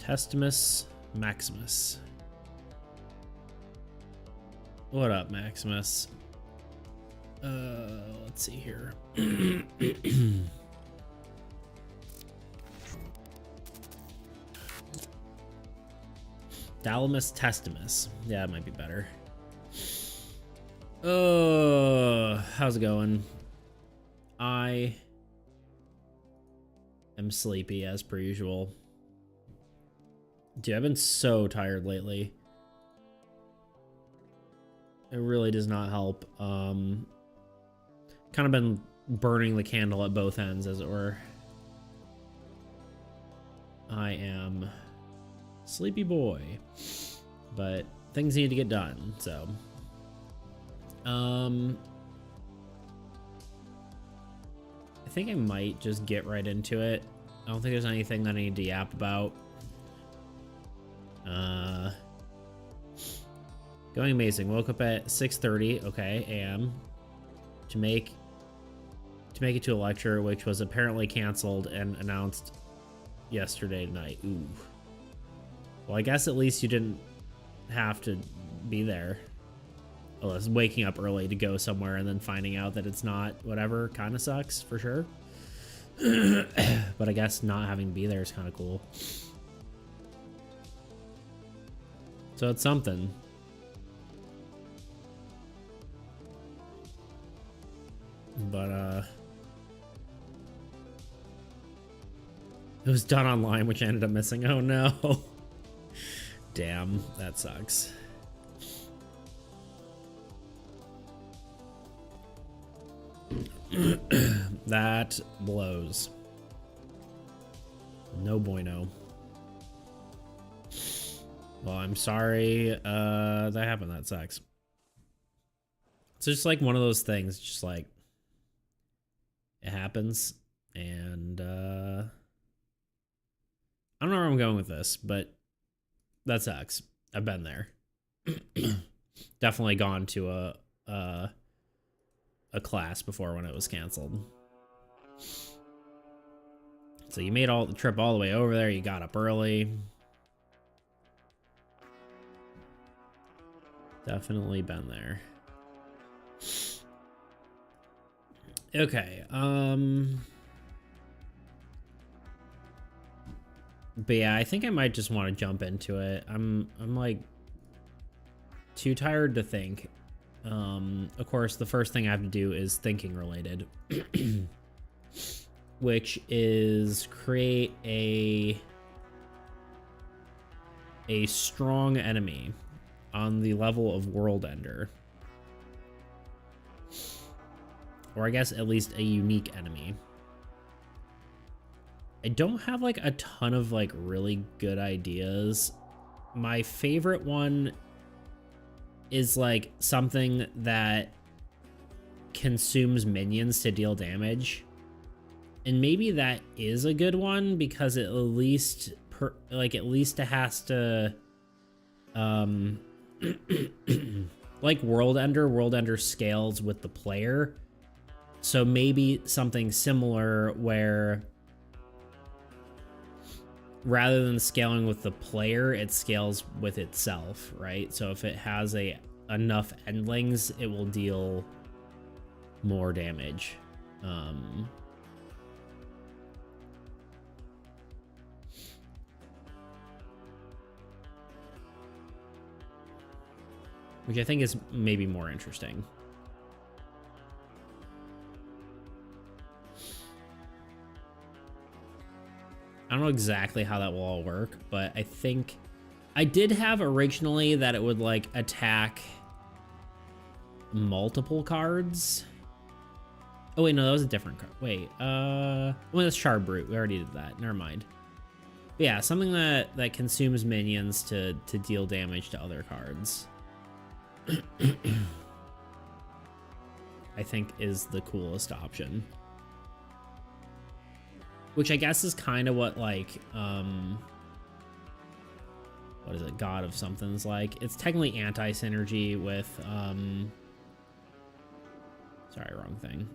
Testimus Maximus. What up, Maximus? Let's see here. Dalamus Testimus. Yeah, it might be better. How's it going? I am sleepy as per usual. Dude, I've been so tired lately. It really does not help. Kind of been burning the candle at both ends, as it were. I am sleepy boy, but things need to get done, so. I think I might just get right into it. I don't think there's anything that I need to yap about. Going amazing. Woke up at 6:30, okay, a.m. to make it to a lecture, which was apparently canceled and announced yesterday night. Ooh. Well, I guess at least you didn't have to be there. Unless waking up early to go somewhere and then finding out that it's not, whatever, kind of sucks for sure. But I guess not having to be there is kind of cool. So it's something. But it was done online, which I ended up missing. Oh no. Damn, that sucks. That blows. No bueno. Well, I'm sorry that happened. That sucks. So it's just like one of those things, just like it happens. And I don't know where I'm going with this, but that sucks. I've been there. Definitely gone to a class before when it was canceled. So you made all the trip all the way over there. You got up early. Definitely been there. Okay. But yeah, I think I might just want to jump into it. I'm like too tired to think. Of course, the first thing I have to do is thinking related, which is create a strong enemy on the level of World Ender. Or I guess at least a unique enemy. I don't have like a ton of like really good ideas. My favorite one is like something that consumes minions to deal damage. And maybe that is a good one because it at least it has to like World Ender scales with the player. So maybe something similar where rather than scaling with the player, it scales with itself, right? So if it has enough endlings, it will deal more damage. Which I think is maybe more interesting. I don't know exactly how that will all work, but I think I did have originally that it would like attack multiple cards. Oh wait, no, that was a different card. Wait, well, that's Shard Brute. We already did that. Never mind. But yeah, something that consumes minions to deal damage to other cards. I think is the coolest option. Which I guess is kind of what like what is it, God of Something's like. It's technically anti-synergy with sorry, wrong thing.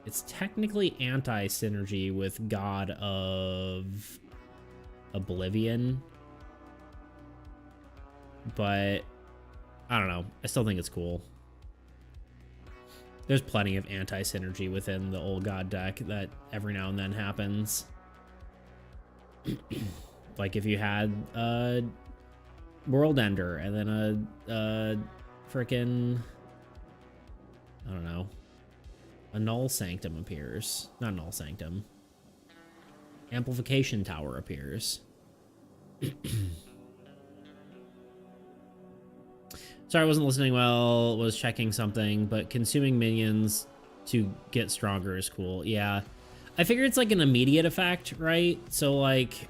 It's technically anti-synergy with God of Oblivion. But I don't know. I still think it's cool. There's plenty of anti-synergy within the old God deck that every now and then happens. Like if you had a World Ender and then a frickin', I don't know, a Null Sanctum appears. Not Null Sanctum. Amplification Tower appears. Sorry, I wasn't listening well, was checking something, but consuming minions to get stronger is cool. Yeah. I figure it's like an immediate effect, right? So like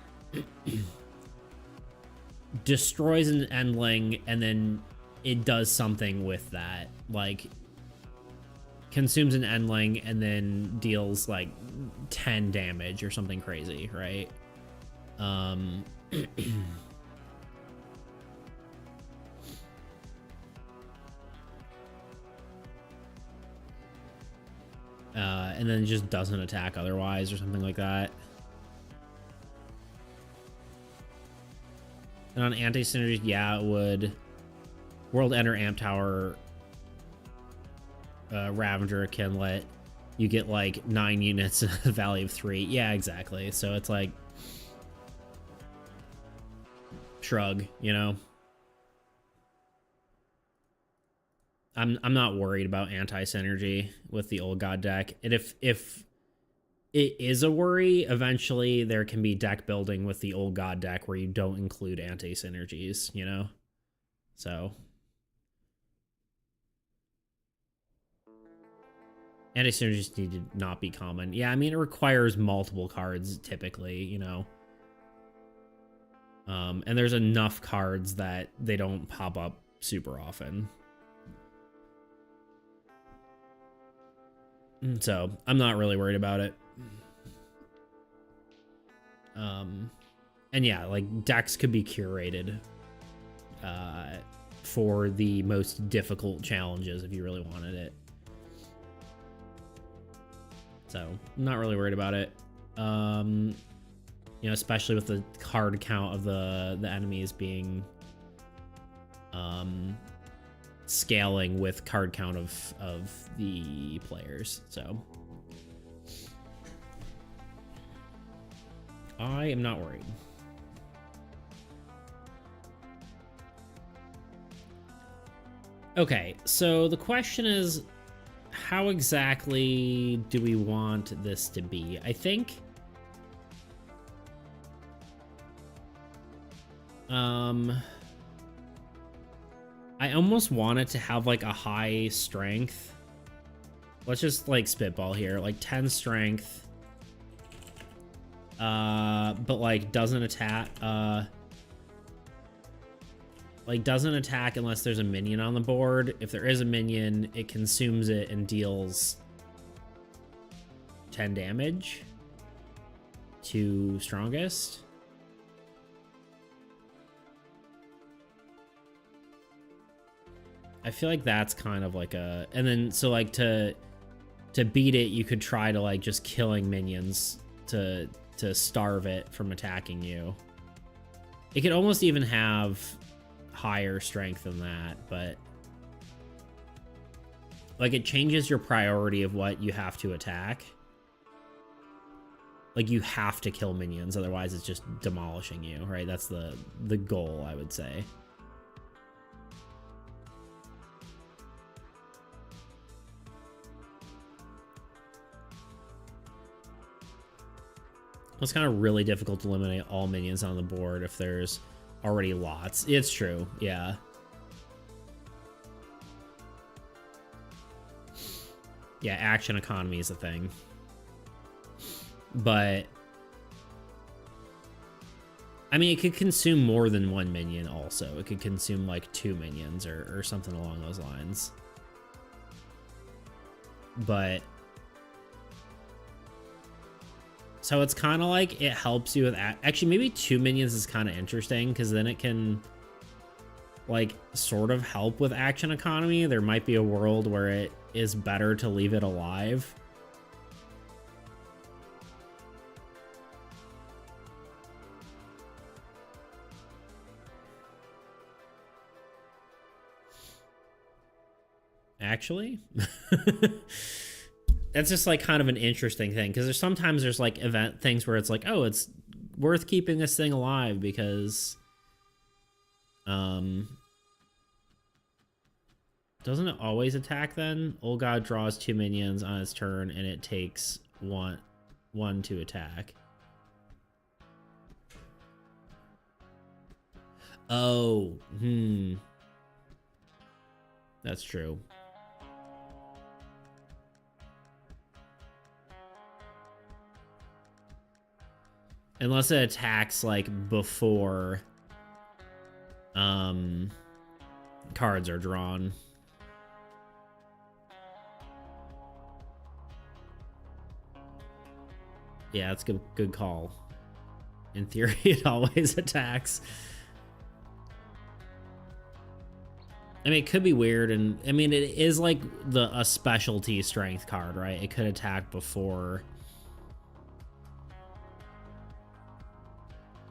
destroys an endling and then it does something with that. Like consumes an endling and then deals like 10 damage or something crazy, right? And then just doesn't attack otherwise or something like that. And on anti-synergy, yeah, it would. World Ender, Amp Tower, Ravager, Kinlet. You get like 9 units at a value of 3. Yeah, exactly. So it's like shrug, you know? I'm not worried about anti-synergy with the old God deck. And if it is a worry, eventually there can be deck building with the old God deck where you don't include anti-synergies, you know? So anti-synergies need to not be common. Yeah, I mean it requires multiple cards typically, you know. And there's enough cards that they don't pop up super often. So I'm not really worried about it. And yeah, like decks could be curated for the most difficult challenges if you really wanted it. So I'm not really worried about it. You know, especially with the card count of the enemies being scaling with card count of the players. So I am not worried. Okay, so the question is, how exactly do we want this to be? I think I almost want it to have like a high strength. Let's just like spitball here, like 10 strength. But like doesn't attack, like doesn't attack unless there's a minion on the board. If there is a minion, it consumes it and deals 10 damage to strongest. I feel like that's kind of like a, and then so like to beat it, you could try to like just killing minions to starve it from attacking you. It could almost even have higher strength than that, but like it changes your priority of what you have to attack. Like you have to kill minions, otherwise it's just demolishing you, right? That's the goal, I would say. It's kind of really difficult to eliminate all minions on the board if there's already lots. It's true, yeah. Yeah, action economy is a thing. But I mean, it could consume more than one minion also. It could consume like 2 minions or something along those lines. But so it's kind of like it helps you with actually maybe 2 minions is kind of interesting because then it can like sort of help with action economy. There might be a world where it is better to leave it alive. Actually, that's just like kind of an interesting thing because there's like event things where it's like, oh, it's worth keeping this thing alive because doesn't it always attack then? Old God draws 2 minions on his turn and it takes one to attack. Oh, that's true. Unless it attacks like before cards are drawn. Yeah, that's good call. In theory, it always attacks. I mean, it could be weird, and I mean, it is like a specialty strength card, right? It could attack before.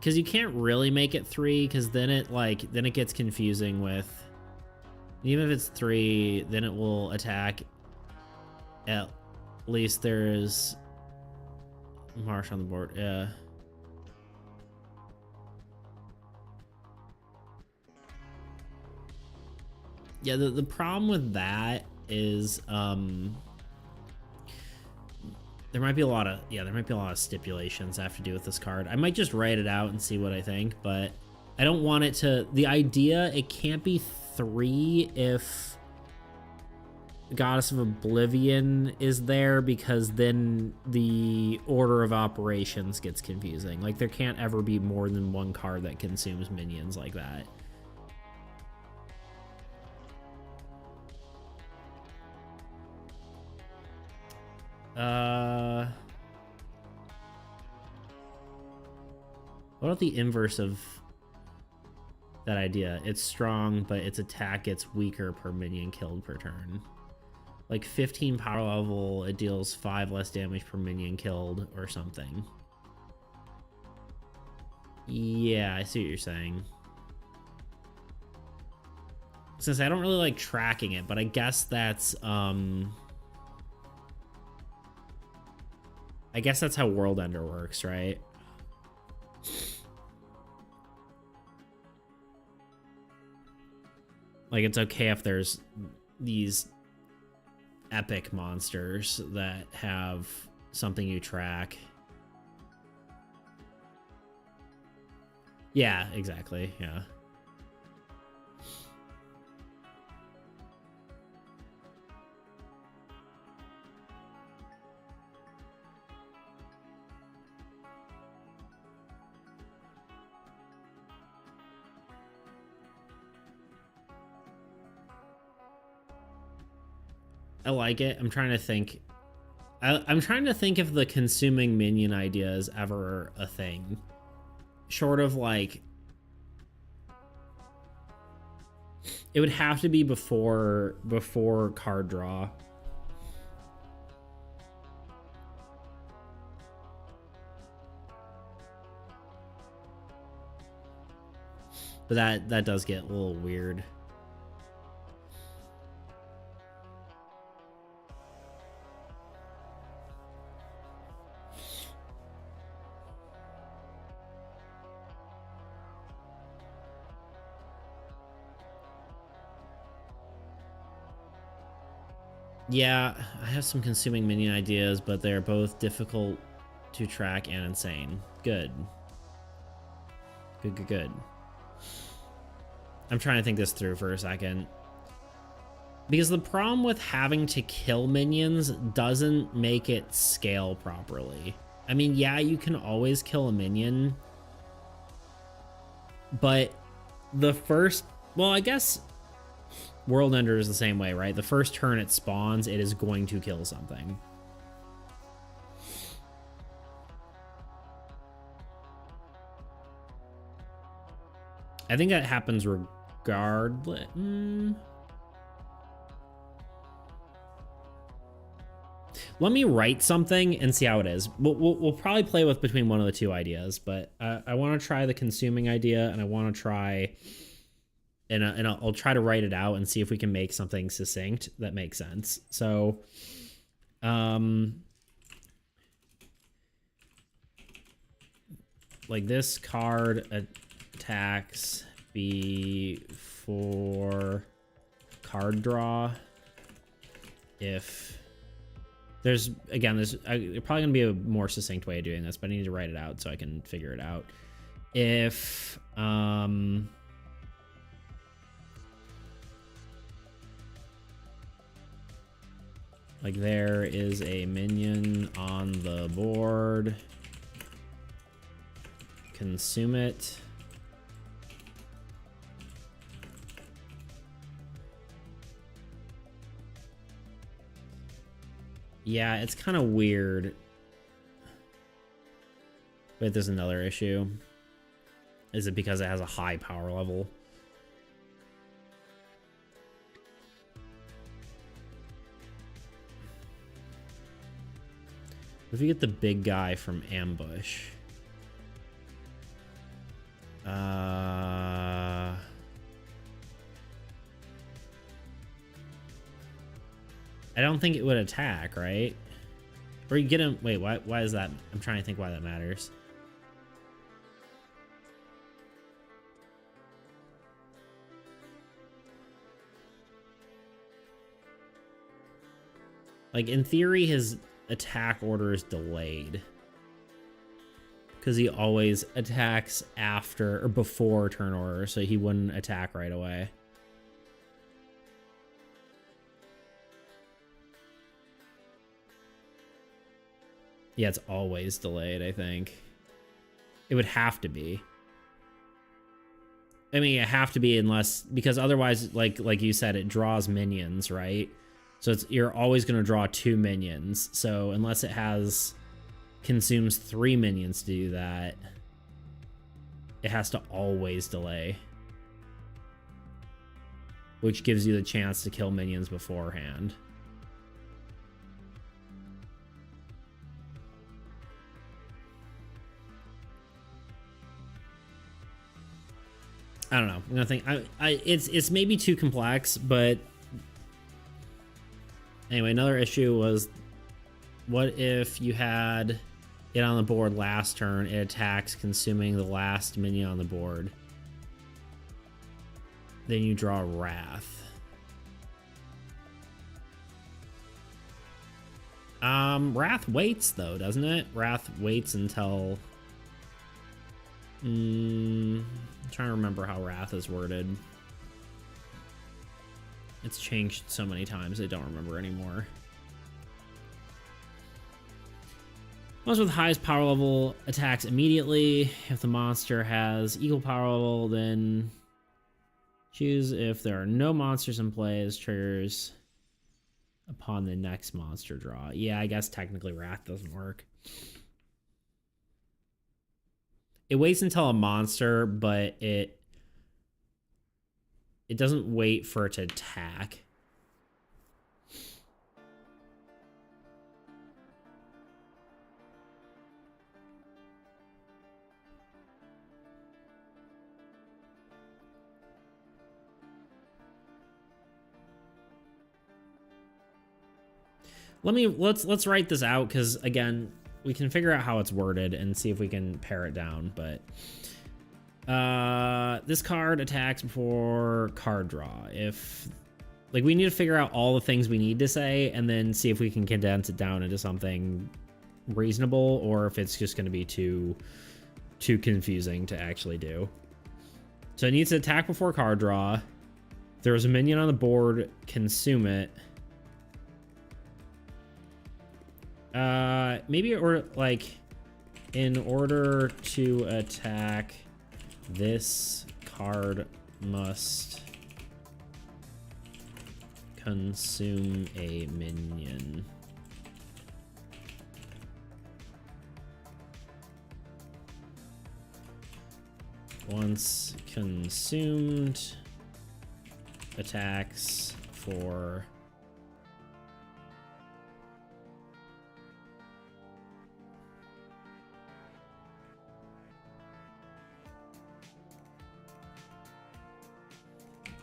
Because you can't really make it 3, because then it gets confusing with, even if it's 3, then it will attack. At least there's Marsh on the board. Yeah. Yeah, the problem with that is there might be a lot of stipulations I have to do with this card. I might just write it out and see what I think, but I don't want it to, the idea, it can't be 3 if Goddess of Oblivion is there, because then the order of operations gets confusing. Like, there can't ever be more than one card that consumes minions like that. Uh, what about the inverse of that idea? It's strong, but its attack gets weaker per minion killed per turn. Like 15 power level, it deals 5 less damage per minion killed or something. Yeah, I see what you're saying. Since I don't really like tracking it, but I guess that's I guess that's how World Ender works, right? Like, it's okay if there's these epic monsters that have something you track. Yeah, exactly. Yeah. I like it. I'm trying to think. I'm trying to think if the consuming minion idea is ever a thing. Short of like, it would have to be before card draw. But that does get a little weird. Yeah, I have some consuming minion ideas, but they're both difficult to track and insane. Good. Good. I'm trying to think this through for a second. Because the problem with having to kill minions doesn't make it scale properly. I mean, yeah, you can always kill a minion, but the first... Well, I guess World Ender is the same way, right? The first turn it spawns, it is going to kill something. I think that happens regardless. Let me write something and see how it is. We'll probably play with between one of the two ideas, but I want to try the consuming idea, and I want to try, and I'll try to write it out and see if we can make something succinct that makes sense. So, like this card attacks before card draw. If there's probably gonna be a more succinct way of doing this, but I need to write it out so I can figure it out. If like there is a minion on the board, consume it. Yeah, it's kind of weird. But there's another issue. Is it because it has a high power level? If you get the big guy from ambush. I don't think it would attack, right? Or you get him... Wait, why is that? I'm trying to think why that matters. Like, in theory, his attack order is delayed. Because he always attacks after or before turn order, so he wouldn't attack right away. Yeah, it's always delayed, I think. It would have to be. I mean, it have to be unless... Because otherwise, like you said, it draws minions, right? So you're always going to draw 2 minions. So unless it consumes 3 minions to do that, it has to always delay, which gives you the chance to kill minions beforehand. I don't know. I'm gonna think. It's maybe too complex, but anyway, another issue was, what if you had it on the board last turn, it attacks, consuming the last minion on the board. Then you draw Wrath. Wrath waits though, doesn't it? Wrath waits until... I'm trying to remember how Wrath is worded. It's changed so many times, I don't remember anymore. Monster with the highest power level attacks immediately. If the monster has equal power level, then choose if there are no monsters in play as triggers upon the next monster draw. Yeah, I guess technically Wrath doesn't work. It waits until a monster, but it doesn't wait for it to attack. Let's write this out, because again, we can figure out how it's worded and see if we can pare it down. But this card attacks before card draw. If like, we need to figure out all the things we need to say and then see if we can condense it down into something reasonable, or if it's just going to be too confusing to actually do. So it needs to attack before card draw. If there's a minion on the board, consume it. Maybe, or like, in order to attack, this card must consume a minion. Once consumed, attacks for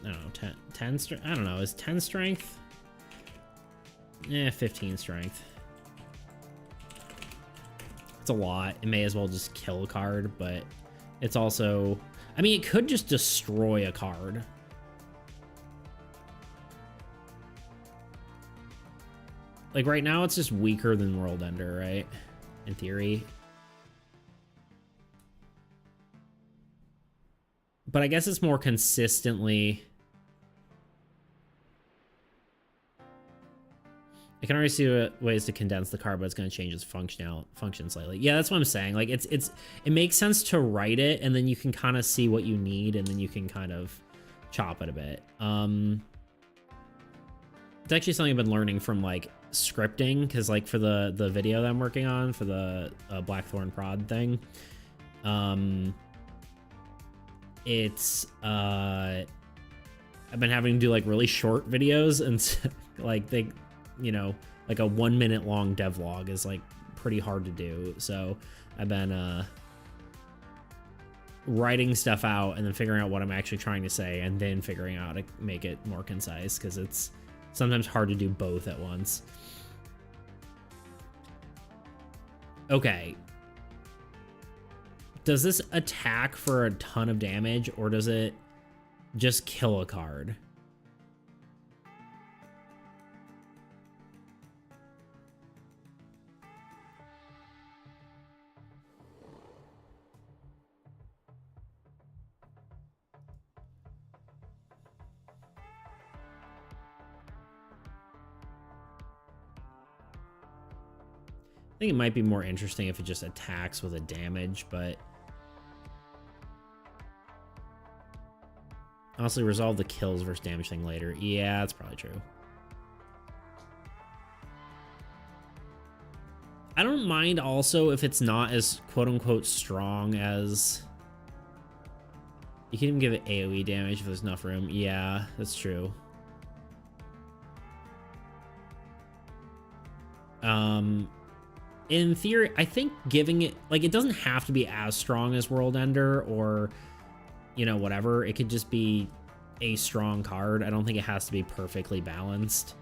I don't know, 10 strength? I don't know, is 10 strength? 15 strength. It's a lot. It may as well just kill a card, but it's also... I mean, it could just destroy a card. Like, right now, it's just weaker than World Ender, right? In theory. But I guess it's more consistently... I can already see ways to condense the card, but it's going to change its function slightly. Yeah, that's what I'm saying. Like, it makes sense to write it, and then you can kind of see what you need, and then you can kind of chop it a bit. It's actually something I've been learning from, like, scripting, because, like, for the video that I'm working on for the Blackthorn Prod thing, it's I've been having to do, like, really short videos, and like they, you know, like a 1 minute long devlog is like pretty hard to do. So I've been writing stuff out and then figuring out what I'm actually trying to say, and then figuring out how to make it more concise, because it's sometimes hard to do both at once. Okay. Does this attack for a ton of damage, or does it just kill a card? I think it might be more interesting if it just attacks with a damage, but honestly, resolve the kills versus damage thing later. Yeah, that's probably true. I don't mind also if it's not as quote-unquote strong as... You can even give it AoE damage if there's enough room. Yeah, that's true. In theory, I think giving it... Like, it doesn't have to be as strong as World Ender or, you know, whatever. It could just be a strong card. I don't think it has to be perfectly balanced.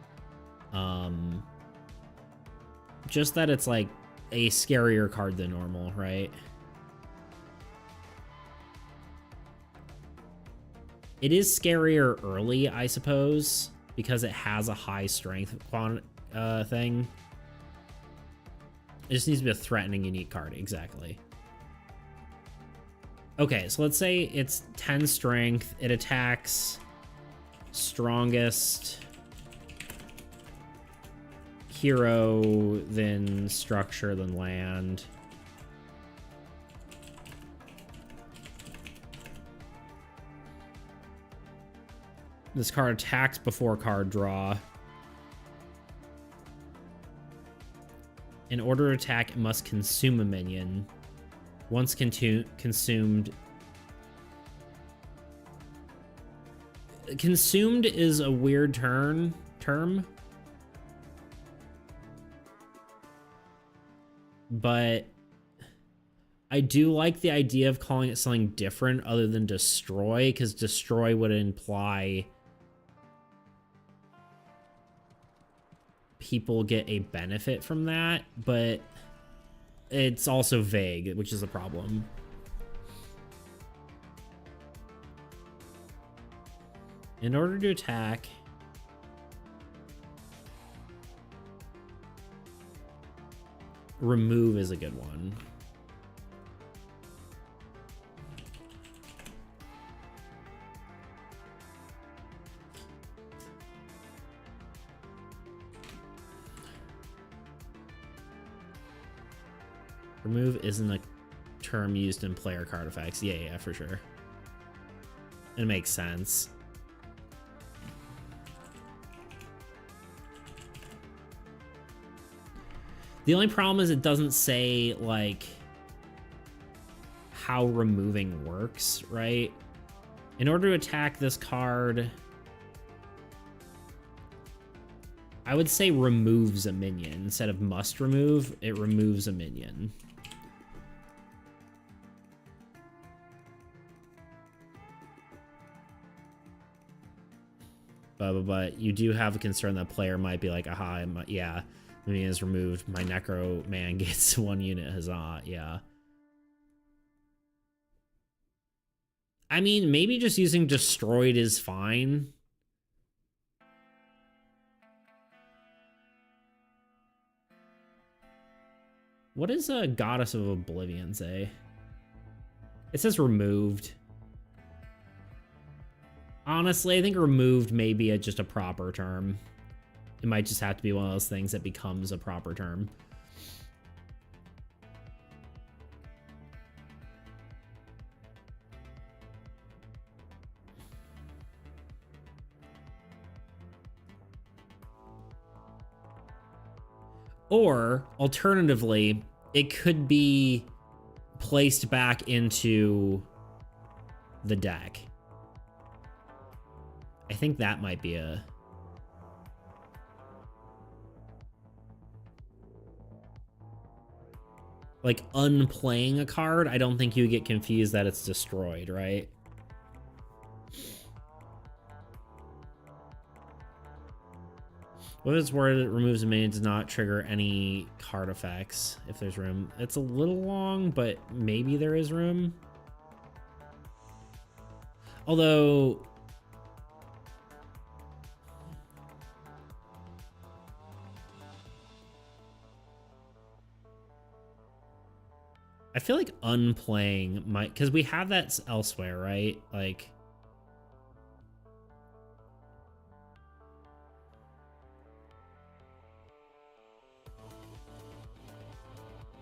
Just that it's, like, a scarier card than normal, right? It is scarier early, I suppose, because it has a high strength thing. It just needs to be a threatening unique card, exactly. Okay, so let's say it's 10 strength. It attacks strongest hero, then structure, then land. This card attacks before card draw. In order to attack, it must consume a minion. Once consumed... Consumed is a weird term. But I do like the idea of calling it something different other than destroy, because destroy would imply people get a benefit from that, but it's also vague, which is a problem. In order to attack, remove is a good one. Remove isn't a term used in player card effects. Yeah, for sure. It makes sense. The only problem is it doesn't say, like, how removing works, right? In order to attack this card, I would say removes a minion. Instead of must remove, it removes a minion. But you do have a concern that player might be like, aha, yeah, the minion is removed. My Necro Man gets 1 unit, huzzah, yeah. I mean, maybe just using destroyed is fine. What does a Goddess of Oblivion say? It says removed. Honestly, I think removed may be just a proper term. It might just have to be one of those things that becomes a proper term. Or, alternatively, it could be placed back into the deck. I think that might be a... Like, unplaying a card, I don't think you would get confused that it's destroyed, right? What if it's word that removes a minion does not trigger any card effects if there's room? It's a little long, but maybe there is room. Although... I feel like unplaying might... Because we have that elsewhere, right? Like...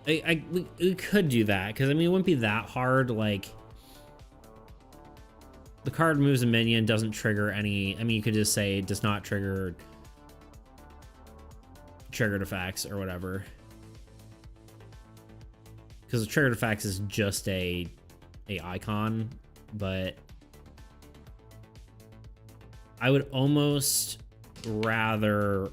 we could do that, because I mean, it wouldn't be that hard. Like, the card moves a minion, doesn't trigger any... I mean, you could just say does not trigger triggered effects or whatever. because the triggered effects is just a icon, but I would almost rather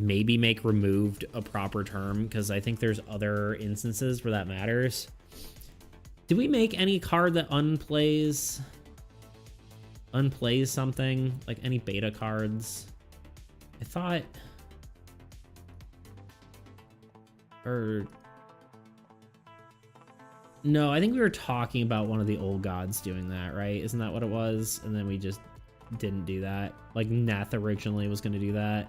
maybe make removed a proper term, because I think there's other instances where that matters. Did we make any card that unplays something? Like any beta cards? I thought... Or... No, I think we were talking about one of the old gods doing that, right? Isn't that what it was? And then we just didn't do that. Like, Neth originally was going to do that.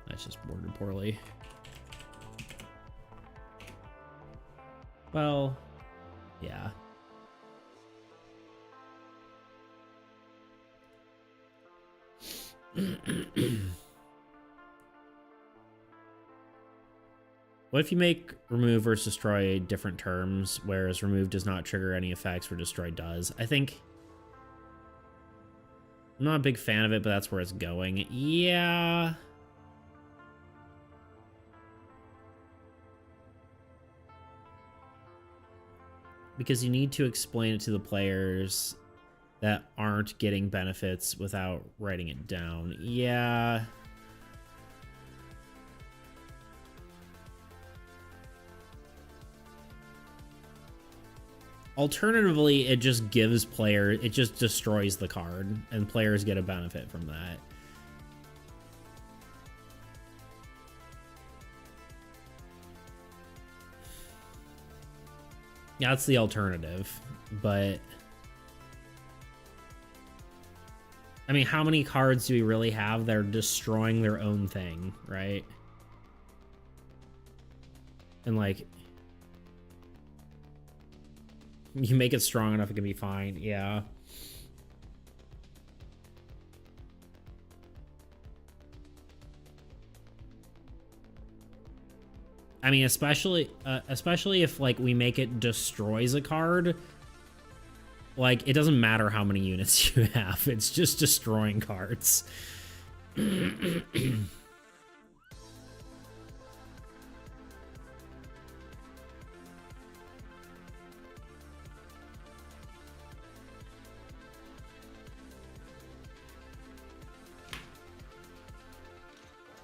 That's just worded poorly. Well, yeah. What if you make remove versus destroy different terms, whereas remove does not trigger any effects where destroy does? I think... I'm not a big fan of it, but that's where it's going. Yeah... Because you need to explain it to the players that aren't getting benefits without writing it down. Yeah. Alternatively, it just gives players, it just destroys the card, and players get a benefit from that. Yeah, that's the alternative, but... I mean, how many cards do we really have that are destroying their own thing, right? And, like... You make it strong enough, it can be fine, yeah. I mean, especially if, like, we make it destroys a card, like, it doesn't matter how many units you have. It's just destroying cards.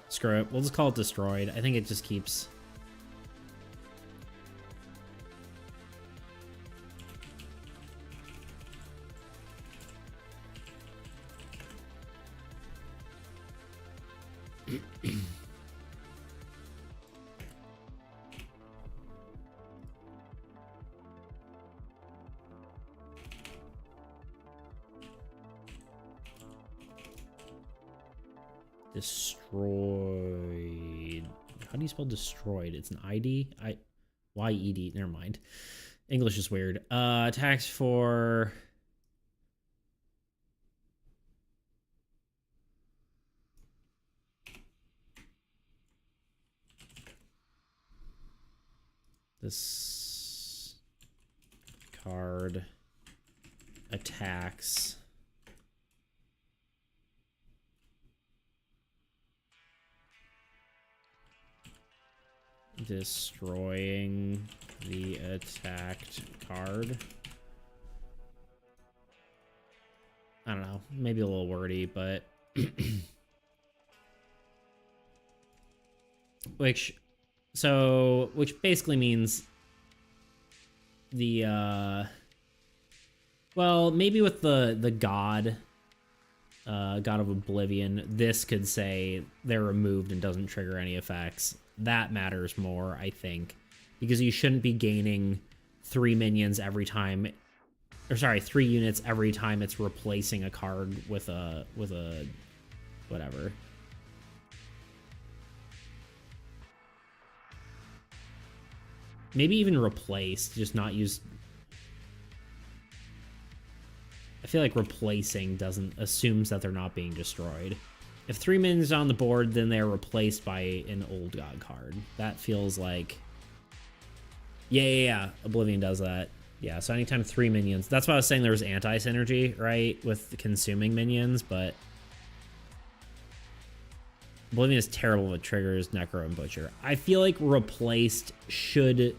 Screw it. We'll just call it destroyed. I think it just keeps... Destroyed. How do you spell destroyed? It's an ID? Y-E-D. Never mind. English is weird. Attacks for... This card attacks destroying the attacked card. I don't know, maybe a little wordy, but which basically means the well, maybe with the god God of Oblivion, this could say they're removed and doesn't trigger any effects. That matters more, I think, because you shouldn't be gaining 3 minions every time, or sorry, 3 units every time it's replacing a card with a whatever. Maybe even replaced, just not use. I feel like replacing assumes that they're not being destroyed. If 3 minions on the board, then they're replaced by an old god card. That feels like... Yeah. Oblivion does that. Yeah, so anytime 3 minions. That's why I was saying there was anti-synergy, right? With consuming minions, but Oblivion is terrible with triggers, Necro, and Butcher. I feel like replaced should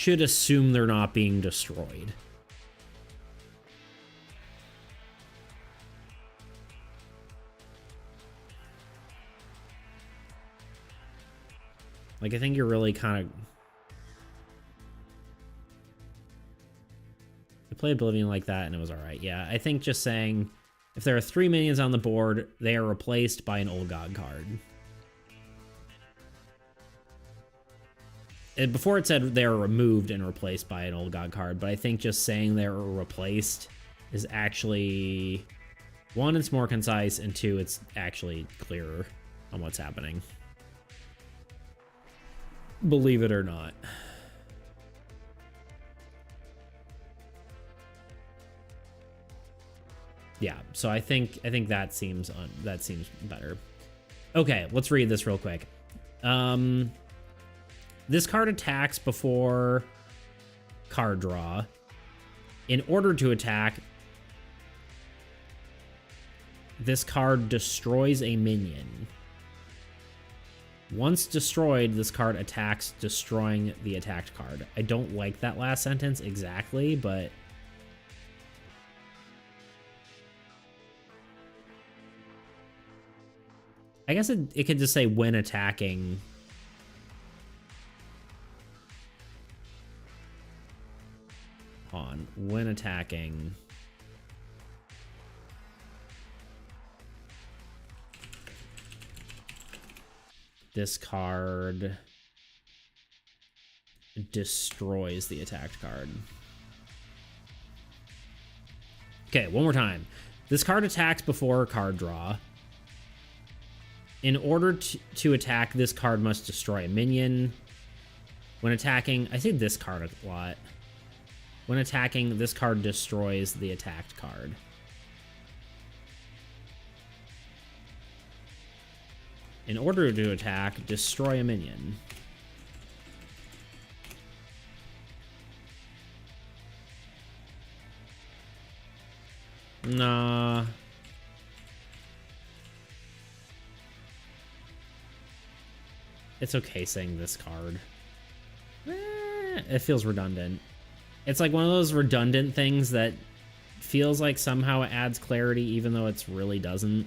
assume they're not being destroyed. Like, I think you're really kind of... I played Oblivion like that, and it was alright. Yeah, I think just saying, if there are 3 minions on the board, they are replaced by an Old God card. Before it said they are removed and replaced by an Old God card, but I think just saying they're replaced is actually... 1, it's more concise, and 2, it's actually clearer on what's happening. Believe it or not. Yeah, so I think that seems better. Okay, let's read this real quick. This card attacks before card draw. In order to attack, this card destroys a minion. Once destroyed, this card attacks, destroying the attacked card. I don't like that last sentence exactly, but... I guess it could just say when attacking. When attacking. This card destroys the attacked card. Okay, one more time. This card attacks before card draw. In order to attack, this card must destroy a minion. When attacking, I say this card a lot. When attacking, this card destroys the attacked card. In order to attack, destroy a minion. Nah. It's okay saying this card. It feels redundant. It's like one of those redundant things that feels like somehow it adds clarity even though it really doesn't.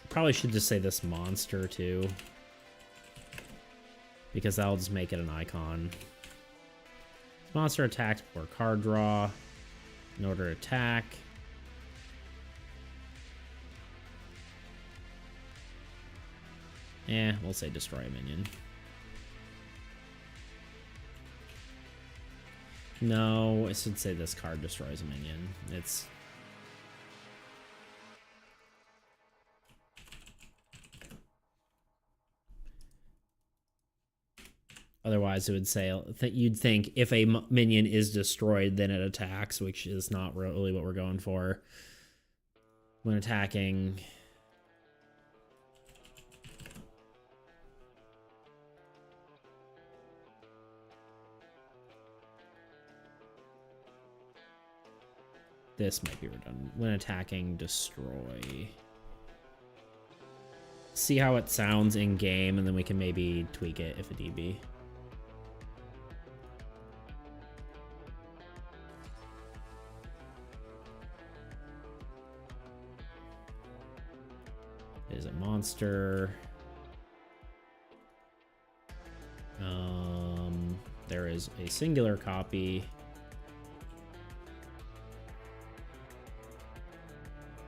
Probably should just say this monster too, because that'll just make it an icon. Monster attacks before card draw. In order to attack. We'll say destroy a minion. No, I should say this card destroys a minion. It's... Otherwise, it would say that you'd think if a minion is destroyed, then it attacks, which is not really what we're going for. When attacking... This might be redundant. When attacking, destroy. See how it sounds in game, and then we can maybe tweak it if a DB. Is a monster. There is a singular copy.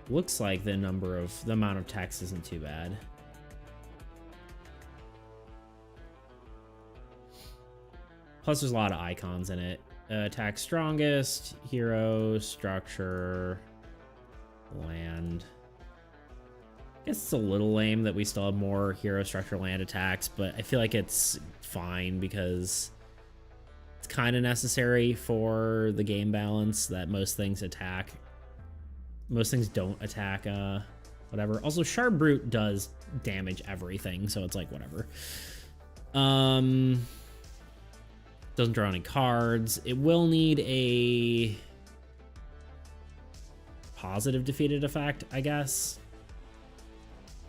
Looks like the amount of text isn't too bad. Plus there's a lot of icons in it. Attack strongest, hero, structure, land. I guess it's a little lame that we still have more hero, structure, land attacks, but I feel like it's fine because it's kind of necessary for the game balance that most things attack. Most things don't attack whatever. Also, Sharp Brute does damage everything, so it's like whatever. Doesn't draw any cards. It will need a positive defeated effect, I guess.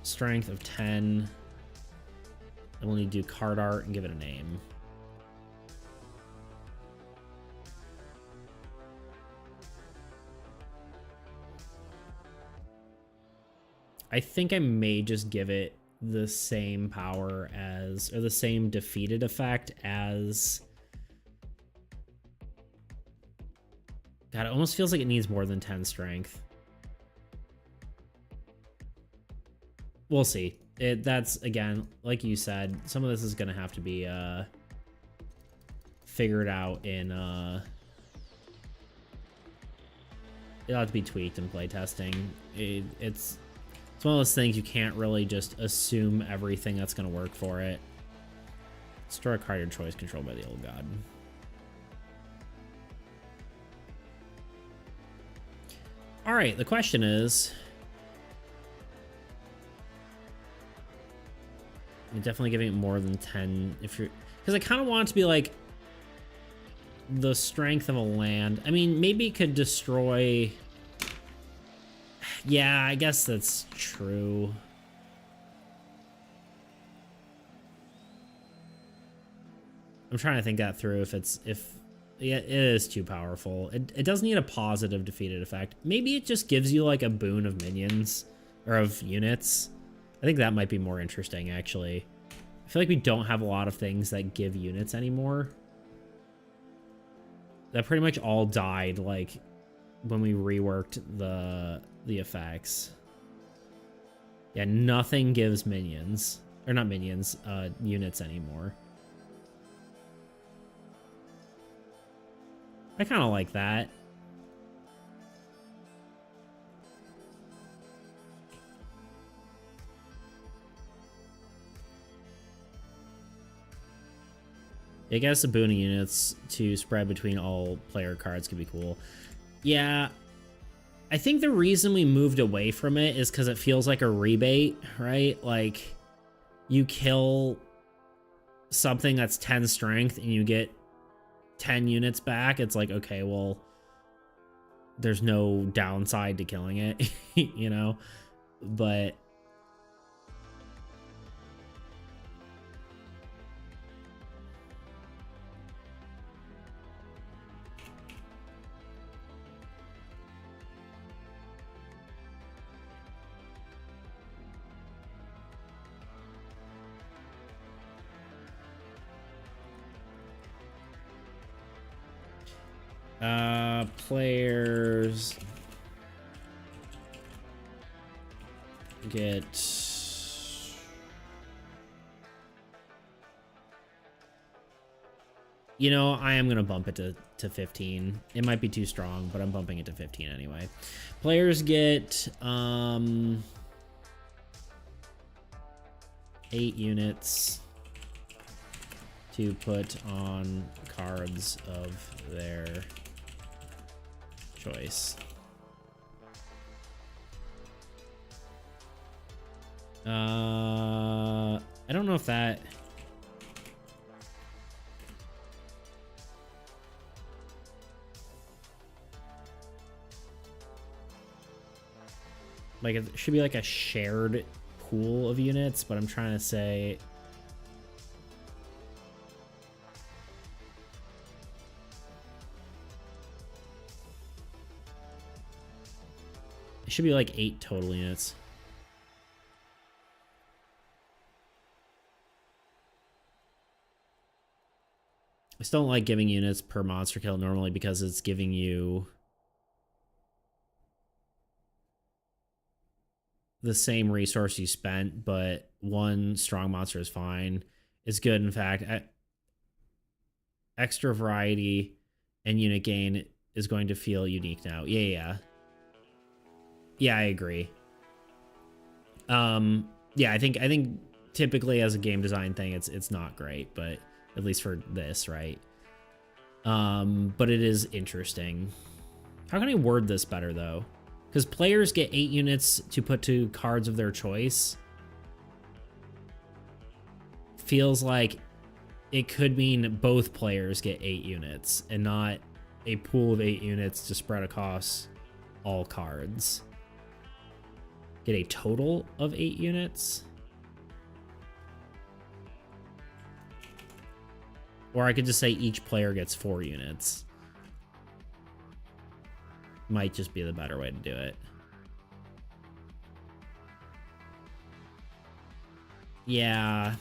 Strength of 10. And we'll need to do card art and give it a name. I think I may just give it the same power as, or the same defeated effect as... God, it almost feels like it needs more than 10 strength. We'll see. That's, again, like you said, some of this is going to have to be figured out in... it'll have to be tweaked in playtesting. It's one of those things you can't really just assume everything that's going to work for it. Store a card your choice controlled by the old god. All right, the question is... I'm definitely giving it more than 10 if you're... Because I kind of want it to be like the strength of a land. I mean, maybe it could destroy... Yeah, I guess that's true. I'm trying to think that through yeah, it is too powerful. It does need a positive defeated effect. Maybe it just gives you like a boon of minions or of units. I think that might be more interesting, actually. I feel like we don't have a lot of things that give units anymore. That pretty much all died, like, when we reworked the effects. Yeah, nothing gives minions. Or not minions, units anymore. I kind of like that. I guess the boon of units to spread between all player cards could be cool. Yeah, I think the reason we moved away from it is because it feels like a rebate, right? Like, you kill something that's 10 strength and you get 10 units back. It's like, okay, well, there's no downside to killing it, you know? But... players get you know, I am gonna bump it to 15. It might be too strong, but I'm bumping it to 15 anyway. Players get 8 units to put on cards of their choice. I don't know if that... Like, it should be like a shared pool of units, but I'm trying to say... It should be like 8 total units. I still don't like giving units per monster kill normally because it's giving you the same resource you spent, but one strong monster is fine. It's good, in fact. Extra variety and unit gain is going to feel unique now. Yeah, I agree. Yeah, I think typically as a game design thing, it's not great, but at least for this, right? But it is interesting. How can I word this better, though? Because players get 8 units to put to cards of their choice. Feels like it could mean both players get 8 units and not a pool of 8 units to spread across all cards. Get a total of 8 units. Or I could just say each player gets 4 units. Might just be the better way to do it. Yeah.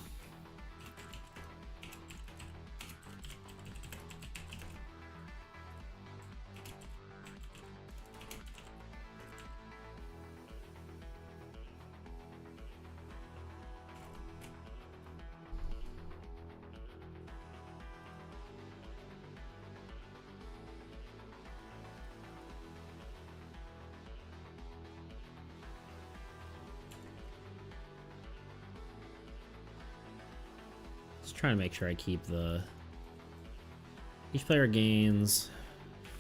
Trying to make sure I keep the each player gains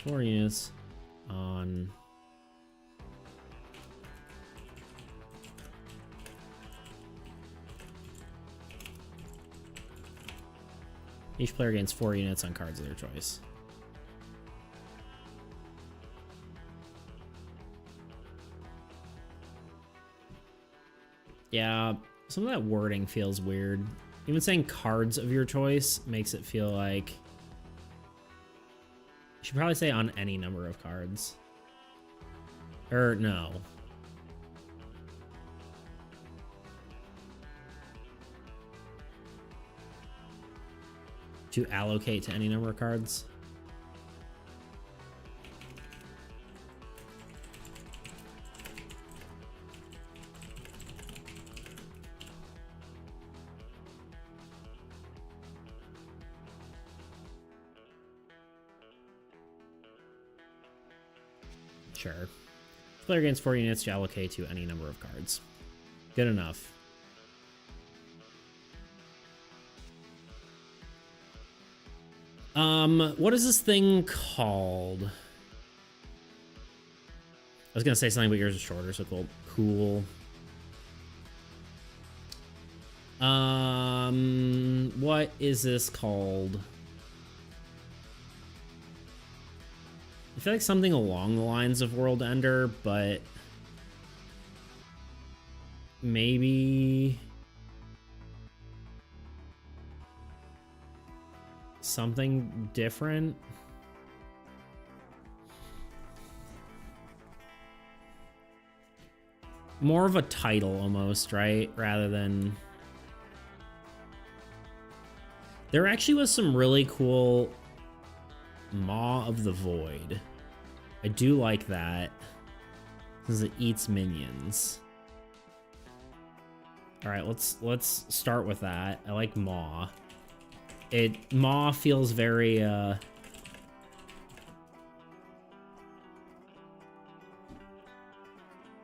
4 units on each player gains 4 units on cards of their choice. Yeah, some of that wording feels weird. Even saying cards of your choice makes it feel like you should probably say on any number of cards. Or no. To allocate to any number of cards. Sure. Player gains 4 units to allocate to any number of cards. Good enough. What is this thing called? I was gonna say something, but yours is shorter, so cool. What is this called? I feel like something along the lines of World Ender, but maybe something different. More of a title almost, right? Rather than... There actually was some really cool Maw of the Void. I do like that, because it eats minions. All right, let's start with that. I like Maw. Maw feels very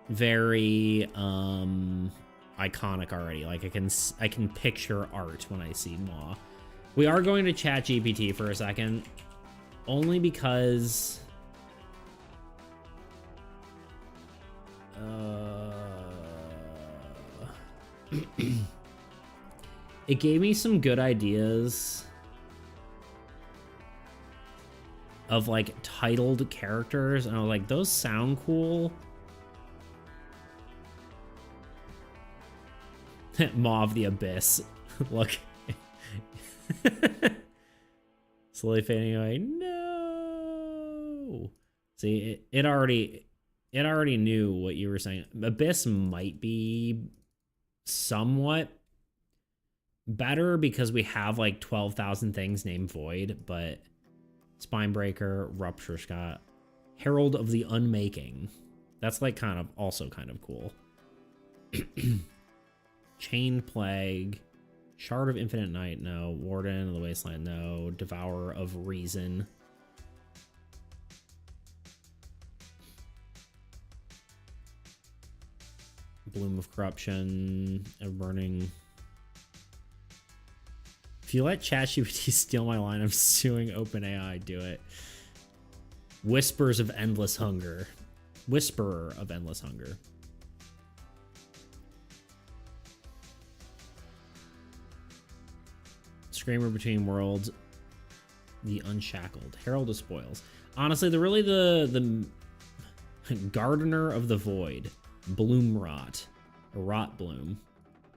very iconic already. Like I can picture art when I see Maw. We are going to ChatGPT for a second, only because it gave me some good ideas of like titled characters, and I was like, those sound cool. Maw of the Abyss. Look. Slowly fading away. No. See, it already knew what you were saying. Abyss might be somewhat better because we have like 12,000 things named Void, but Spinebreaker, Rupture Scott, Herald of the Unmaking. That's like kind of cool. Chain Plague, Shard of Infinite Night, no. Warden of the Wasteland, no. Devourer of Reason. Bloom of Corruption, a Burning. If you let ChatGPT steal my line, I'm suing OpenAI. Do it. Whispers of Endless Hunger. Whisperer of Endless Hunger. Screamer Between Worlds. The Unshackled. Herald of Spoils. Honestly, the Gardener of the Void. Bloom Rot. Or Rot Bloom.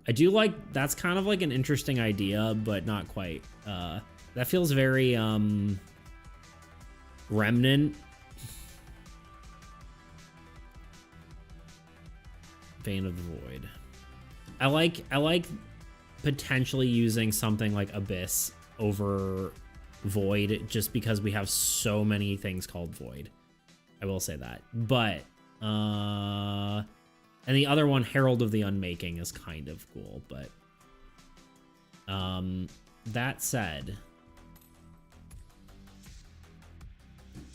I do like, that's kind of like an interesting idea, but not quite. That feels very, Remnant. Vein of the Void. I like potentially using something like Abyss over Void just because we have so many things called Void. I will say that. But, and the other one, Herald of the Unmaking, is kind of cool, but that said,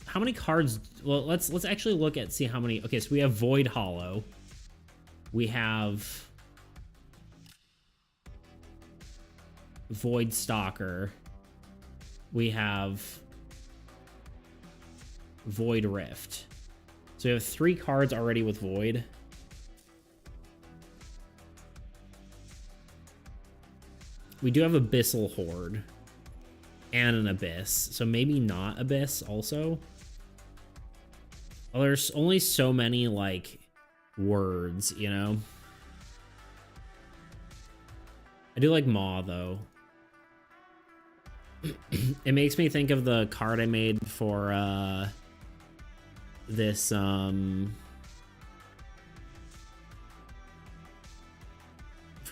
how many cards? Well, let's actually look at see how many. Okay, so we have Void Hollow. We have Void Stalker. We have Void Rift. So we have 3 cards already with Void. We do have Abyssal Horde and an Abyss, so maybe not Abyss also. Well, there's only so many, like, words, you know? I do like Maw, though. It makes me think of the card I made for, this, for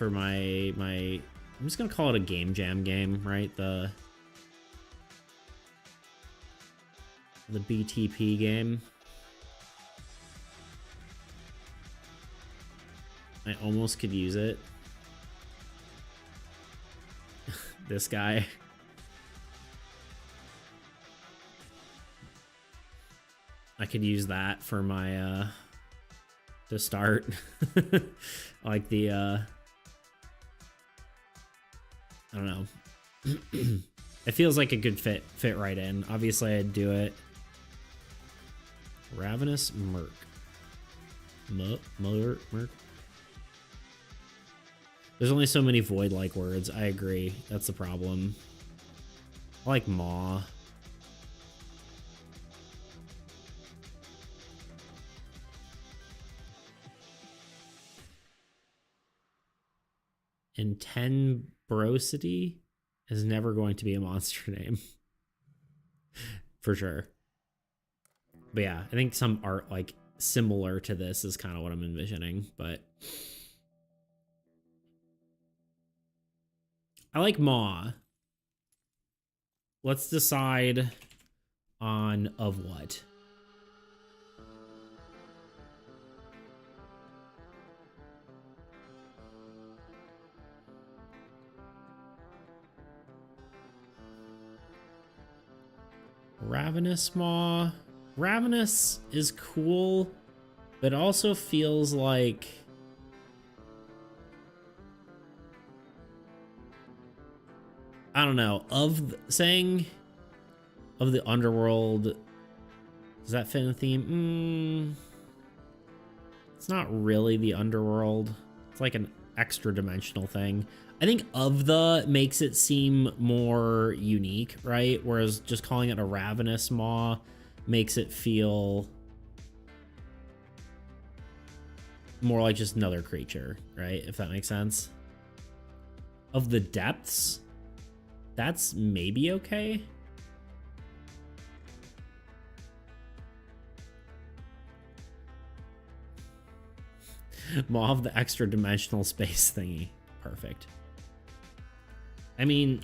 my I'm just gonna call it a game jam game, right? The BTP game. I almost could use it. This guy. I could use that for my to start. Like the I don't know. It feels like a good fit right in. Obviously I'd do it. Ravenous Merc. Merc. There's only so many void-like words. I agree. That's the problem. I like Maw. Intenbrosity is never going to be a monster name. For sure. But yeah, I think some art like similar to this is kind of what I'm envisioning, but I like Maw. Let's decide on of what. Ravenous Maw. Ravenous is cool, but also feels like I don't know, saying of the underworld, does that fit in the theme? It's not really the underworld. It's like an extra dimensional thing. I think of the makes it seem more unique, right? Whereas just calling it a Ravenous Maw makes it feel more like just another creature, right? If that makes sense. Of the Depths, that's maybe okay. Maw of the extra dimensional space thingy. Perfect. I mean,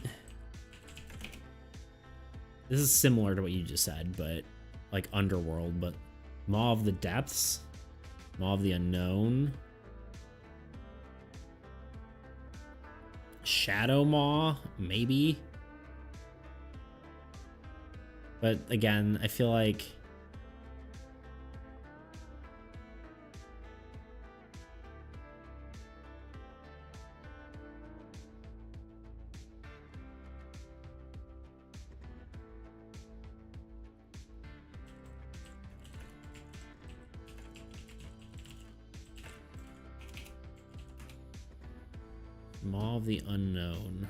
this is similar to what you just said, but like Underworld, but Maw of the Depths, Maw of the Unknown, Shadow Maw, maybe. But again, I feel like Maw of the Unknown.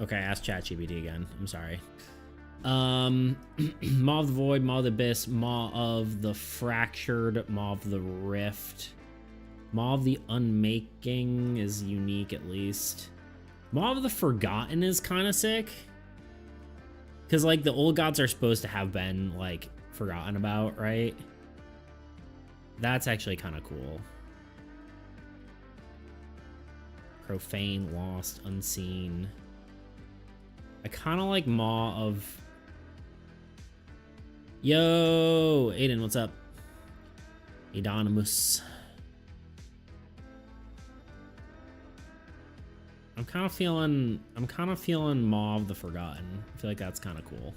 Okay, ask ChatGPT again. I'm sorry. Maw of the Void, Maw of the Abyss, Maw of the Fractured, Maw of the Rift. Maw of the Unmaking is unique at least. Maw of the Forgotten is kind of sick. Because, like, the old gods are supposed to have been, like, forgotten about, right? That's actually kind of cool. Profane, Lost, Unseen. I kind of like Maw of... Yo, Aiden, what's up? Aidonimus. I'm kind of feeling Maw of the Forgotten. I feel like that's kind of cool.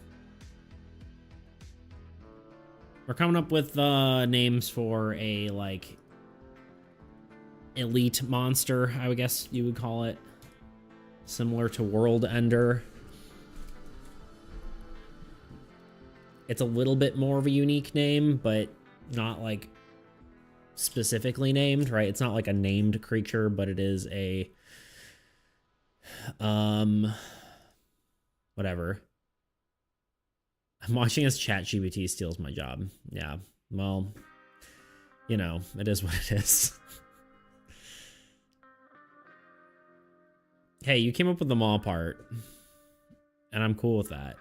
We're coming up with names for a, like, elite monster, I would guess you would call it. Similar to World Ender. It's a little bit more of a unique name, but not, like, specifically named, right? It's not like a named creature, but it is a... whatever. I'm watching as ChatGPT steals my job. Yeah, well, you know, it is what it is. Hey, you came up with the Maw part, and I'm cool with that.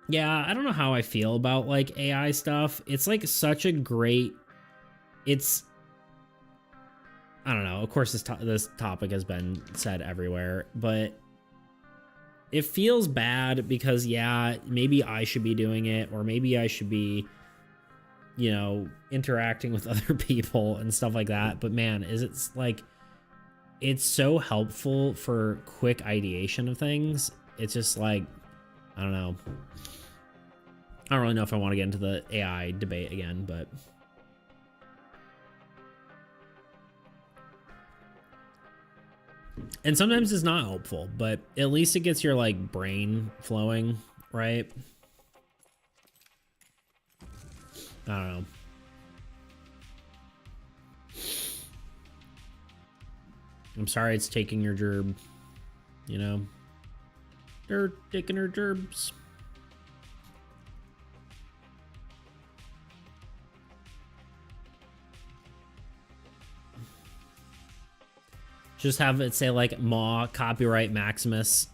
Yeah, I don't know how I feel about, like, AI stuff. It's, like, such a great... It's... I don't know. Of course, this topic has been said everywhere, but it feels bad because, yeah, maybe I should be doing it, or maybe I should be, you know, interacting with other people and stuff like that. But man, it's like, it's so helpful for quick ideation of things. It's just like, I don't know. I don't really know if I want to get into the AI debate again, but... And sometimes it's not helpful, but at least it gets your, like, brain flowing, right? I don't know. I'm sorry it's taking your gerb, you know? They're taking her gerbs. Just have it say, like, Maw, copyright Maximus,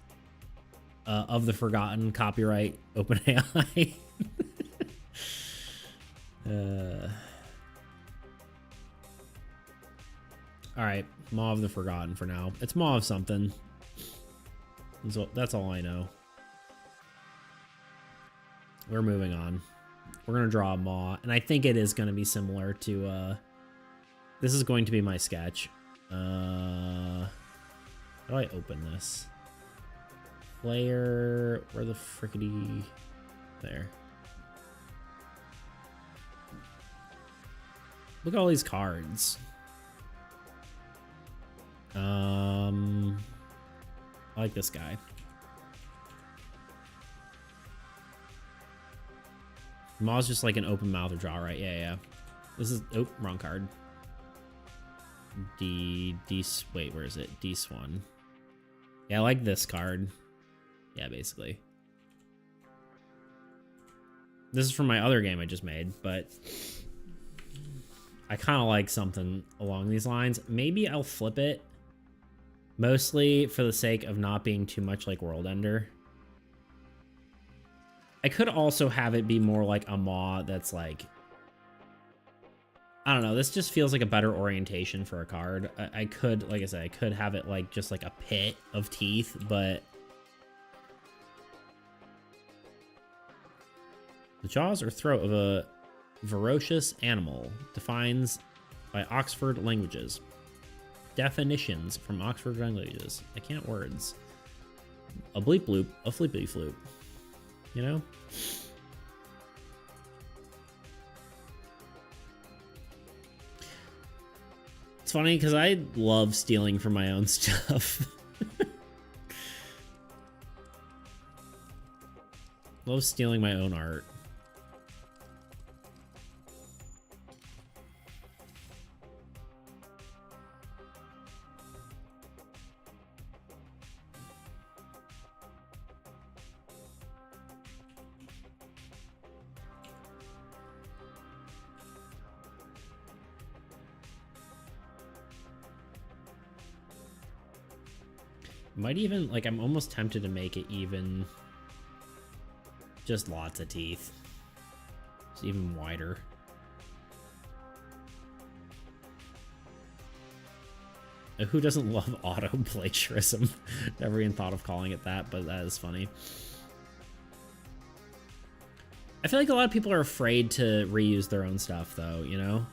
of the Forgotten, copyright OpenAI. All right, Maw of the Forgotten for now. It's Maw of something. That's all I know. We're moving on. We're gonna draw a Maw, and I think it is gonna be similar to. This is going to be my sketch. How do I open this? Player, where the frickety... There. Look at all these cards. I like this guy. Maw's just like an open mouth or draw, right? Yeah, yeah. This is... Oh, wrong card. Wait, where is it? D-Swan. Yeah, I like this card. Yeah, basically. This is from my other game I just made, but I kind of like something along these lines. Maybe I'll flip it, mostly for the sake of not being too much like World Ender. I could also have it be more like a Maw that's like... I don't know, this just feels like a better orientation for a card. I could, like I said, I could have it like just like a pit of teeth, but... The jaws or throat of a ferocious animal defines by Oxford Languages. Definitions from Oxford Languages. I can't words. A bleep bloop, a flippy floop. You know? It's funny because I love stealing from my own stuff. Love stealing my own art. Might even, like, I'm almost tempted to make it even just lots of teeth. It's even wider. Who doesn't love auto plagiarism? Never even thought of calling it that, but that is funny. I feel like a lot of people are afraid to reuse their own stuff, though, you know?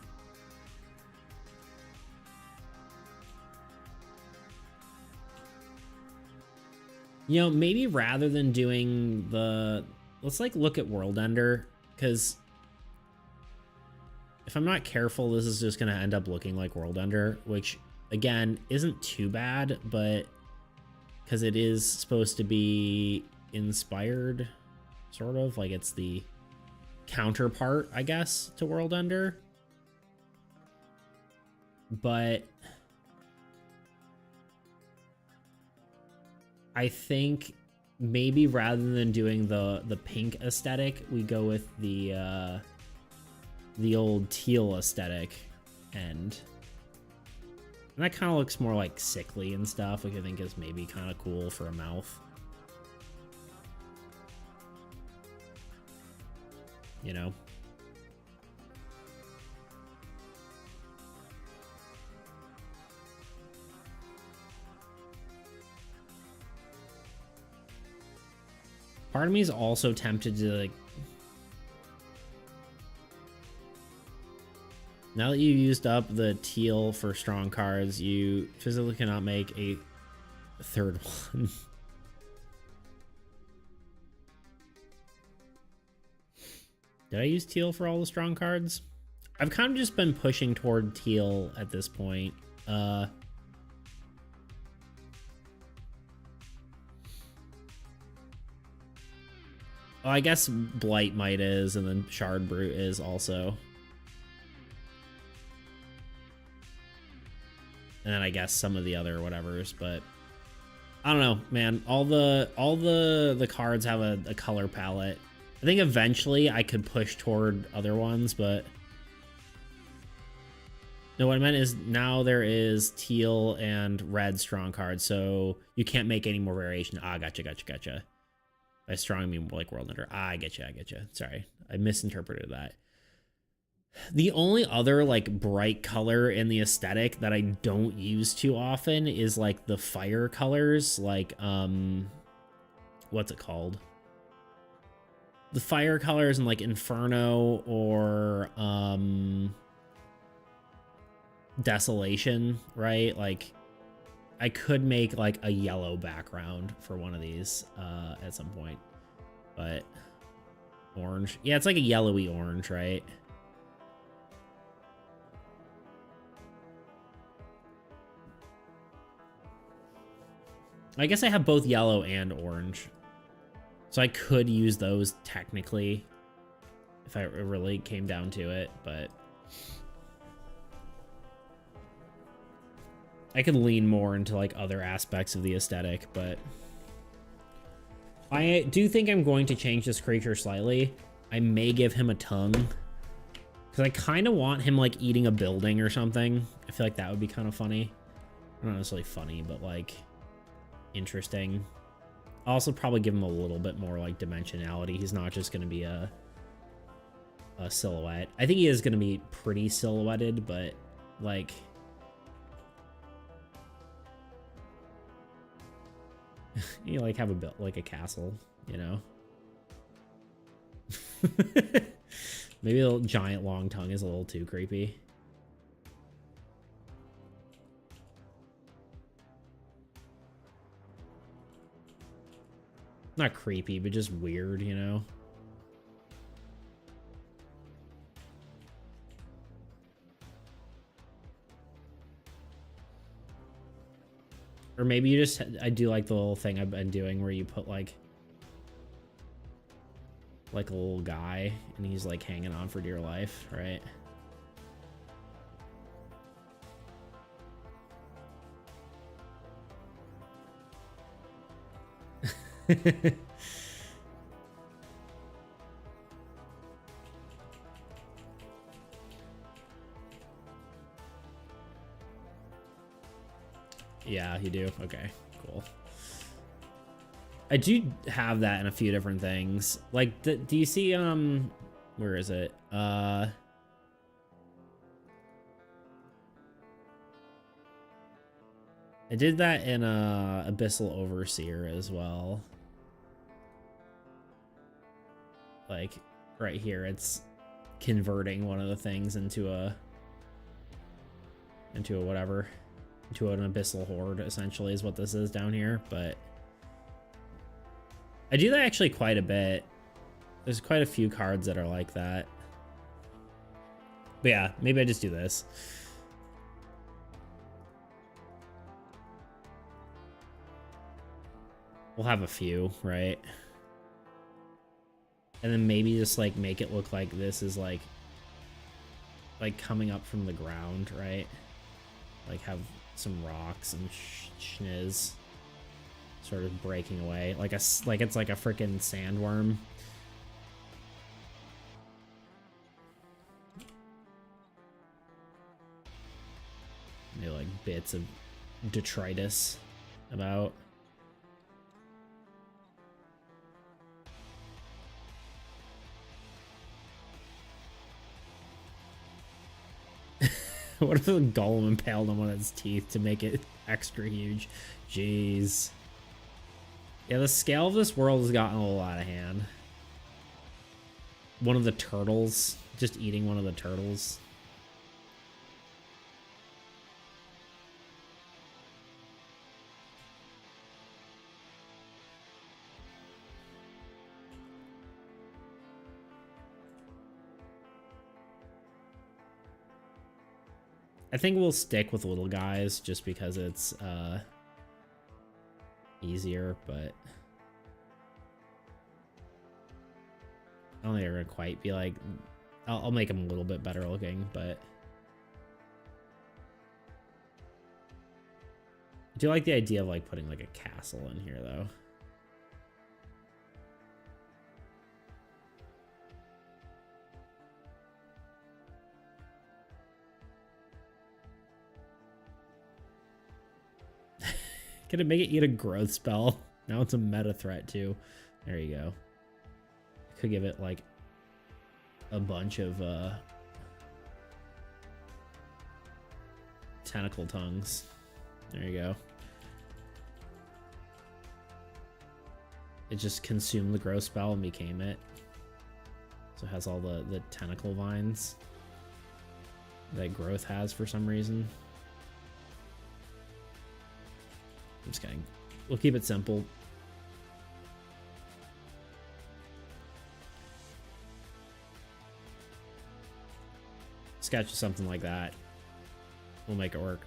You know, maybe rather than doing the... Let's, like, look at World Ender, because if I'm not careful, this is just going to end up looking like World Ender, which, again, isn't too bad, but because it is supposed to be inspired, sort of, like it's the counterpart, I guess, to World Ender. But I think maybe rather than doing the pink aesthetic, we go with the old teal aesthetic, and that kind of looks more like sickly and stuff, which I think is maybe kind of cool for a mouth. You know? Part of me is also tempted to, like, now that you used up the teal for strong cards, you physically cannot make a third one. Did I use teal for all the strong cards? I've kind of just been pushing toward teal at this point. Oh, I guess Blight Might is, and then Shard Brute is also. And then I guess some of the other whatevers, but I don't know, man. All the cards have a color palette. I think eventually I could push toward other ones, but no, what I meant is now there is teal and red strong cards, so you can't make any more variation. Ah, gotcha. By strong, I mean like World Ender. Ah, I get you. Sorry, I misinterpreted that. The only other like bright color in the aesthetic that I don't use too often is like the fire colors, like what's it called? The fire colors in like Inferno or Desolation, right? Like I could make like a yellow background for one of these at some point, but orange. Yeah, it's like a yellowy orange, right? I guess I have both yellow and orange, so I could use those technically if I really came down to it, but I could lean more into like other aspects of the aesthetic. But I do think I'm going to change this creature slightly. I may give him a tongue because I kind of want him like eating a building or something. I feel like that would be kind of funny. Not necessarily funny, but like interesting. I'll also probably give him a little bit more like dimensionality. He's not just going to be a silhouette. I think he is going to be pretty silhouetted, but like you like have a bit like a castle, you know. Maybe the giant long tongue is a little too creepy. Not creepy, but just weird, you know? Or maybe you just, I do like the little thing I've been doing where you put like a little guy and he's like hanging on for dear life, right? Yeah, you do. Okay, cool. I do have that in a few different things. Like, do you see, where is it? I did that in Abyssal Overseer as well. Like, right here, it's converting one of the things into a whatever. Into an Abyssal Horde, essentially, is what this is down here, but I do that actually quite a bit. There's quite a few cards that are like that. But yeah, maybe I just do this. We'll have a few, right? And then maybe just like make it look like this is like coming up from the ground, right? Like have some rocks and schniz sort of breaking away, like it's like a freaking sandworm. Maybe like bits of detritus about. What if the golem impaled on one of its teeth to make it extra huge? Jeez. Yeah, the scale of this world has gotten a little out of hand. One of the turtles, just eating one of the turtles. I think we'll stick with little guys just because it's easier, but I don't think they're gonna quite be like, I'll make them a little bit better looking, but I do like the idea of like putting like a castle in here though. Can it make it eat a growth spell? Now it's a meta threat too. There you go. Could give it like a bunch of tentacle tongues. There you go. It just consumed the growth spell and became it. So it has all the tentacle vines that growth has for some reason. I'm just kidding. We'll keep it simple. Sketch something like that. We'll make it work.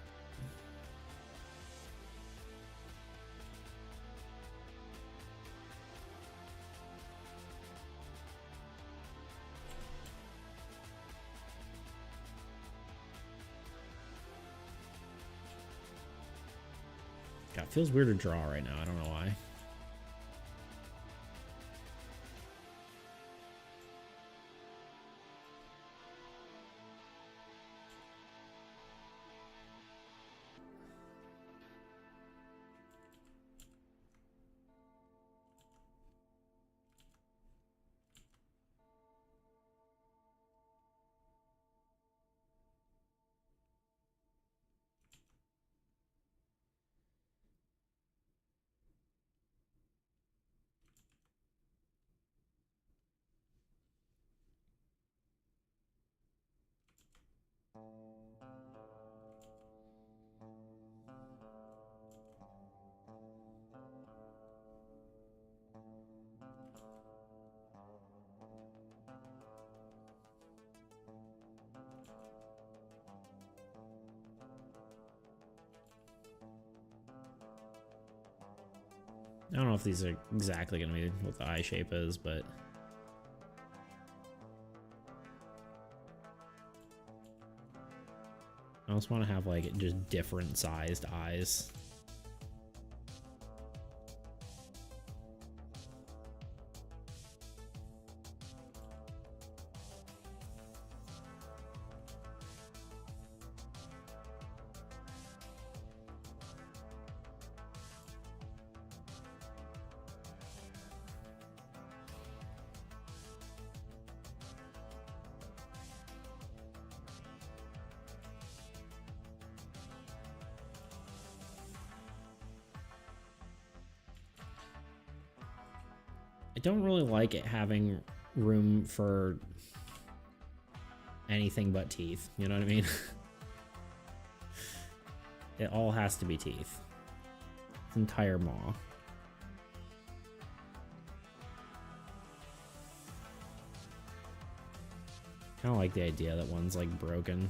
God, it feels weird to draw right now. I don't know why. I don't know if these are exactly going to be what the eye shape is, but I just want to have like just different sized eyes. I don't really like it having room for anything but teeth. You know what I mean? It all has to be teeth. Its entire maw. Kind of like the idea that one's like broken.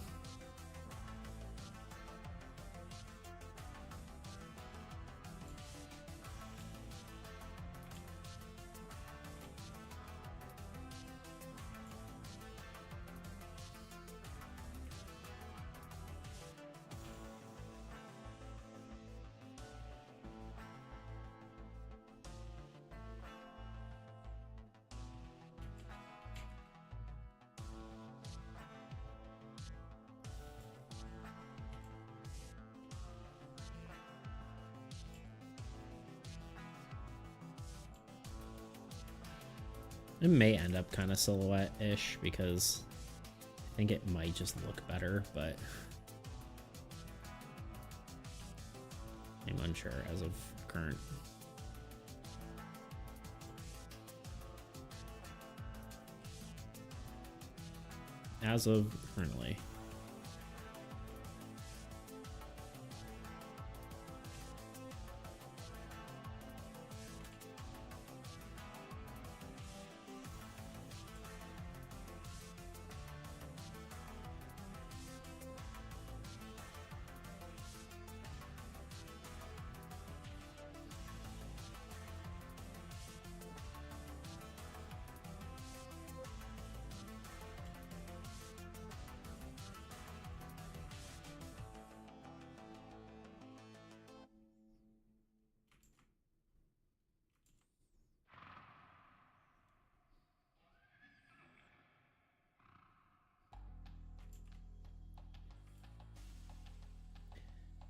It may end up kind of silhouette-ish because I think it might just look better, but I'm unsure as of current. As of currently.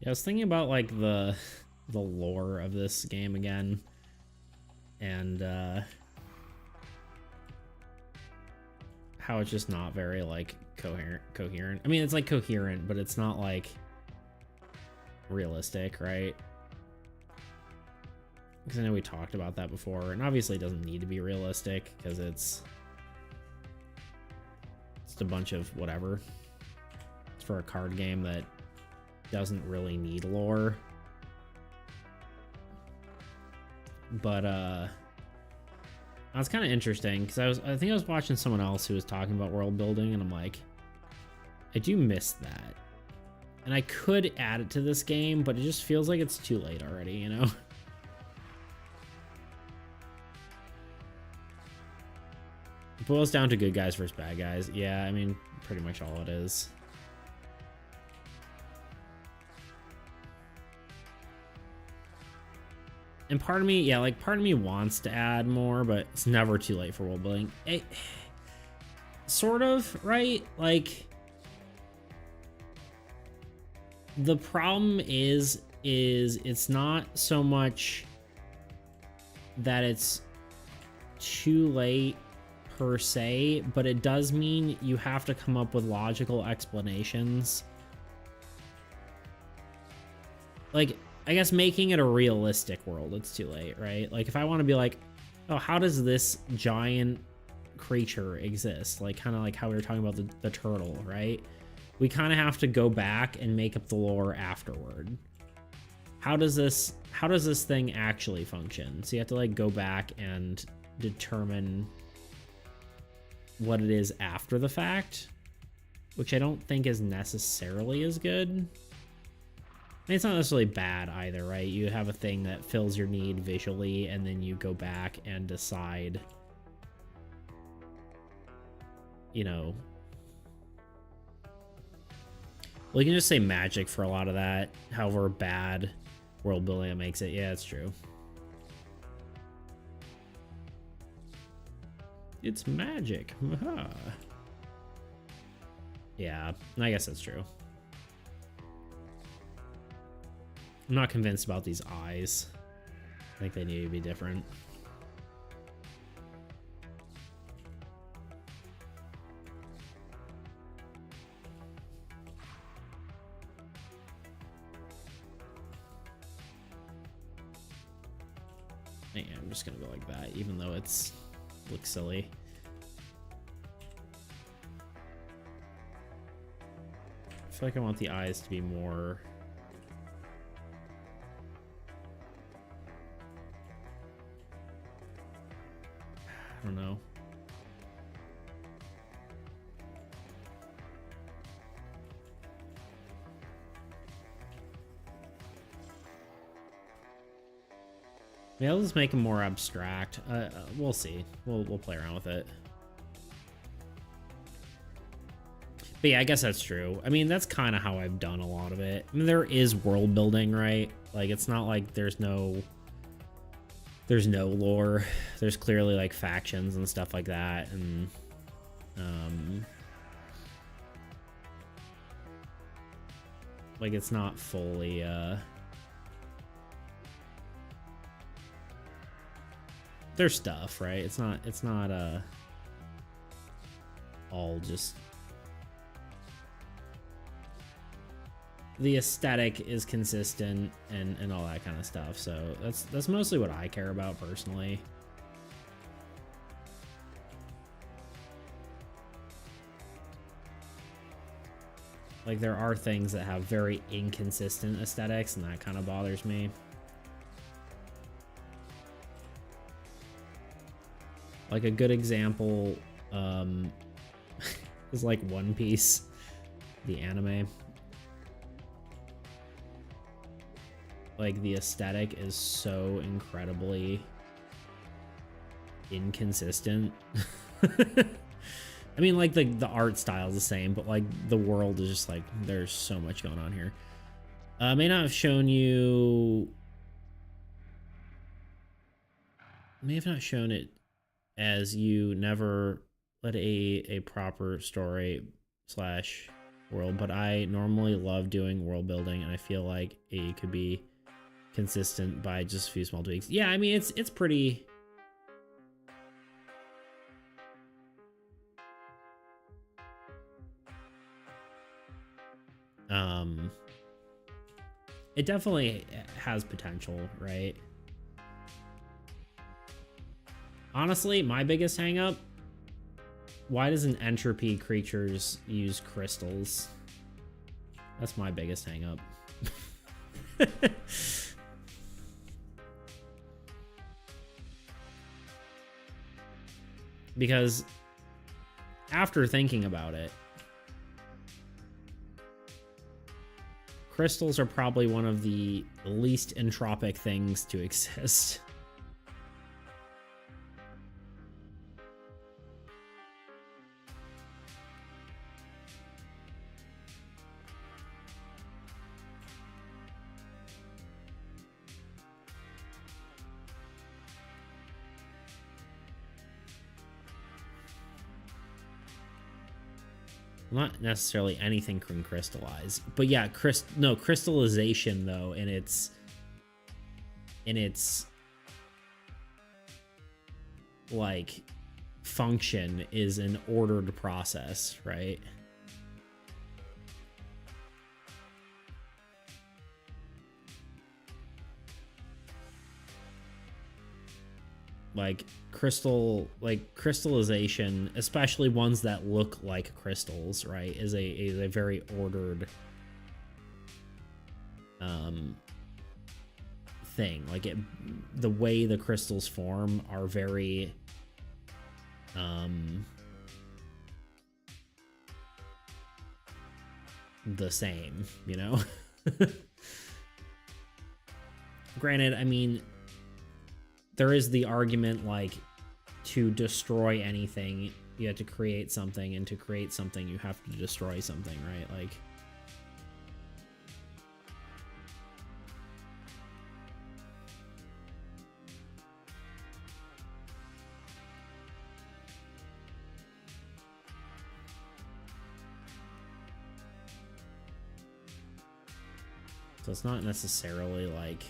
Yeah, I was thinking about like the lore of this game again, and how it's just not very like coherent. I mean, it's like coherent, but it's not like realistic, right? Because I know we talked about that before, and obviously it doesn't need to be realistic because it's just a bunch of whatever. It's for a card game that doesn't really need lore. But that's kind of interesting because I think I was watching someone else who was talking about world building, and I'm like, I do miss that. And I could add it to this game, but it just feels like it's too late already, you know? It boils down to good guys versus bad guys. Yeah, I mean, pretty much all it is. And part of me, yeah, like part of me wants to add more, but it's never too late for world building. Sort of, right? Like, the problem is it's not so much that it's too late per se, but it does mean you have to come up with logical explanations. Like, I guess making it a realistic world, it's too late, right? Like, if I want to be like, oh, how does this giant creature exist? Like, kind of like how we were talking about the turtle, right? We kind of have to go back and make up the lore afterward. How does this thing actually function? So you have to like go back and determine what it is after the fact, which I don't think is necessarily as good. mean, it's not necessarily bad either, right? You have a thing that fills your need visually, and then you go back and decide, you know. Well, you can just say magic for a lot of that, however bad world building it makes it. Yeah, it's true. It's magic. Yeah, I guess that's true. I'm not convinced about these eyes. I think they need to be different. Yeah, I'm just gonna go like that, even though it's looks silly. I feel like I want the eyes to be more. I don't know. Yeah, let's make them more abstract. We'll see. We'll play around with it. But yeah, I guess that's true. I mean, that's kind of how I've done a lot of it. I mean, there is world building, right? Like, it's not like there's no lore. There's clearly like factions and stuff like that, and like it's not fully there's stuff, right? It's not all just. The aesthetic is consistent and all that kind of stuff. So that's mostly what I care about personally. Like, there are things that have very inconsistent aesthetics, and that kind of bothers me. Like, a good example is like One Piece, the anime. Like, the aesthetic is so incredibly inconsistent. I mean, like, the art style is the same, but like the world is just like, there's so much going on here. I may not have shown you. May have not shown it as you never let a proper story / world, but I normally love doing world building, and I feel like it could be consistent by just a few small tweaks. Yeah, I mean, it's pretty. It definitely has potential, right? Honestly, my biggest hang up, why doesn't entropy creatures use crystals? That's my biggest hang up. Because after thinking about it, crystals are probably one of the least entropic things to exist. Not necessarily anything can crystallize, but yeah, crystallization though, in its like function is an ordered process, right? Like crystallization, especially ones that look like crystals, right, is a very ordered thing. Like, the way the crystals form are very the same, you know. Granted, I mean, there is the argument, like, to destroy anything, you have to create something, and to create something, you have to destroy something, right? Like, so it's not necessarily like...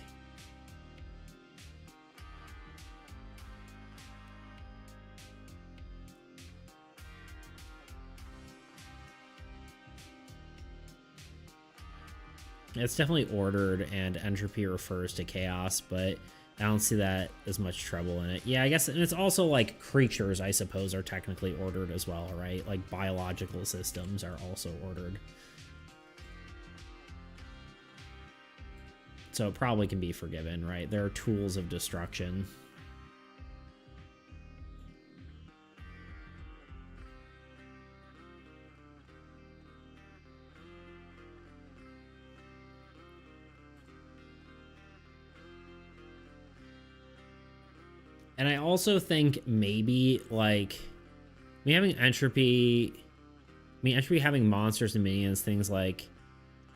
It's definitely ordered, and entropy refers to chaos, but I don't see that as much trouble in it. Yeah, I guess, and it's also like creatures, I suppose, are technically ordered as well, right? Like biological systems are also ordered. So it probably can be forgiven, right? There are tools of destruction. And I also think maybe, like, me having entropy... I mean, entropy having monsters and minions, things like...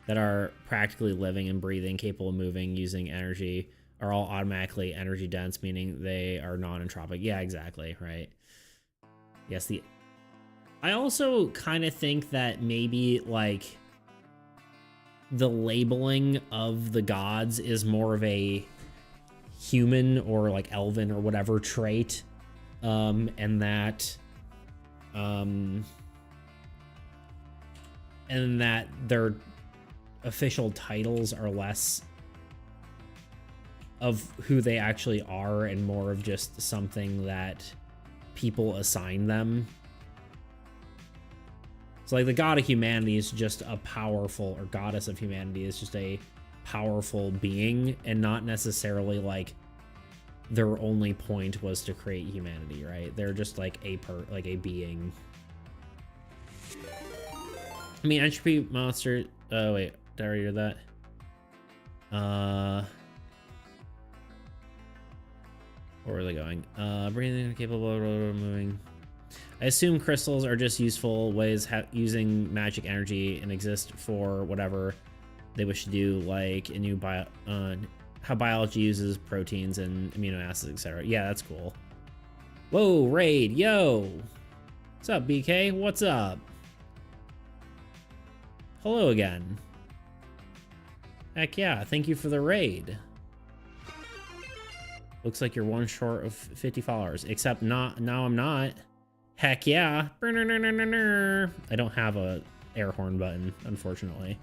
that are practically living and breathing, capable of moving, using energy, are all automatically energy dense, meaning they are non-entropic. Yeah, exactly, right? Yes, I also kind of think that maybe, like, the labeling of the gods is more of a human or, like, elven or whatever trait, and that their official titles are less of who they actually are and more of just something that people assign them. So, like, the god of humanity is just a powerful, or goddess of humanity is just a powerful being, and not necessarily like their only point was to create humanity, right? They're just like a being. I mean, entropy monster. Oh wait, did I already hear that? Where are they going? Breathing, capable of moving. I assume crystals are just useful ways using magic energy and exist for whatever they wish to do, like a new how biology uses proteins and amino acids, etc. Yeah, that's cool. Whoa, raid, yo! What's up, BK? What's up? Hello again. Heck yeah, thank you for the raid. Looks like you're one short of 50 followers, except now I'm not. Heck yeah. I don't have a air horn button, unfortunately.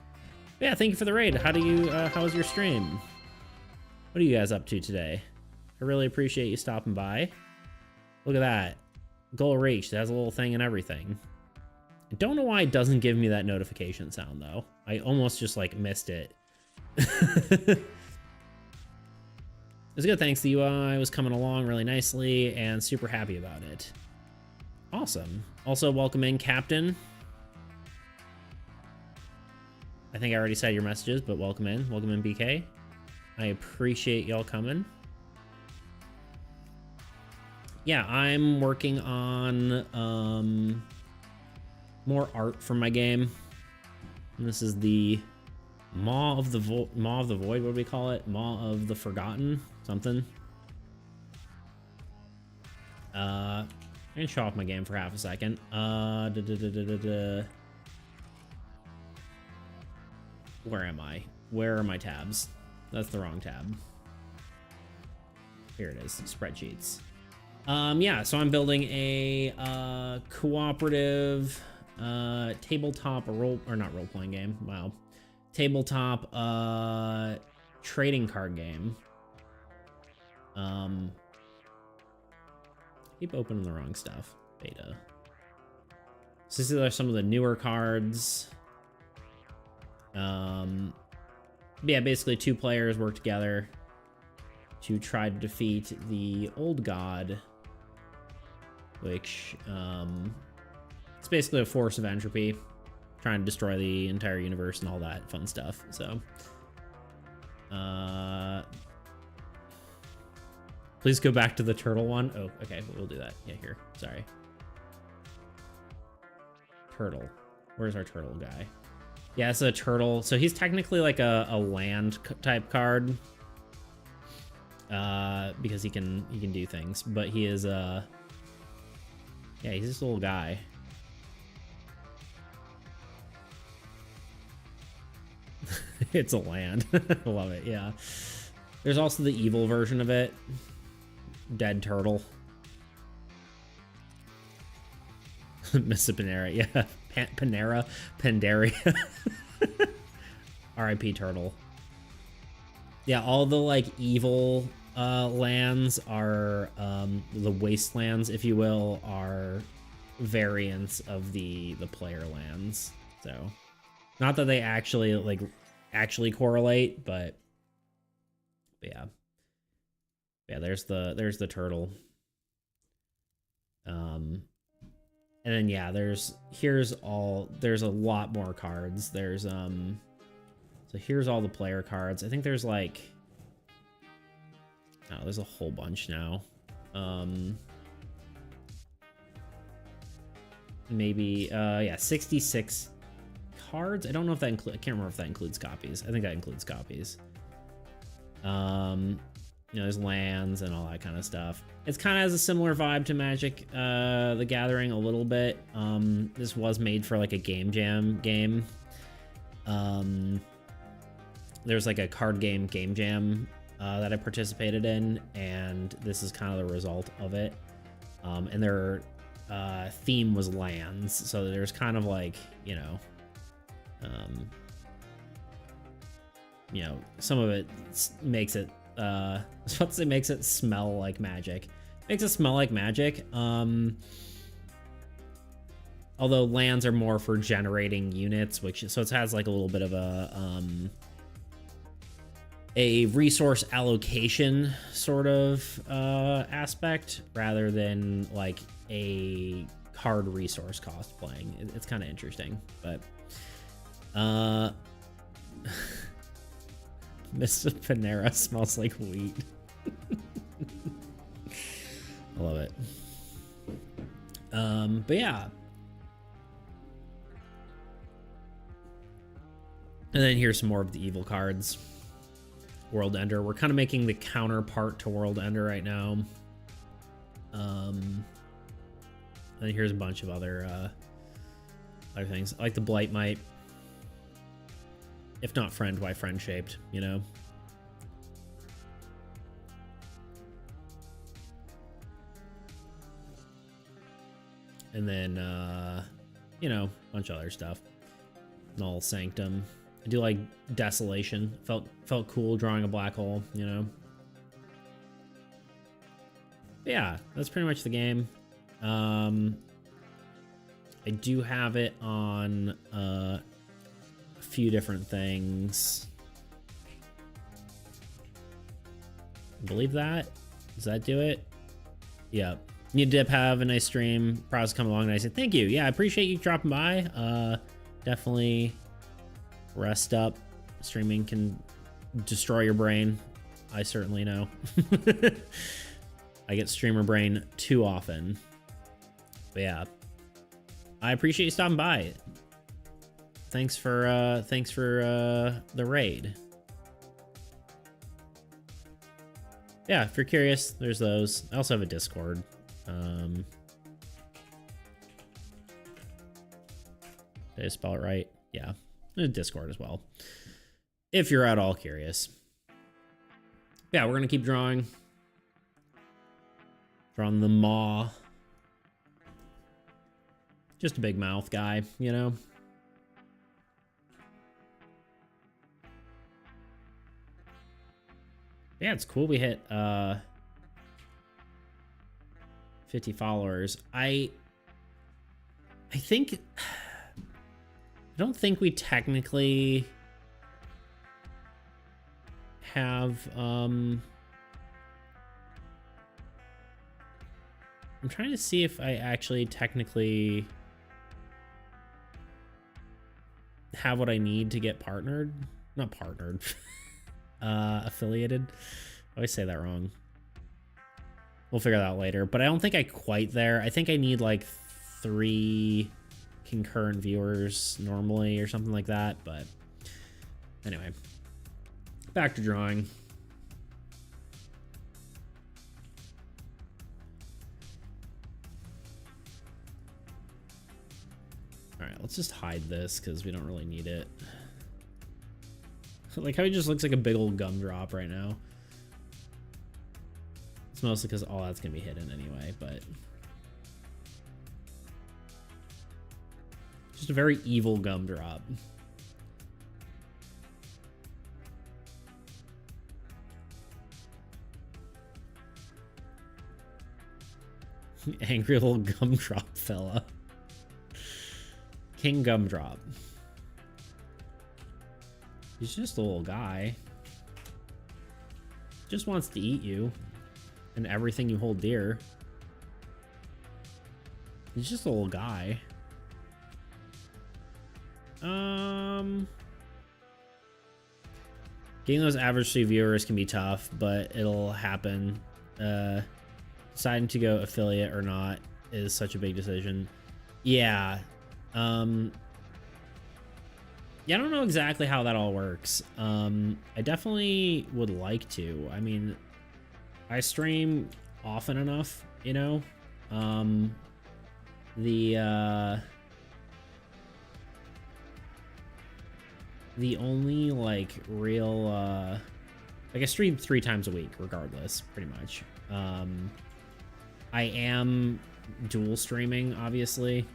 But yeah, thank you for the raid. How was your stream? What are you guys up to today? I really appreciate you stopping by. Look at that. Goal reached. It has a little thing and everything. I don't know why it doesn't give me that notification sound, though. I almost just, like, missed it. It was good, thanks. The UI was coming along really nicely, and super happy about it. Awesome. Also, welcome in, Captain. I think I already said your messages, but welcome in. Welcome in, BK. I appreciate y'all coming. Yeah, I'm working on more art for my game. And this is the Maw of the Void. What do we call it? Maw of the Forgotten, something. I can show off my game for half a second. Where am I? Where are my tabs? That's the wrong tab. Here it is, spreadsheets. Yeah, so I'm building a cooperative tabletop not role-playing game. Wow. Tabletop trading card game. Keep opening the wrong stuff. Beta. So these are some of the newer cards. Yeah, basically 2 players work together to try to defeat the old god, which it's basically a force of entropy trying to destroy the entire universe and all that fun stuff. So Please go back to the turtle one. Oh, okay, we'll do that. Yeah, here. Sorry. Turtle. Where's our turtle guy? Yeah, it's a turtle. So he's technically like a land type card. Because he can do things, but he is yeah, he's just a little guy. It's a land. I love it. Yeah. There's also the evil version of it. Dead turtle. Mr. Panera. Yeah. Panera. Pandaria. R.I.P. Turtle. Yeah, all the like evil lands are the wastelands, if you will, are variants of the player lands. So not that they actually correlate, but yeah. Yeah, there's the turtle. And then yeah, there's a lot more cards. There's so here's all the player cards. I think there's like, oh, there's a whole bunch now. Maybe yeah, 66 cards. I don't know if that includes, I can't remember if that includes copies. I think that includes copies. You know, there's lands and all that kind of stuff. It's kind of has a similar vibe to Magic the Gathering a little bit. This was made for like a Game Jam game. There's like a card game Jam that I participated in, and this is kind of the result of it. And their theme was lands, so there's kind of like, you know, some of it makes it I was about to say makes it smell like Magic. Makes it smell like Magic. Although lands are more for generating units, which so it has like a little bit of a resource allocation sort of aspect rather than like a card resource cost playing. It's kind of interesting, but Mr. Panera smells like wheat. I love it. But yeah. And then here's some more of the evil cards. World Ender. We're kind of making the counterpart to World Ender right now. And here's a bunch of other things. I like the Blight Might. If not friend, why friend shaped, you know? And then, you know, a bunch of other stuff. Null Sanctum. I do like Desolation. Felt cool drawing a black hole, you know? But yeah, that's pretty much the game. I do have it on a few different things. I believe that. Does that do it? Yeah. You did have a nice stream. Pros come along nicely. Thank you. Yeah, I appreciate you dropping by. Definitely rest up. Streaming can destroy your brain. I certainly know. I get streamer brain too often. But yeah, I appreciate you stopping by. Thanks for the raid. Yeah, if you're curious, there's those. I also have a Discord. Did I spell it right? Yeah, a Discord as well. If you're at all curious. Yeah, we're gonna keep drawing. Drawing the maw. Just a big mouth guy, you know? Yeah, it's cool we hit 50 followers. I think I don't think we technically have I'm trying to see if I actually technically have what I need to get partnered. Not partnered. Affiliated. I always say that wrong. We'll figure that out later. But I don't think I quite there. I think I need like 3 concurrent viewers normally or something like that. But anyway, back to drawing. All right, let's just hide this because we don't really need it. Like how he just looks like a big old gumdrop right now. It's mostly because all that's gonna be hidden anyway, but just a very evil gumdrop. Angry little gumdrop fella. King Gumdrop. He's just a little guy. Just wants to eat you and everything you hold dear. He's just a little guy. Getting those average 3 viewers can be tough, but it'll happen. Deciding to go affiliate or not is such a big decision. Yeah. Yeah, I don't know exactly how that all works. I definitely would like to. I mean, I stream often enough, you know? The only, like, real, like, I stream 3 times a week, regardless, pretty much. I am dual streaming, obviously.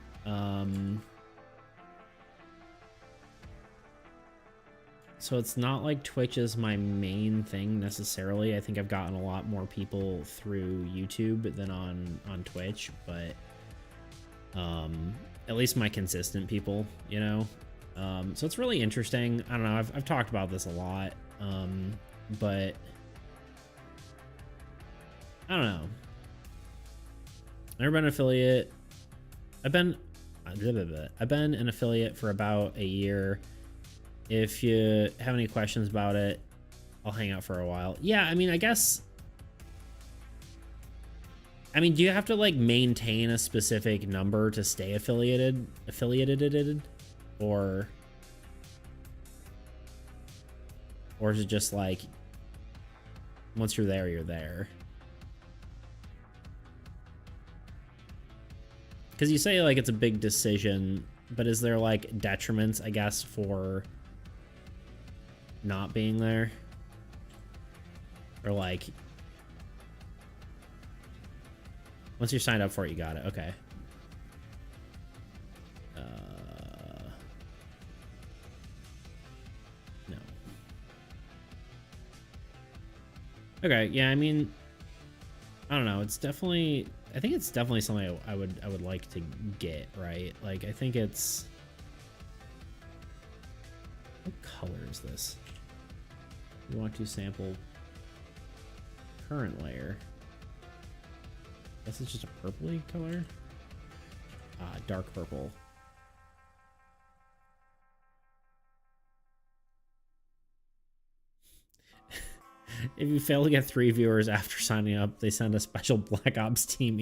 So it's not like Twitch is my main thing necessarily. I think I've gotten a lot more people through YouTube than on Twitch, but at least my consistent people, you know. So it's really interesting. I don't know. I've talked about this a lot, but I don't know. Never been an affiliate. I've been an affiliate for about a year. If you have any questions about it, I'll hang out for a while. Yeah, I mean, I guess... I mean, do you have to, like, maintain a specific number to stay affiliated? Or is it just, like, once you're there, you're there? Because you say, like, it's a big decision, but is there, like, detriments, I guess, for not being there? Or, like, once you're signed up for it, you got it. Okay. No. Okay, yeah, I mean, I don't know. It's definitely... I think it's definitely something I would like to get, right? Like, I think it's... What color is this? We want to sample current layer. I guess it's just a purpley color. Dark purple. If you fail to get 3 viewers after signing up, they send a special Black Ops team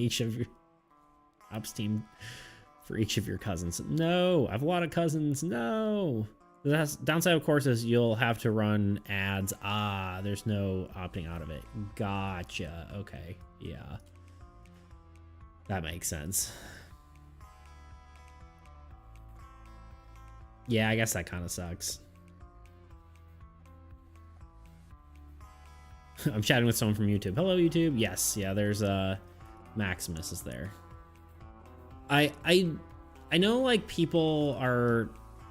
for each of your cousins. No, I have a lot of cousins. No. The downside, of course, is you'll have to run ads. Ah, there's no opting out of it. Gotcha. Okay. Yeah. That makes sense. Yeah, I guess that kind of sucks. I'm chatting with someone from YouTube. Hello, YouTube. Yes, yeah, there's Maximus is there. I know, like, people are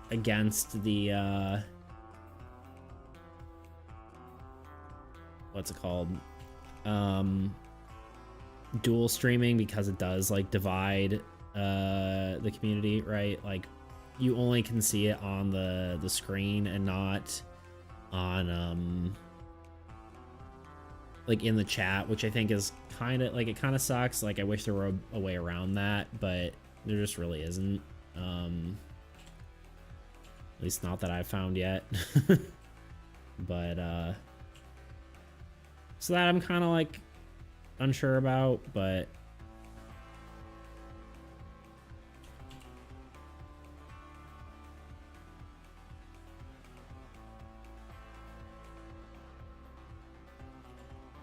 against the what's it called? Dual streaming, because it does, like, divide the community, right? Like, you only can see it on the screen and not on like in the chat, which I think is kind of like, it kind of sucks. Like, I wish there were a way around that, but there just really isn't. At least not that I've found yet. But so that I'm kind of like, unsure about, but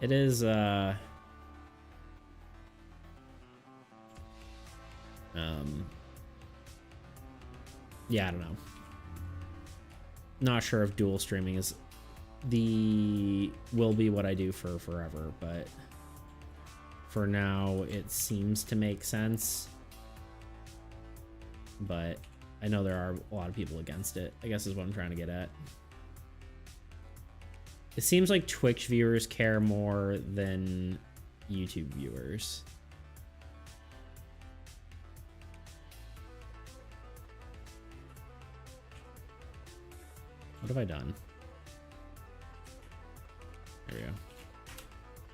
it is yeah, I don't know. Not sure if dual streaming is will be what I do for forever, but for now it seems to make sense. But I know there are a lot of people against it, I guess is what I'm trying to get at. It seems like Twitch viewers care more than YouTube viewers. What have I done? There we go.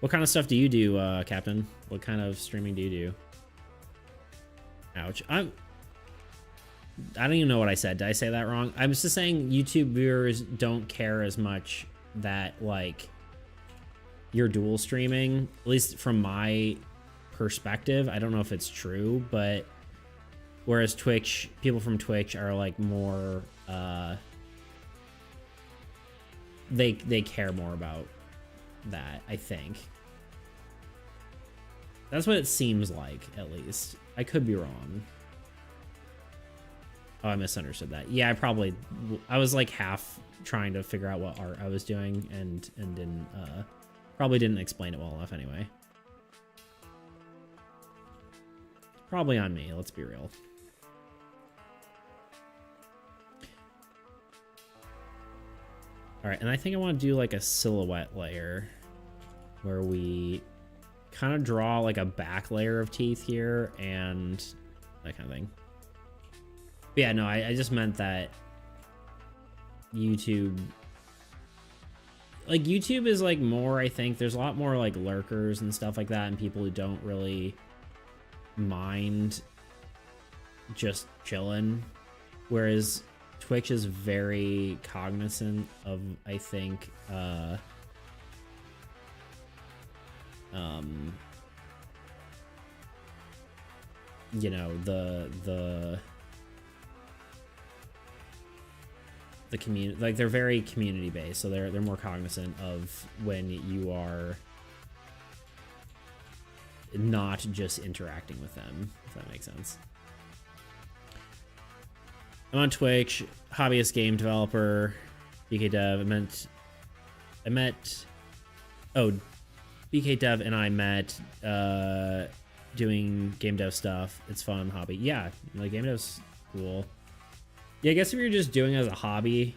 What kind of stuff do you do, Captain? What kind of streaming do you do? Ouch. I don't even know what I said. Did I say that wrong? I was just saying YouTube viewers don't care as much that, like, you're dual streaming. At least from my perspective. I don't know if it's true, but whereas Twitch, people from Twitch are, like, more... They care more about that, I think. That's what it seems like, at least. I could be wrong. Oh, I misunderstood that. Yeah, I was like half trying to figure out what art I was doing and didn't probably didn't explain it well enough anyway. Probably on me, let's be real. All right, and I think I want to do like a silhouette layer where we kind of draw like a back layer of teeth here and that kind of thing. But yeah, no, I just meant that YouTube is like more, I think there's a lot more like lurkers and stuff like that and people who don't really mind just chilling, whereas Twitch is very cognizant of, I think, you know, the community, like they're very community based, so they're more cognizant of when you are not just interacting with them, if that makes sense. I'm on Twitch, hobbyist game developer, BK Dev. BK Dev and I met doing game dev stuff. It's fun hobby. Yeah, like game dev's cool. Yeah, I guess if you're just doing it as a hobby,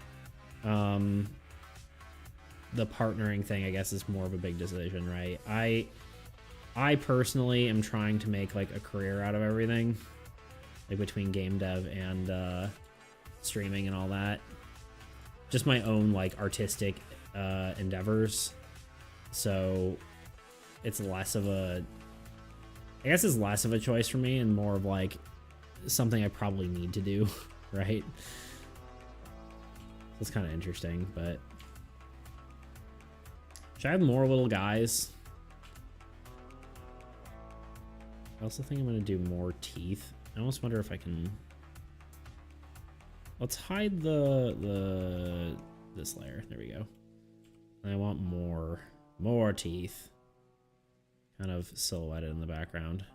the partnering thing, I guess, is more of a big decision, right? I personally am trying to make like a career out of everything, like between game dev and streaming and all that. Just my own like artistic endeavors. So it's less of a, I guess it's less of a choice for me and more of like something I probably need to do, right? It's kind of interesting, but should I have more little guys? I also think I'm gonna do more teeth. I almost wonder if I can. Let's hide this layer. There we go. I want more teeth, kind of silhouetted in the background.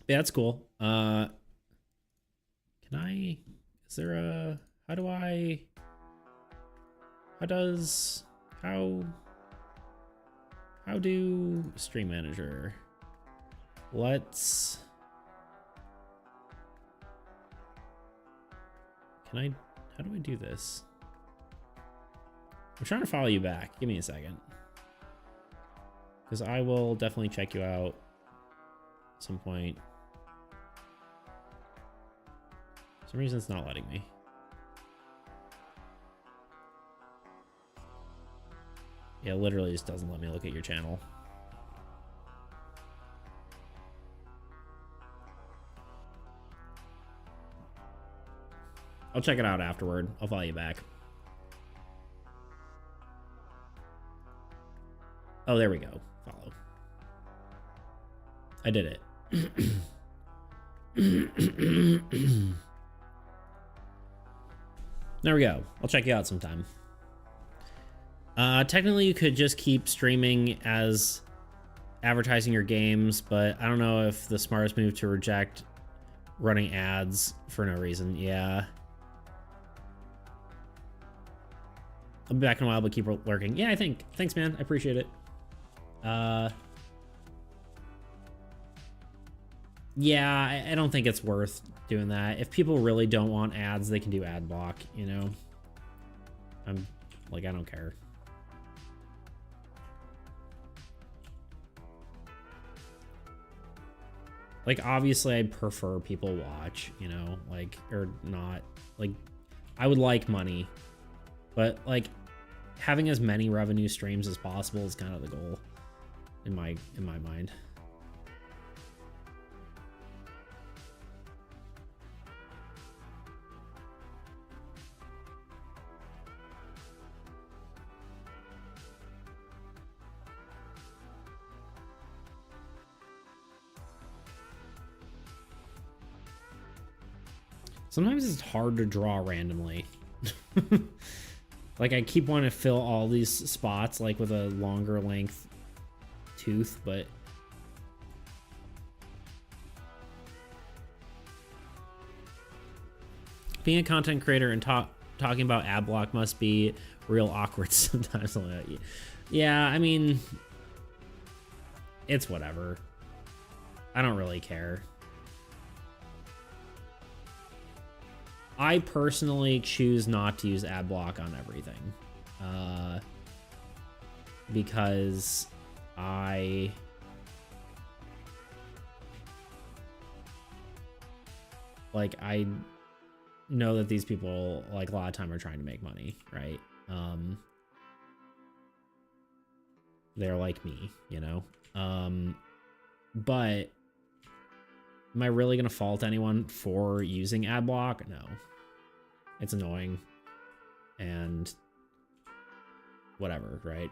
Yeah, that's cool. Can I? Is there a? How do I? How does? How do stream manager? Let's. Can I? How do I do this? I'm trying to follow you back. Give me a second, because I will definitely check you out at some point. For some reason it's not letting me. Yeah, literally just doesn't let me look at your channel. I'll check it out afterward. I'll follow you back. Oh, there we go. Follow. I did it. There we go. I'll check you out sometime. Technically, you could just keep streaming as advertising your games, but I don't know if the smartest move to reject running ads for no reason. Yeah. I'll be back in a while, but keep lurking. Yeah, I think. Thanks, man. I appreciate it. Yeah, I don't think it's worth doing that. If people really don't want ads, they can do ad block, you know? I don't care. Like, obviously, I'd prefer people watch, you know, like, or not. Like, I would like money, but, like, having as many revenue streams as possible is kind of the goal in my mind. Sometimes it's hard to draw randomly. Like, I keep wanting to fill all these spots, like, with a longer length tooth, but... Being a content creator and talking about ad block must be real awkward sometimes. Yeah, I mean... It's whatever. I don't really care. I personally choose not to use ad block on everything, because I know that these people, like, a lot of time are trying to make money, right? They're like me, you know? But am I really gonna fault anyone for using ad block? No. It's annoying. And whatever, right?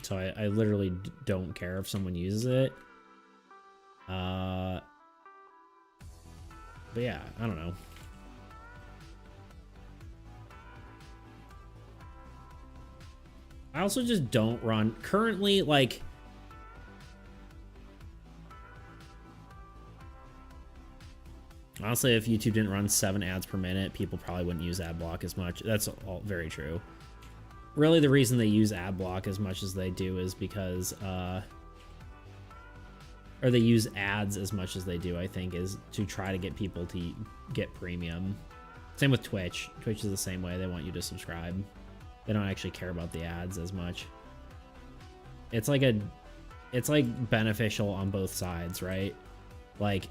So I literally don't care if someone uses it. But yeah, I don't know. I also just don't run currently, like, honestly, if YouTube didn't run 7 ads per minute, people probably wouldn't use ad block as much. That's all very true. Really, the reason they use ad block as much as they do is because, or they use ads as much as they do, I think, is to try to get people to get premium. Same with Twitch. Twitch is the same way. They want you to subscribe. They don't actually care about the ads as much. It's like beneficial on both sides, right? Like,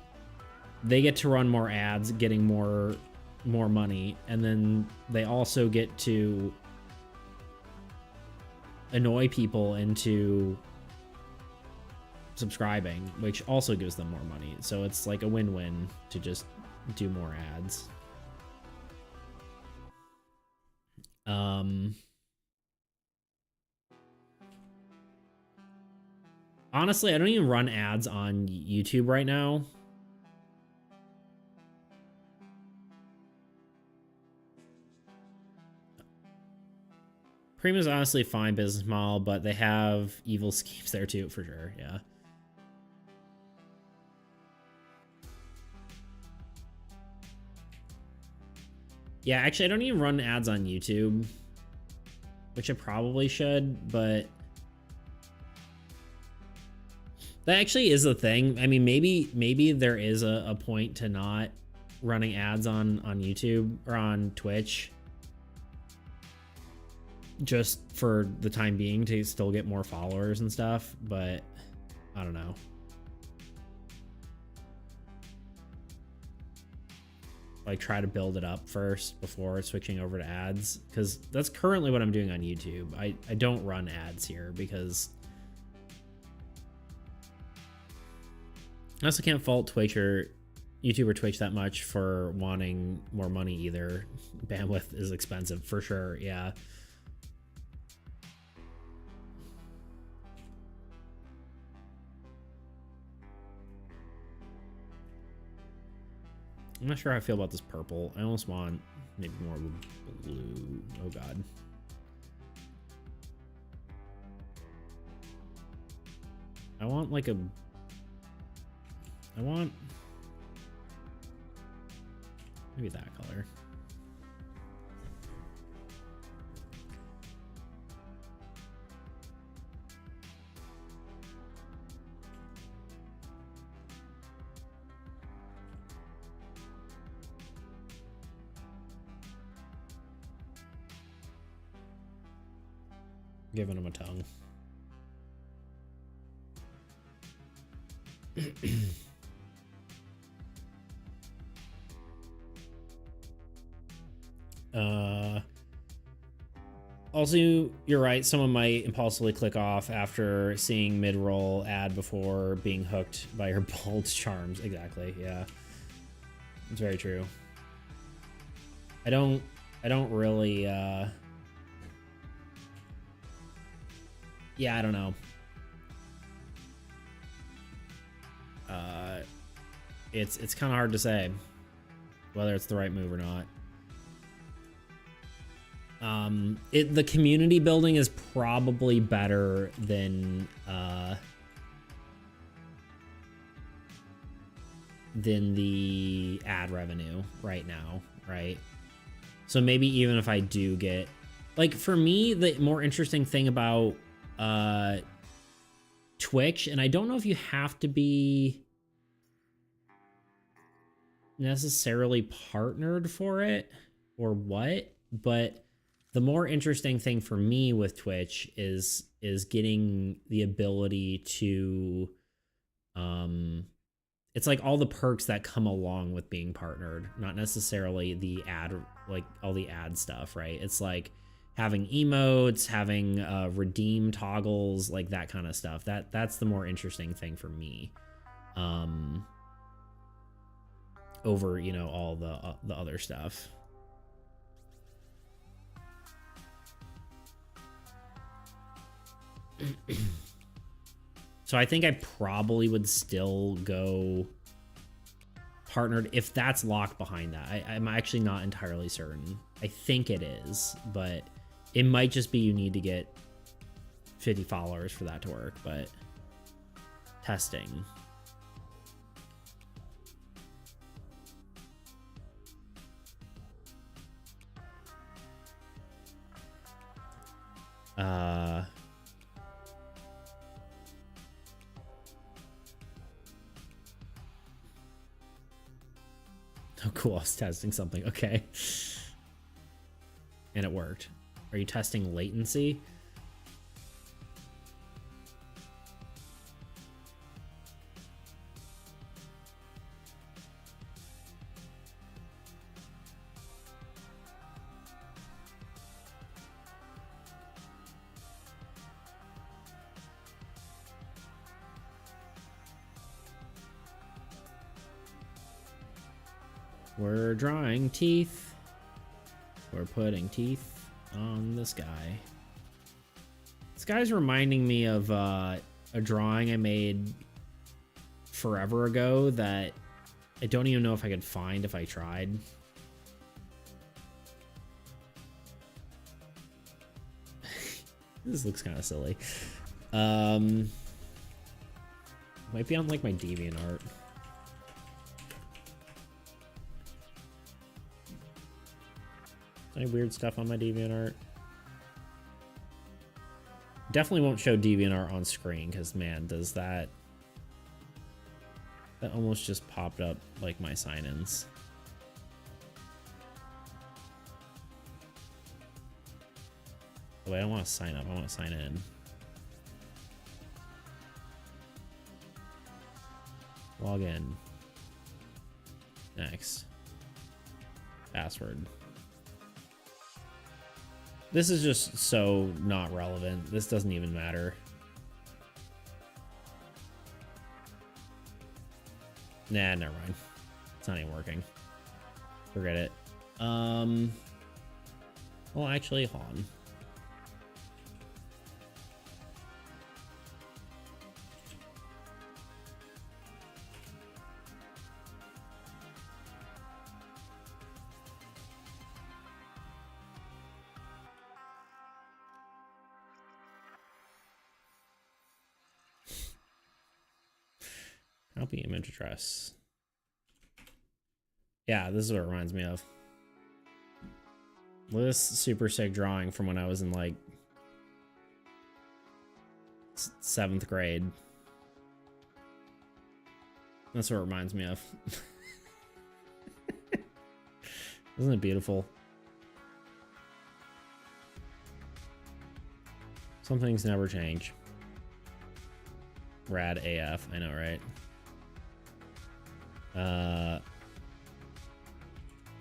they get to run more ads, getting more money, and then they also get to annoy people into subscribing, which also gives them more money. So it's like a win-win to just do more ads. Honestly, I don't even run ads on YouTube right now. Premium is honestly a fine business model, but they have evil schemes there too, for sure. Yeah. Yeah, actually, I don't even run ads on YouTube, which I probably should, but that actually is a thing. I mean, maybe there is a point to not running ads on YouTube or on Twitch, just for the time being, to still get more followers and stuff, but I don't know. Like, try to build it up first before switching over to ads, because that's currently what I'm doing on YouTube. I don't run ads here because I also can't fault Twitch or YouTube or Twitch that much for wanting more money either. Bandwidth is expensive for sure. Yeah. I'm not sure how I feel about this purple. I almost want maybe more blue. Oh god. I want like a... I want... maybe that color. Giving him a tongue. Also, you're right. Someone might impulsively click off after seeing mid-roll ad before being hooked by your bold charms. Exactly. Yeah, it's very true. I don't really. Yeah, I don't know. It's kind of hard to say whether it's the right move or not. The community building is probably better than the ad revenue right now, right? So maybe even if I do get, like, for me, the more interesting thing about Twitch, and I don't know if you have to be necessarily partnered for it or what, but the more interesting thing for me with Twitch is getting the ability to it's like all the perks that come along with being partnered, not necessarily the ad, like all the ad stuff, right? It's like having emotes, having redeem toggles, like that kind of stuff. That's the more interesting thing for me. Over, you know, all the other stuff. So I think I probably would still go partnered if that's locked behind that. I'm actually not entirely certain. I think it is, but it might just be you need to get 50 followers for that to work, but testing. Oh, cool. I was testing something. Okay. And it worked. Are you testing latency? We're drawing teeth. We're putting teeth on this guy. This guy's reminding me of a drawing I made forever ago that I don't even know if I could find if I tried. This looks kind of silly. Might be on like my DeviantArt. Any weird stuff on my DeviantArt? Definitely won't show DeviantArt on screen because, man, does that almost just popped up like my sign-ins. Oh, wait, I don't want to sign up. I want to sign in. Log in. Next. Password. This is just so not relevant. This doesn't even matter. Nah, never mind. It's not even working. Forget it. Well, actually, hold on. Copy image address. Yeah, this is what it reminds me of. This super sick drawing from when I was in like 7th grade. That's what it reminds me of. Isn't it beautiful? Some things never change. Rad AF, I know, right?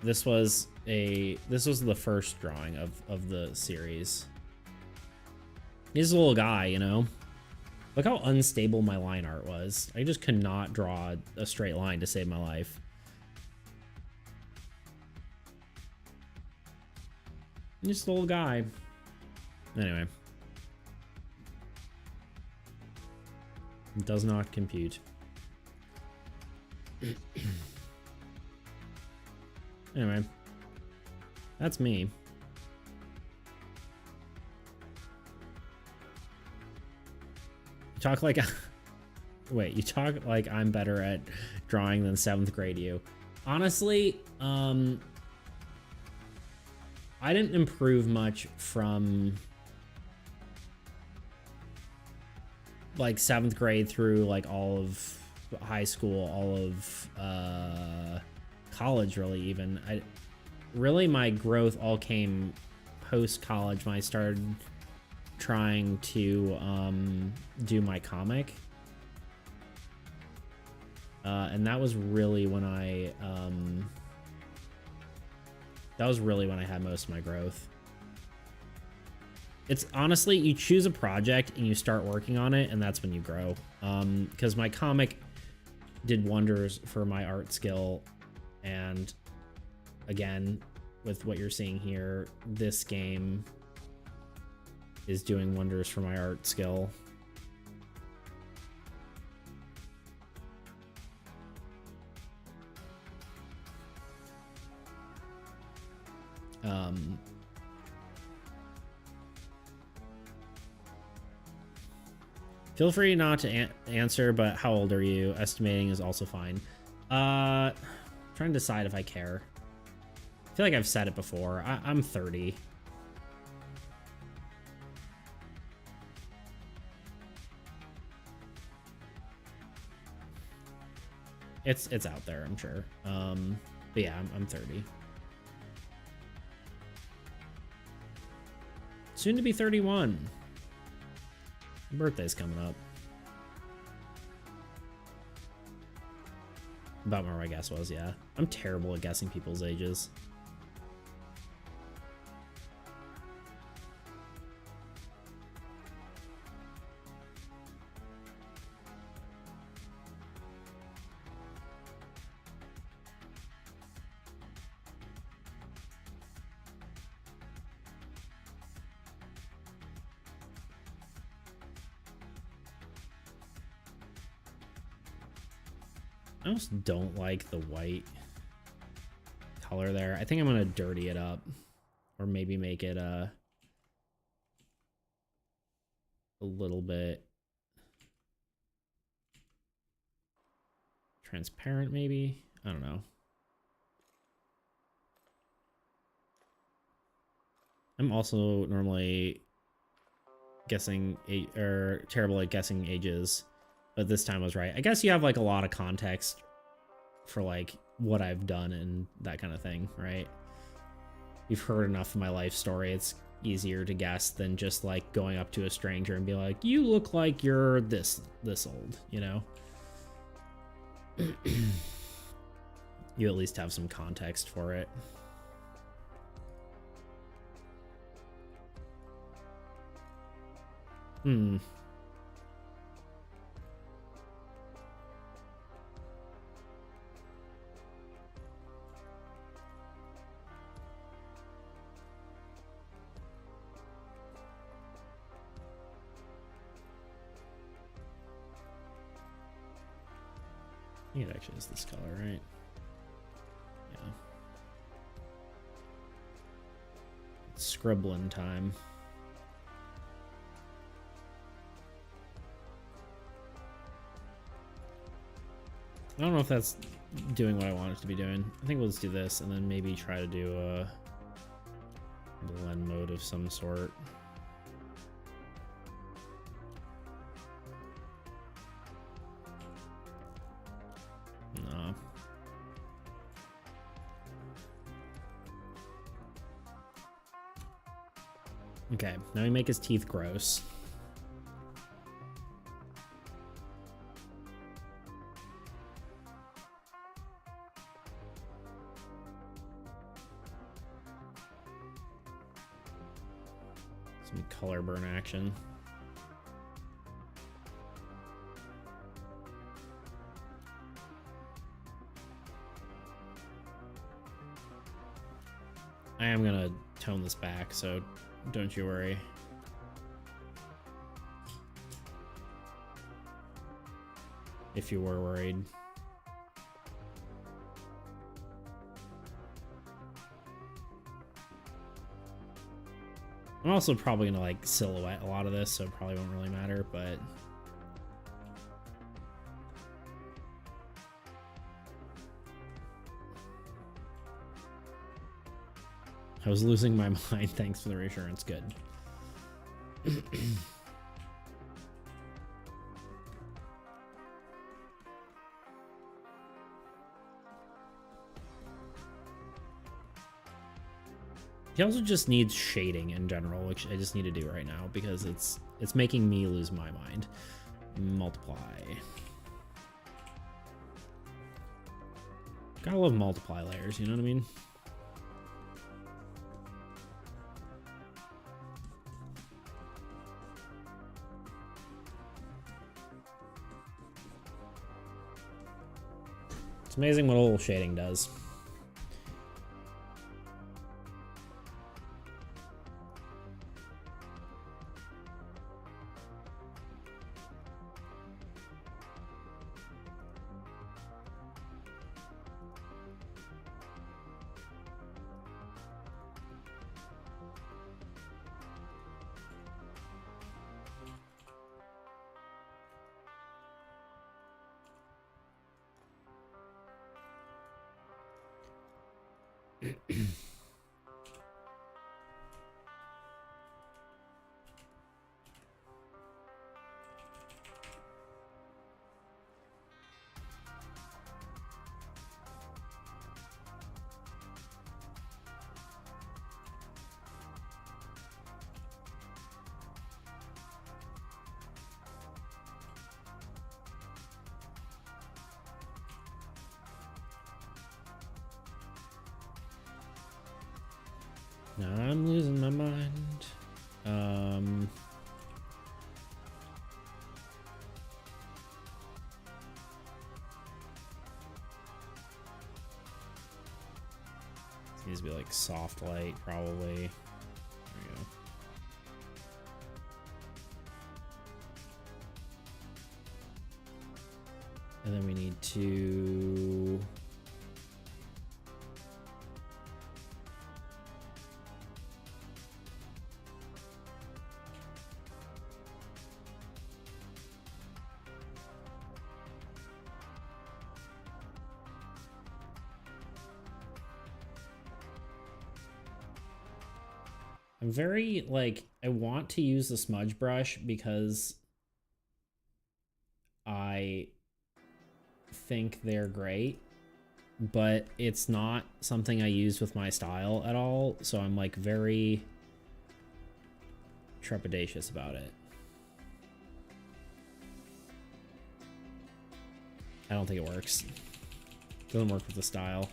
This was the first drawing of the series. He's a little guy, you know? Look how unstable my line art was. I just could not draw a straight line to save my life. Just a little guy. Anyway. It does not compute. Anyway. That's me. Talk like wait, you talk like I'm better at drawing than 7th grade you. Honestly, I didn't improve much from like 7th grade through like all of high school, all of college, really. Even really my growth all came post college when I started trying to do my comic, and that was really when I had most of my growth. It's honestly, you choose a project and you start working on it, and that's when you grow. Because my comic did wonders for my art skill, and again, with what you're seeing here, this game is doing wonders for my art skill. Feel free not to answer, but how old are you? Estimating is also fine. Trying to decide if I care. I feel like I've said it before. I'm 30. It's out there, I'm sure. But yeah, I'm 30. Soon to be 31. My birthday's coming up. About where my guess was, yeah. I'm terrible at guessing people's ages. I almost don't like the white color there. I think I'm gonna dirty it up, or maybe make it a little bit transparent, maybe. I don't know. I'm also normally guessing or terrible at guessing ages, but this time I was right. I guess you have like a lot of context for like what I've done and that kind of thing, right? You've heard enough of my life story. It's easier to guess than just like going up to a stranger and be like, you look like you're this old, you know? You at least have some context for it. I think it actually is this color, right? Yeah. It's scribbling time. I don't know if that's doing what I want it to be doing. I think we'll just do this and then maybe try to do a blend mode of some sort. No. Okay, now we make his teeth gross. Some color burn action. I am gonna tone this back, so don't you worry. If you were worried. I'm also probably gonna like silhouette a lot of this, so it probably won't really matter, but I was losing my mind. Thanks for the reassurance. Good. He also just needs shading in general, which I just need to do right now because it's making me lose my mind. Multiply. Gotta love multiply layers, you know what I mean? It's amazing what a little shading does. Now I'm losing my mind. This needs to be like soft light, probably. There we go. And then we need to I'm very, like, I want to use the smudge brush because I think they're great, but it's not something I use with my style at all, so I'm, like, very trepidatious about it. I don't think it works. Doesn't work with the style.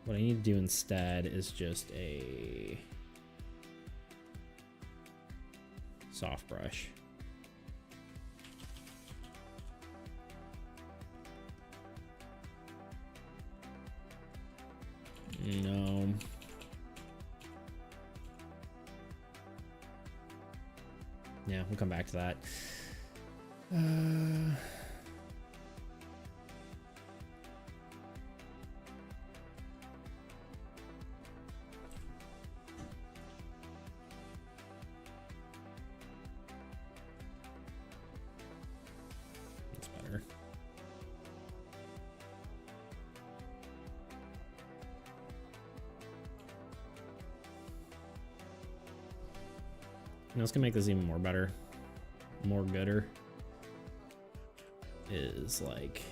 What I need to do instead is just a soft brush. No. Yeah, we'll come back to that. That's Let's gonna make this even more better, more gooder. Is like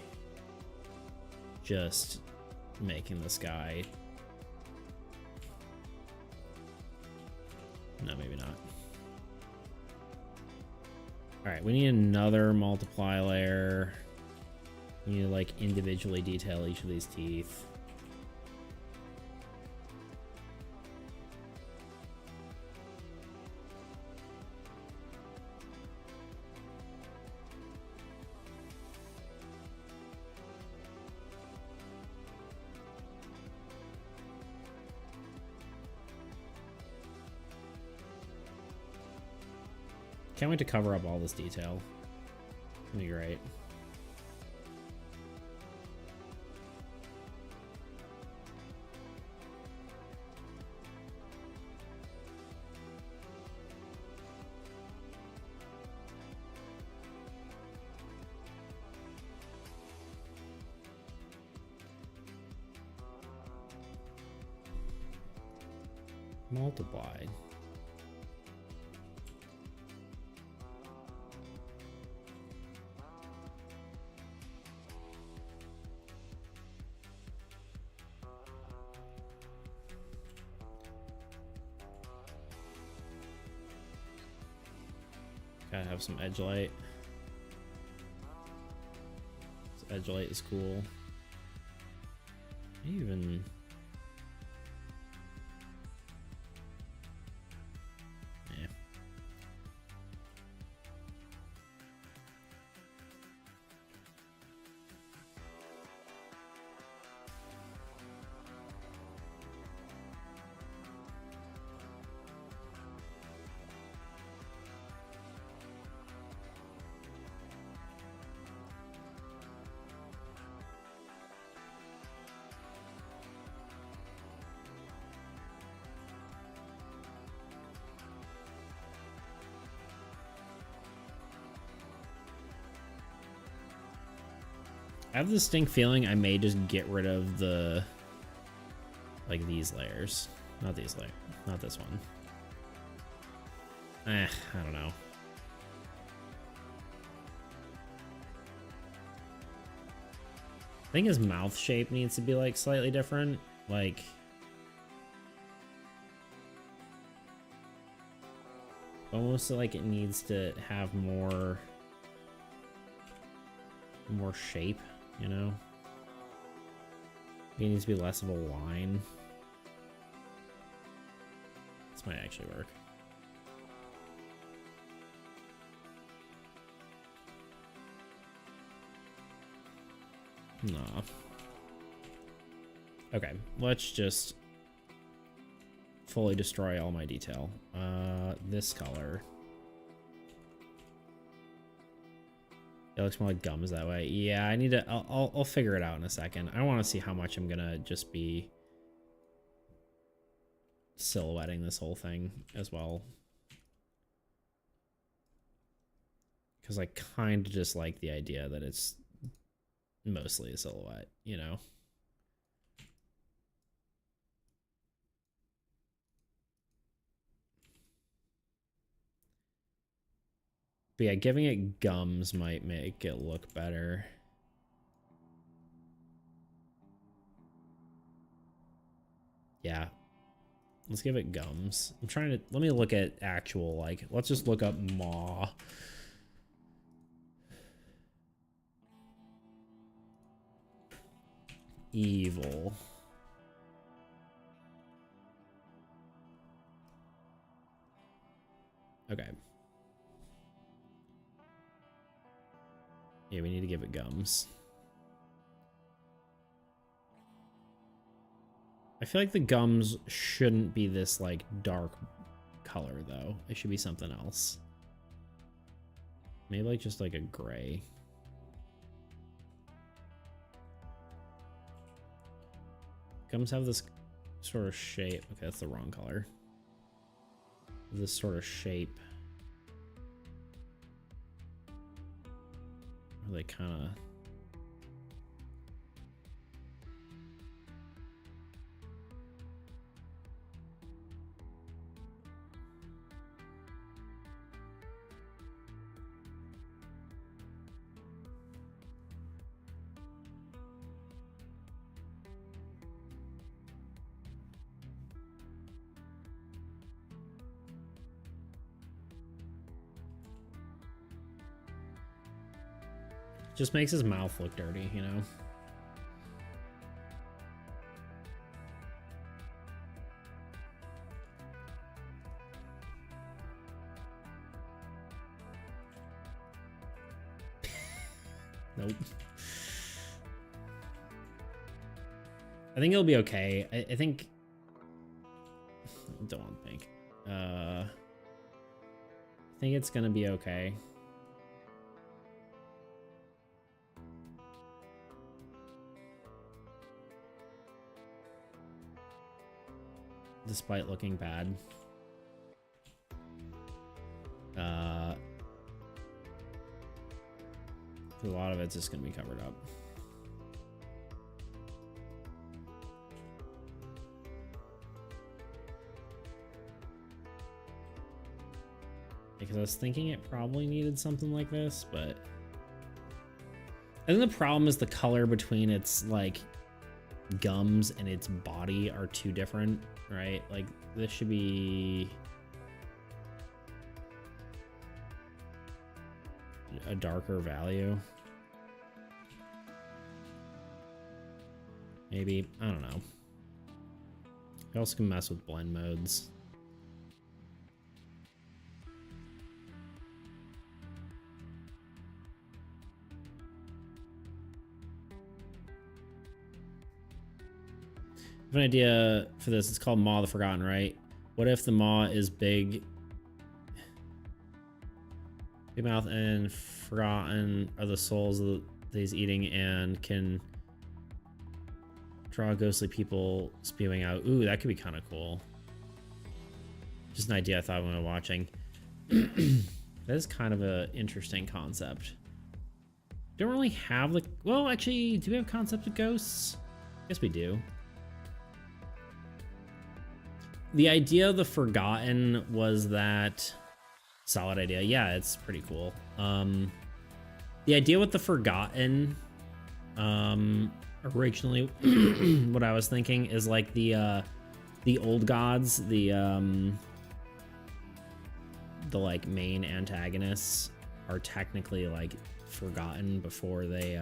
just making this guy. No, maybe not. All right, we need another multiply layer. We need to like individually detail each of these teeth. Can't wait to cover up all this detail. It's gonna be great. Multiplied. Gotta have some edge light. This edge light is cool. Even I have the distinct feeling I may just get rid of the, like, these layers. Not these layers. Not this one. I don't know. I think his mouth shape needs to be, like, slightly different. Like, almost like it needs to have more shape, you know? It needs to be less of a line. This might actually work. Nah. Okay, let's just fully destroy all my detail. This color. It looks more like gums that way. Yeah, I need to. I'll figure it out in a second. I want to see how much I'm gonna just be silhouetting this whole thing as well, because I kind of just like the idea that it's mostly a silhouette, you know. But yeah, giving it gums might make it look better. Yeah. Let's give it gums. I'm trying to, let me look at actual, like, let's just look up Maw. Evil. Okay. Yeah, we need to give it gums. I feel like the gums shouldn't be this, like, dark color, though. It should be something else. Maybe, like, just, like, a gray. Gums have this sort of shape. Okay, that's the wrong color. This sort of shape. They kind of, Just makes his mouth look dirty, you know? Nope. I think it'll be okay. I think... Don't want to think. I think it's gonna be okay. Despite looking bad. A lot of it's just gonna be covered up. Because I was thinking it probably needed something like this, but I think the problem is the color between its like gums and its body are too different, right? Like this should be a darker value. Maybe, I don't know. You also can mess with blend modes. I have an idea for this. It's called Maw the Forgotten, right? What if the maw is big mouth and forgotten are the souls that he's eating and can draw ghostly people spewing out? Ooh, that could be kind of cool. Just an idea I thought when I was watching. That is kind of an interesting concept. Don't really have the... Well, actually, do we have concept of ghosts? Yes, we do. The idea of the Forgotten was that... Solid idea. Yeah, it's pretty cool. The idea with the Forgotten, originally, what I was thinking is like the old gods, the like main antagonists are technically like forgotten before they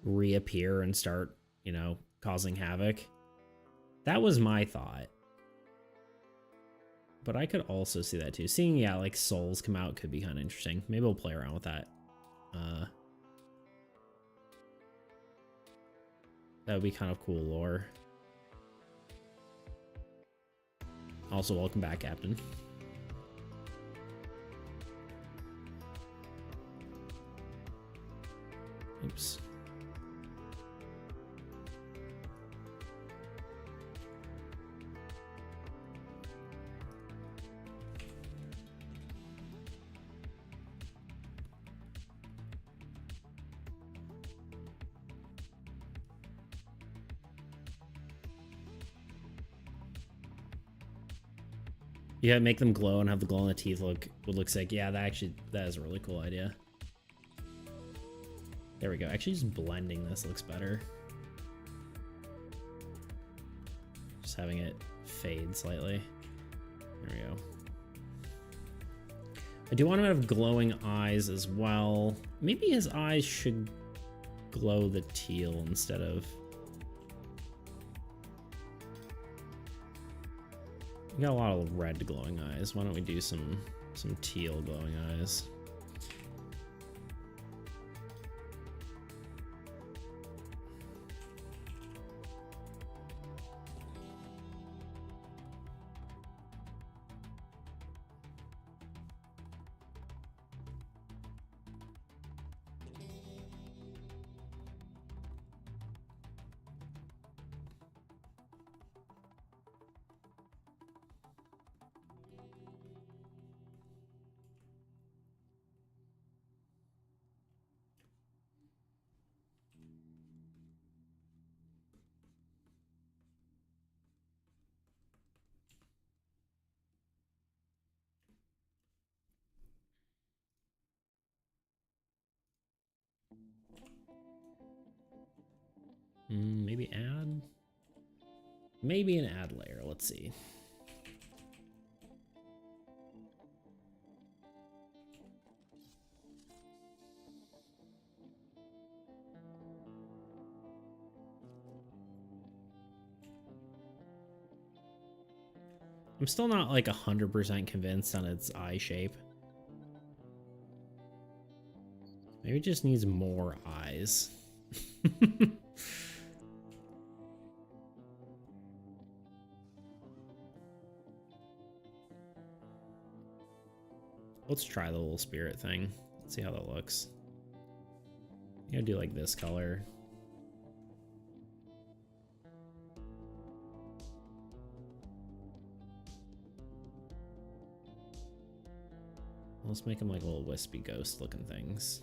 reappear and start, you know, causing havoc. That was my thought. But I could also see that too. Seeing, yeah, like souls come out could be kind of interesting. Maybe we'll play around with that. That would be kind of cool lore. Also, welcome back, Captain. Oops. Yeah, make them glow and have the glow in the teeth would look sick. Yeah, that is a really cool idea. There we go. Actually, just blending this looks better. Just having it fade slightly. There we go. I do want him to have glowing eyes as well. Maybe his eyes should glow the teal instead of... We got a lot of red glowing eyes. Why don't we do some teal glowing eyes? Maybe add? Maybe an add layer. Let's see. I'm still not like 100% convinced on its eye shape. Maybe it just needs more eyes. Let's try the little spirit thing. Let's see how that looks. I'm gonna do like this color. Let's make them like little wispy ghost looking things.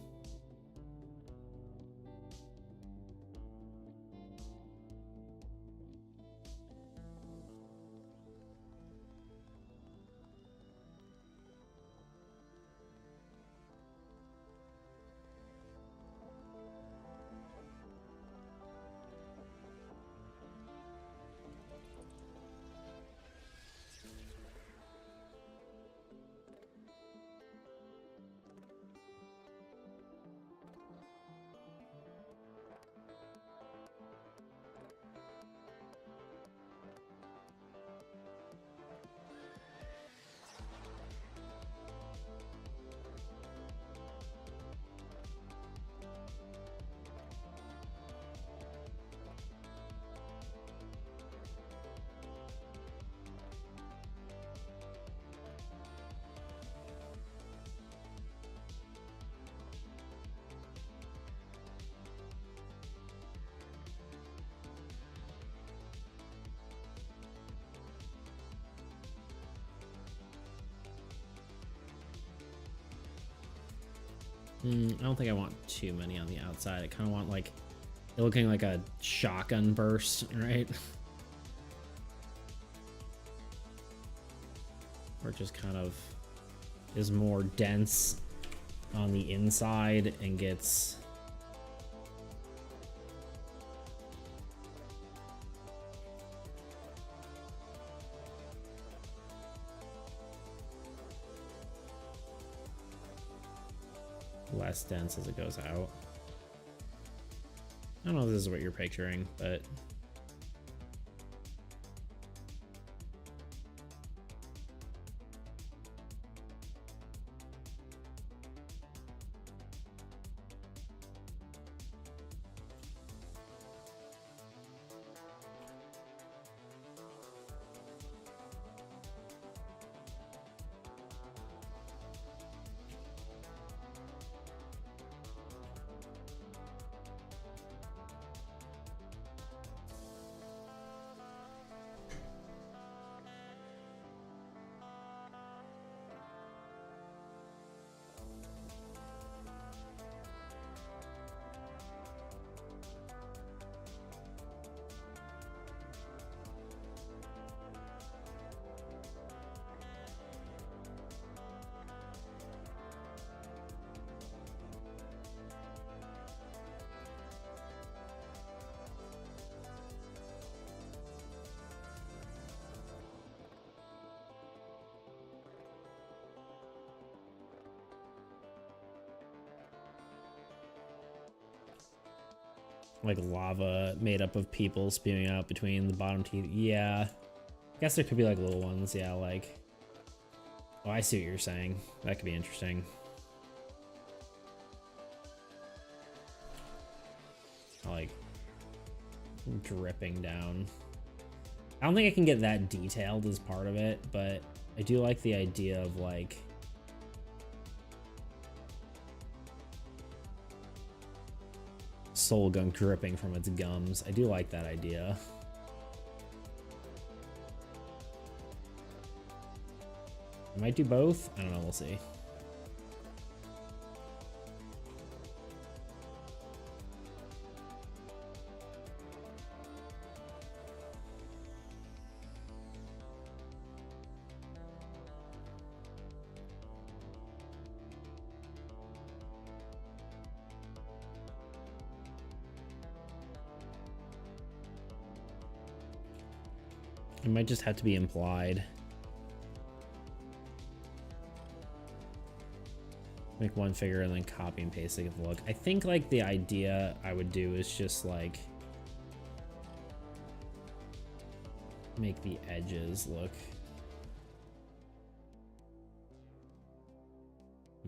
I don't think I want too many on the outside. I kind of want like it looking like a shotgun burst, right? Or just kind of is more dense on the inside and gets less dense as it goes out. I don't know if this is what you're picturing, but like lava made up of people spewing out between the bottom teeth. Yeah. I guess there could be like little ones. Yeah, like. Oh, I see what you're saying. That could be interesting. Like dripping down. I don't think I can get that detailed as part of it, but I do like the idea of like soul gunk dripping from its gums. I do like that idea. I might do both. I don't know. We'll see. It might just have to be implied. Make one figure and then copy and paste the look. I think like the idea I would do is just like make the edges look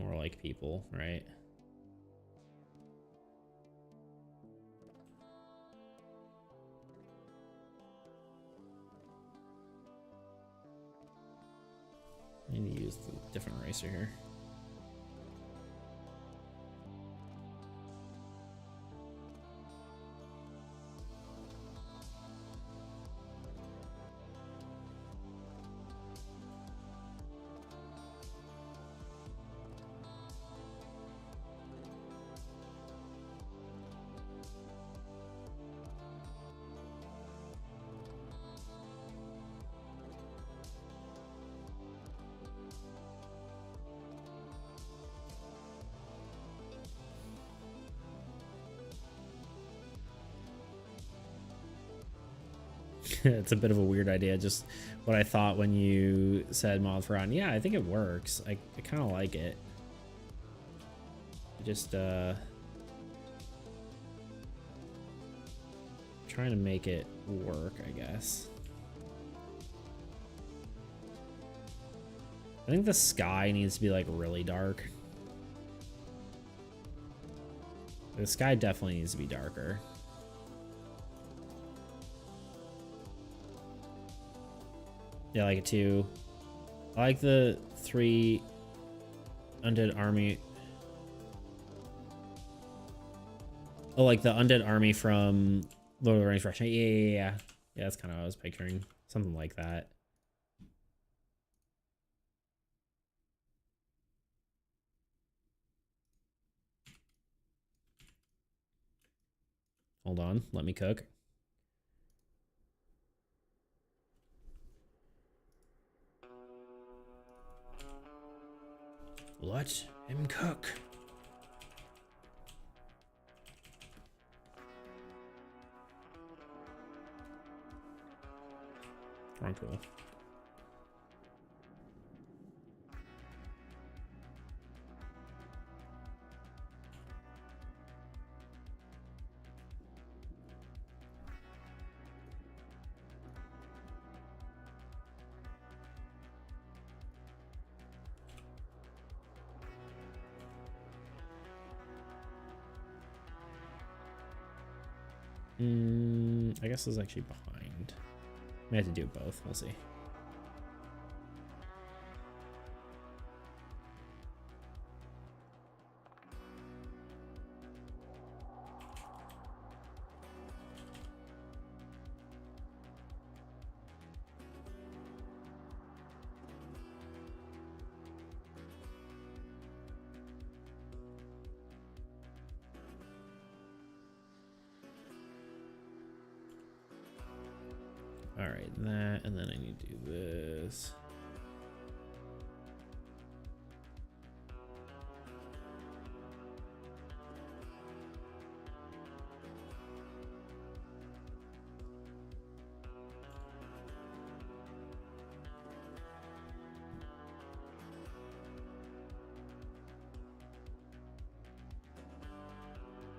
more like people, right? I need to use the different eraser here. It's a bit of a weird idea, just what I thought when you said mod for on. Yeah, I think it works. I kind of like it. Just trying to make it work, I guess. I think the sky needs to be like really dark. The sky definitely needs to be darker. Yeah, I like it too. I like the 3 undead army. Oh, like the undead army from Lord of the Rings Rush. Yeah. Yeah, that's kind of what I was picturing. Something like that. Hold on, let me cook. Let him cook. Wrong tool. I guess it's actually behind. May have to do both. We'll see. All right, that, and then I need to do this.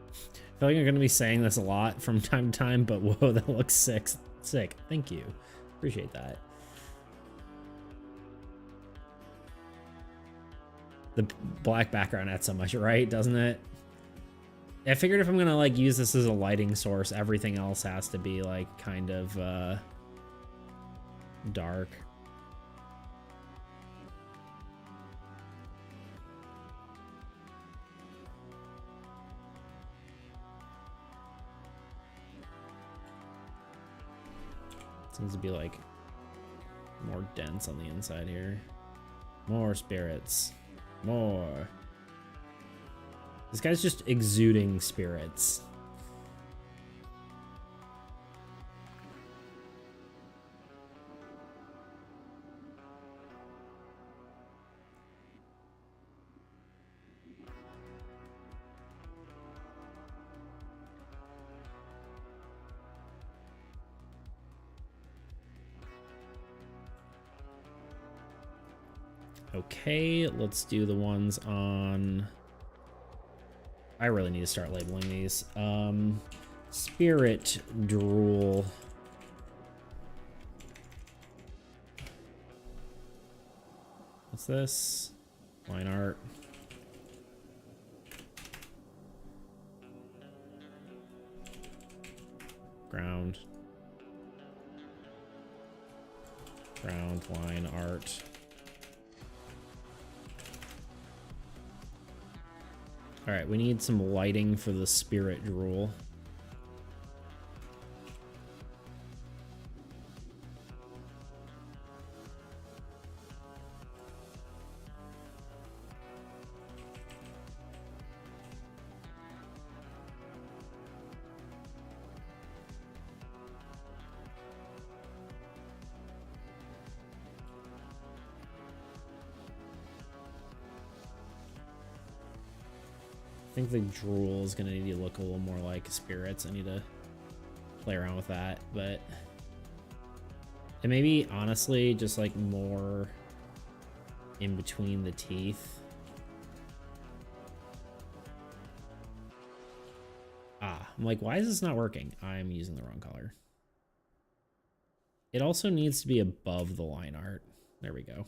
I feel like I'm going to be saying this a lot from time to time, but whoa, that looks sick. Sick. Thank you. Appreciate that. The black background adds so much, right? Doesn't it? I figured if I'm going to like use this as a lighting source, everything else has to be like kind of dark. Seems to be like more dense on the inside here. More spirits. More. This guy's just exuding spirits. Okay, let's do the ones on... I really need to start labeling these. Spirit Drool. What's this? Line art. Ground line art. All right, we need some lighting for the spirit drool. I think the drool is gonna need to look a little more like spirits. I need to play around with that, but and maybe honestly just like more in between the teeth. Ah, I'm like, why is this not working? I'm using the wrong color. It also needs to be above the line art. There we go.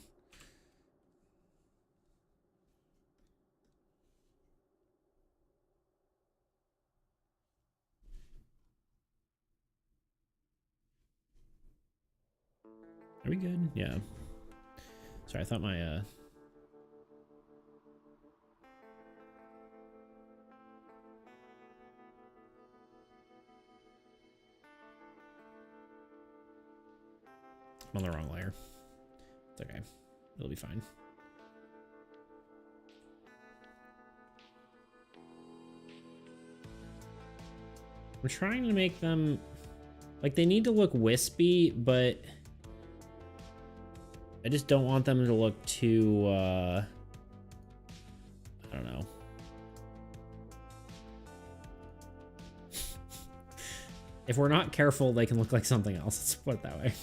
Are we good? Yeah. Sorry, I thought my I'm on the wrong layer. It's okay. It'll be fine. I'm trying to make them like they need to look wispy, but I just don't want them to look too I don't know. If we're not careful, they can look like something else. Let's put it that way.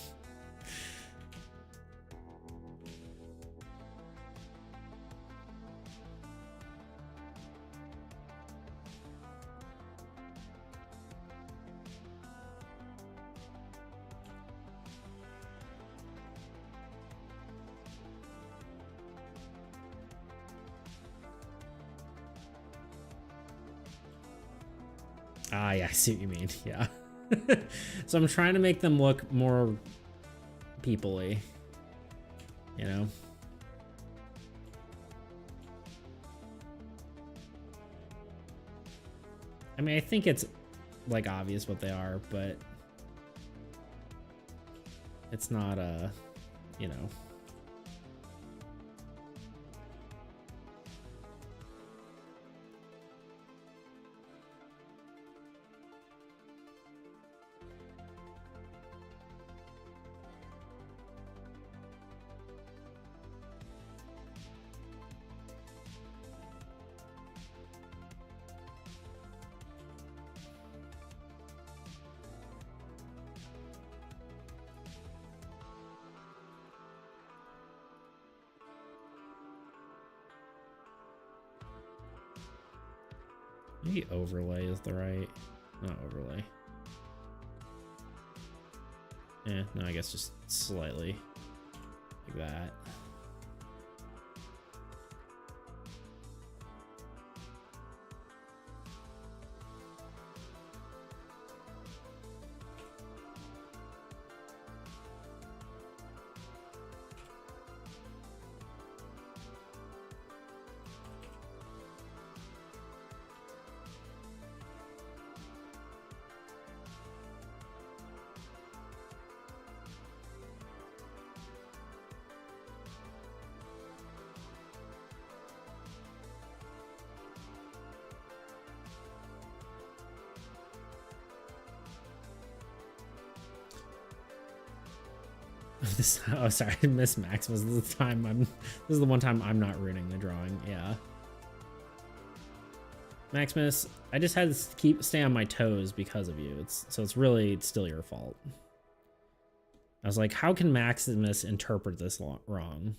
Ah, yeah, I see what you mean. Yeah. So I'm trying to make them look more people-y, you know? I mean, I think it's like obvious what they are, but it's not you know. Maybe overlay is the right, not overlay. Yeah, no, I guess just slightly like that. This, oh, sorry, Miss Maximus. This is the time this is the one time I'm not ruining the drawing. Yeah. Maximus, I just had to stay on my toes because of you. It's still your fault. I was like, how can Maximus interpret this wrong?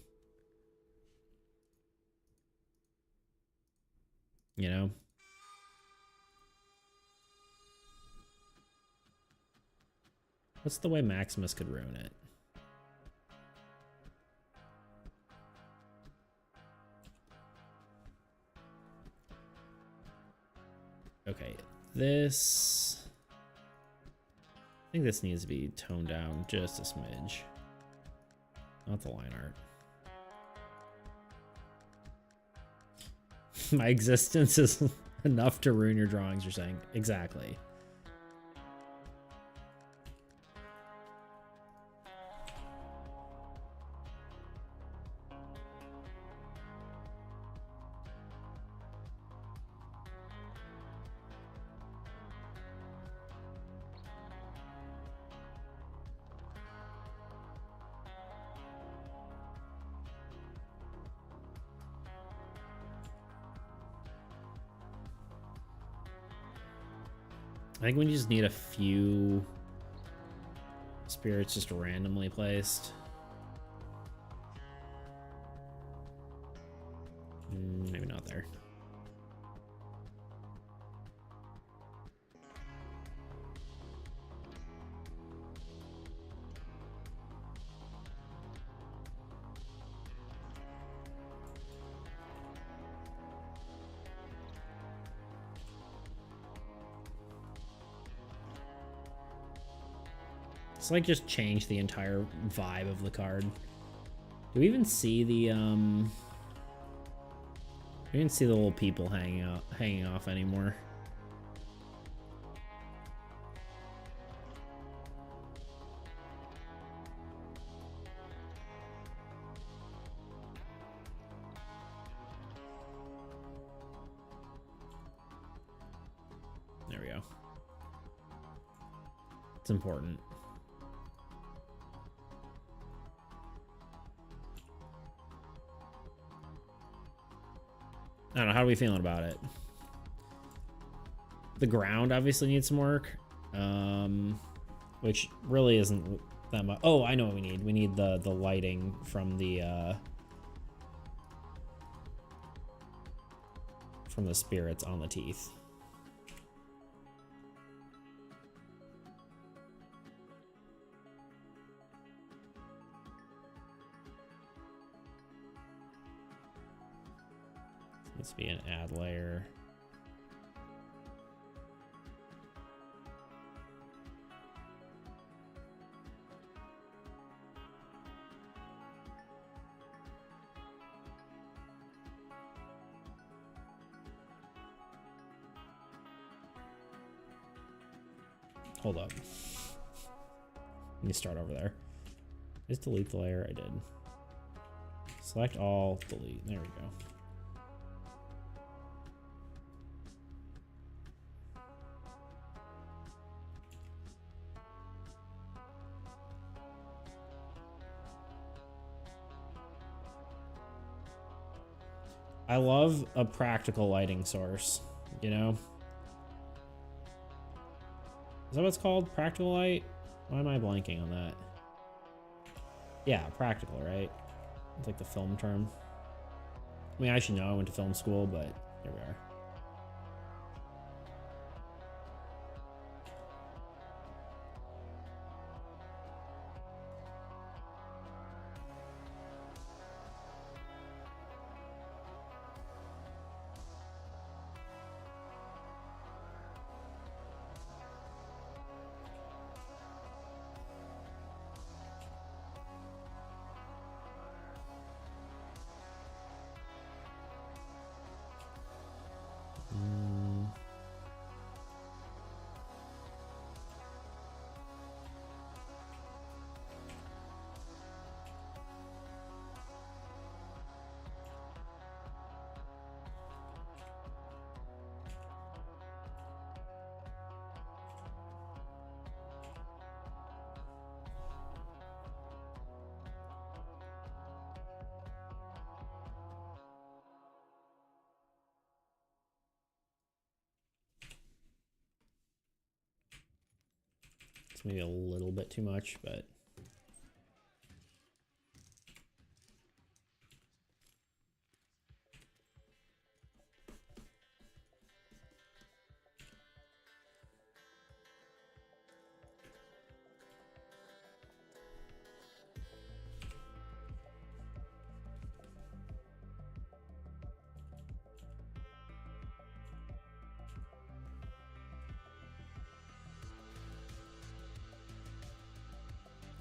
You know? What's the way Maximus could ruin it? Okay, this... I think this needs to be toned down just a smidge. Not the line art. My existence is enough to ruin your drawings, you're saying. Exactly. I think we just need a few spirits just randomly placed. Maybe not there. It's like just change the entire vibe of the card. Do we even see the we didn't see the little people hanging off anymore. There we go. It's important. I don't know, how are we feeling about it? The ground obviously needs some work, which really isn't that much. Oh, I know what we need. We need the lighting from the spirits on the teeth. Needs to be an add layer. Hold up. Let me start over there. Just delete the layer. I did. Select all, delete. There we go. I love a practical lighting source, you know? Is that what it's called? Practical light? Why am I blanking on that? Yeah, practical, right? It's like the film term. I mean, I should know. I went to film school, but here we are. It's maybe a little bit too much, but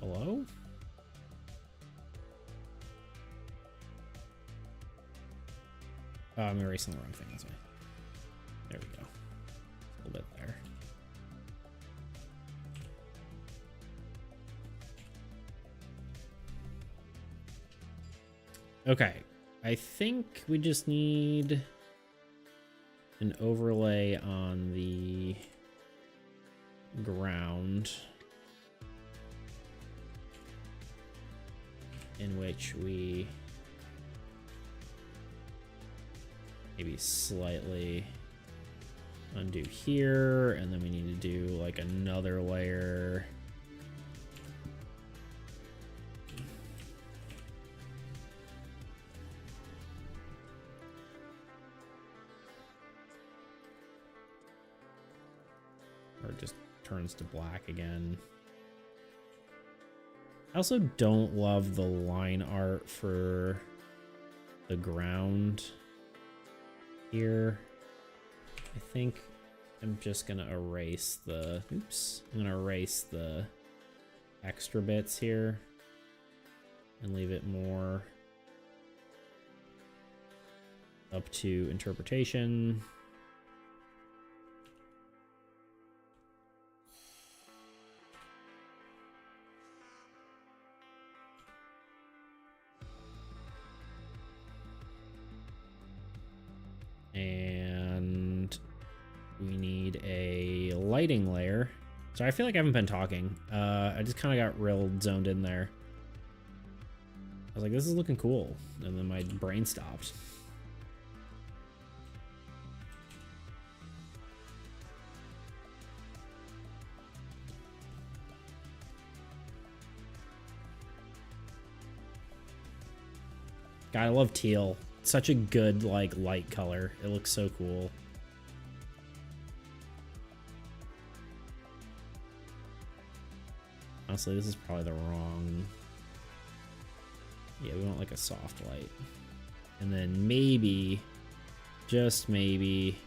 Hello? Oh, I'm erasing the wrong thing. That's why. There we go. A little bit there. Okay. I think we just need an overlay on the ground in which we maybe slightly undo here, and then we need to do like another layer. Or it just turns to black again. I also don't love the line art for the ground here. I think I'm just gonna erase the, oops, I'm gonna erase the extra bits here and leave it more up to interpretation. And we need a lighting layer. So I feel like I haven't been talking. I just kind of got real zoned in there. I was like, this is looking cool. And then my brain stopped. God, I love teal. Such a good, like, light color. It looks so cool. Honestly, this is probably the wrong... Yeah, we want, like, a soft light. And then maybe, just maybe,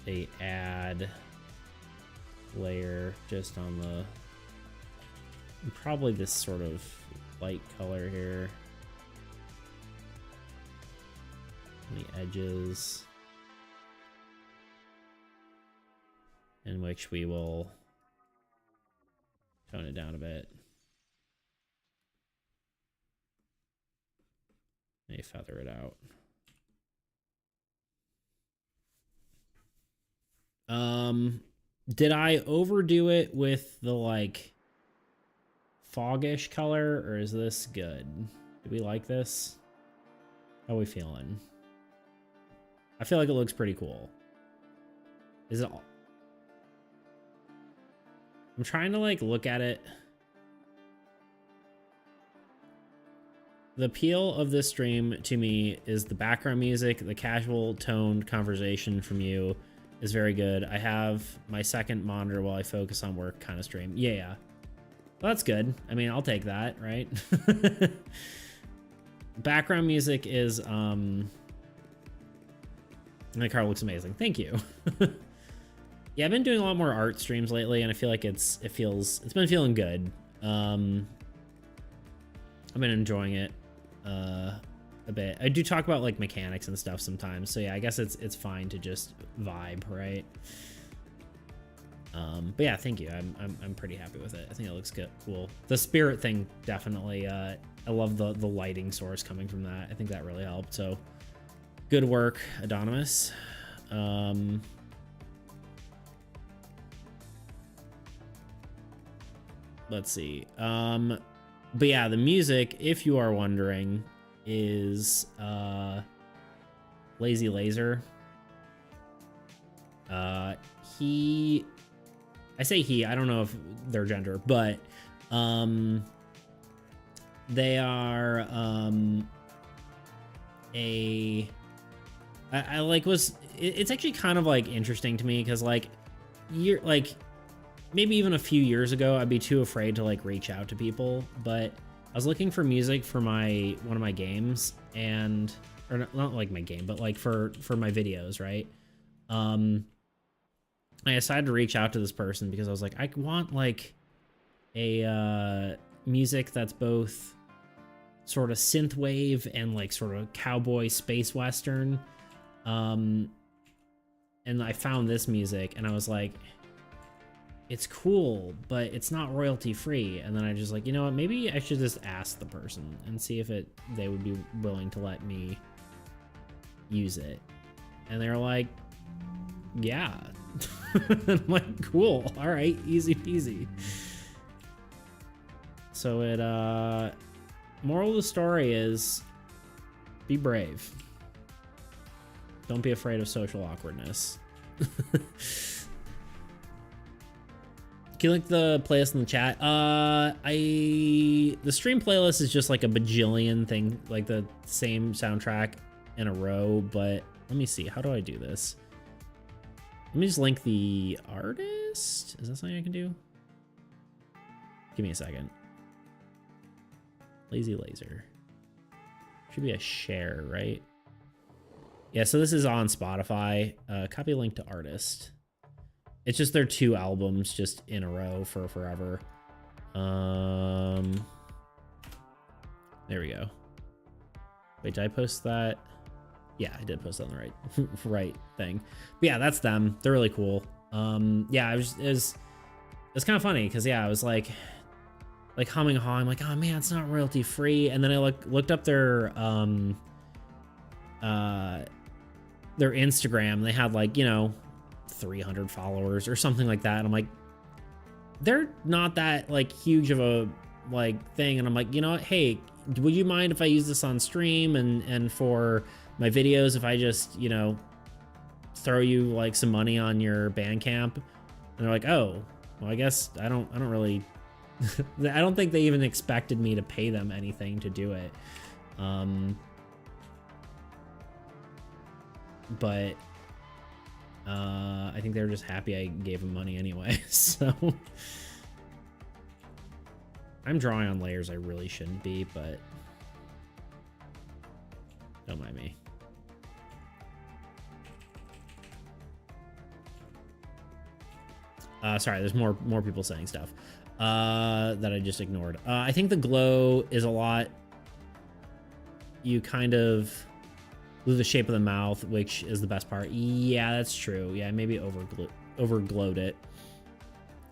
a add layer just on the... Probably this sort of light color here. The edges, in which we will tone it down a bit. Maybe feather it out. Did I overdo it with the like foggish color, or is this good? Do we like this? How are we feeling? I feel like it looks pretty cool. Is it all? I'm trying to like look at it. The appeal of this stream to me is the background music, the casual toned conversation from you is very good. I have my second monitor while I focus on work kind of stream. Yeah. Well, that's good. I mean, I'll take that, right? Background music is the car looks amazing. Thank you. Yeah, I've been doing a lot more art streams lately, and I feel like it's been feeling good. I've been enjoying it a bit. I do talk about like mechanics and stuff sometimes, so yeah, I guess it's fine to just vibe, right? But yeah, thank you. I'm pretty happy with it. I think it looks good, cool. The spirit thing definitely. I love the lighting source coming from that. I think that really helped. So. Good work, Adonimus. Let's see. But yeah, the music, if you are wondering, is Lazy Laser. I say he, I don't know if their gender, but they are I like it's actually kind of like interesting to me because like maybe even a few years ago I'd be too afraid to like reach out to people, but I was looking for music for one of my games, and or not like my game, but like for my videos, right? I decided to reach out to this person because I was like, I want like a music that's both sort of synthwave and like sort of cowboy space western. And I found this music and I was like, it's cool, but it's not royalty free. And then I just like, you know what, maybe I should just ask the person and see if they would be willing to let me use it. And they're like, yeah. I'm like, cool, all right, easy peasy. So it moral of the story is be brave. Don't be afraid of social awkwardness. Can you link the playlist in the chat? The stream playlist is just like a bajillion thing, like the same soundtrack in a row, but let me see, how do I do this? Let me just link the artist. Is that something I can do? Give me a second. Lazy Laser. Should be a share, right? Yeah, so this is on Spotify. Copy link to artist. It's just their 2 albums just in a row for forever. There we go. Wait, did I post that? Yeah, I did post that on the right thing. But yeah, that's them. They're really cool. Yeah, it was kind of funny because yeah, I was like humming a haw. I'm like, oh man, it's not royalty free. And then I looked up their Instagram. And they had like, you know, 300 followers or something like that. And I'm like, they're not that like huge of a like thing. And I'm like, you know what? Hey, would you mind if I use this on stream and for my videos, if I just, you know, throw you like some money on your Bandcamp? And they're like, oh, well, I guess I don't really, I don't think they even expected me to pay them anything to do it. But I think they were just happy I gave them money anyway. So I'm drawing on layers I really shouldn't be, but don't mind me. Sorry, there's more people saying stuff that I just ignored. I think the glow is a lot. You kind of lose the shape of the mouth, which is the best part. Yeah, that's true. Yeah, maybe overglowed it.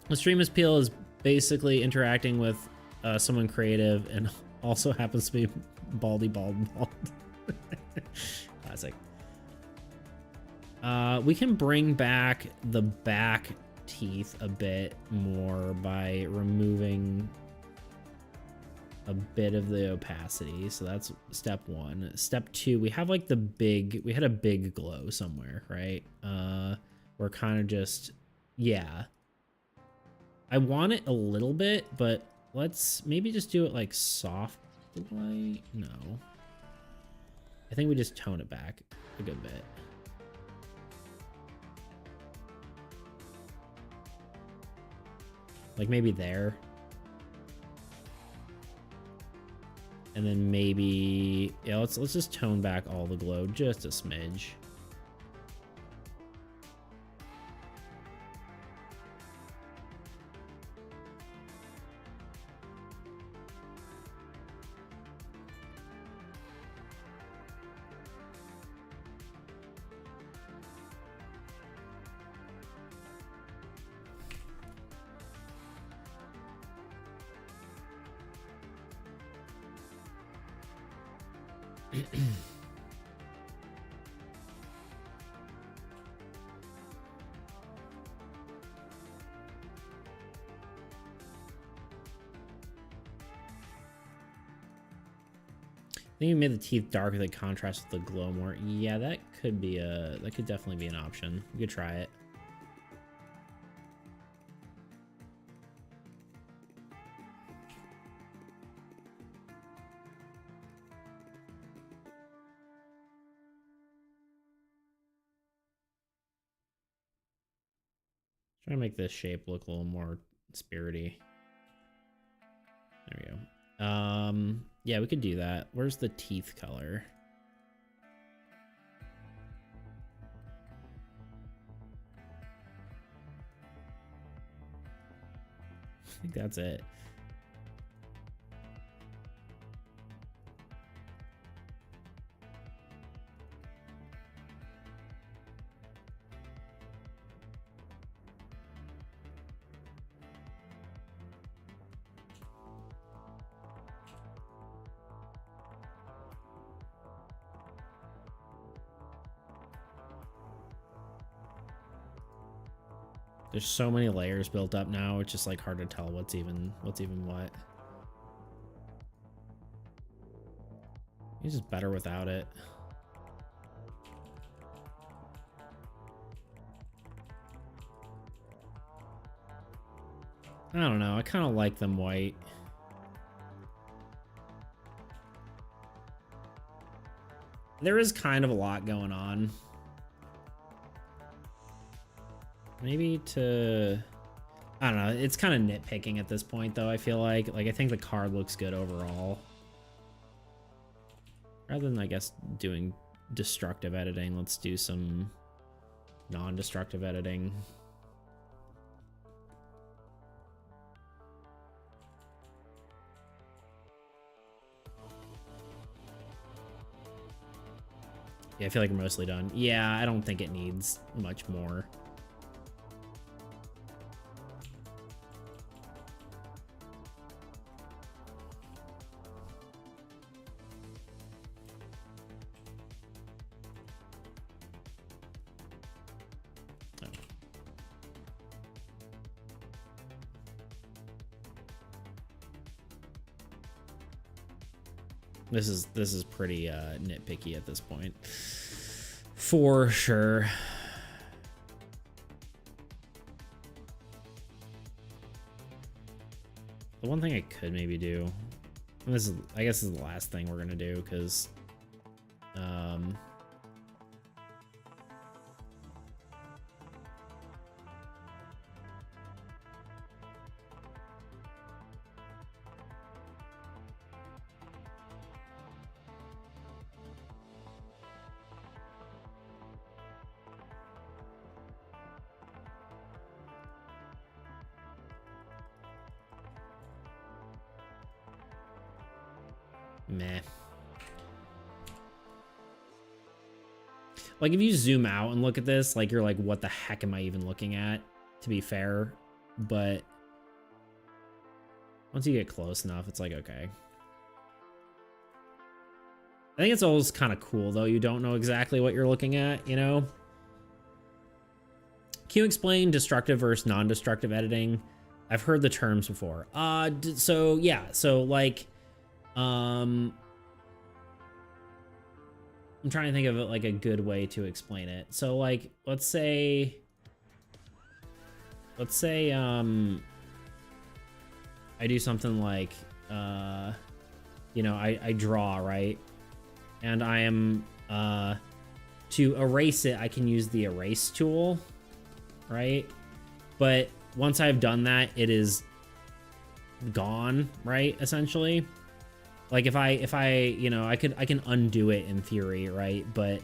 The stream appeal is basically interacting with someone creative and also happens to be bald. Classic. We can bring back the back teeth a bit more by removing a bit of the opacity. So that's step 1. Step 2, we have like we had a big glow somewhere, right? We're kind of just, yeah. I want it a little bit, but let's maybe just do it like soft light. No. I think we just tone it back a good bit. Like maybe there. And then maybe, yeah, let's just tone back all the glow just a smidge. I think you made the teeth darker that contrast with the glow more. Yeah, that could definitely be an option. You could try it. Try to make this shape look a little more spirity. There we go. Yeah, we could do that. Where's the teeth color? I think that's it. There's so many layers built up now, it's just like hard to tell what's even what. It's just better without it. I don't know, I kind of like them white. There is kind of a lot going on. Maybe to... I don't know, it's kind of nitpicking at this point, though, I feel like. Like, I think the card looks good overall. Rather than, I guess, doing destructive editing, let's do some non-destructive editing. Yeah, I feel like we're mostly done. Yeah, I don't think it needs much more. This is pretty nitpicky at this point, for sure. The one thing I could maybe do, and this is, I guess, this is the last thing we're gonna do, because meh. Like, if you zoom out and look at this, like, you're like, what the heck am I even looking at, to be fair? But once you get close enough, it's like, okay. I think it's always kind of cool, though. You don't know exactly what you're looking at, you know? Can you explain destructive versus non-destructive editing? I've heard the terms before. So, yeah. So, like, I'm trying to think of it like a good way to explain it. So, like, let's say, I do something like, you know, I draw, right? And I am, to erase it, I can use the erase tool, right? But once I've done that, it is gone, right? Essentially. Like, if I, you know, I can undo it in theory, right? But,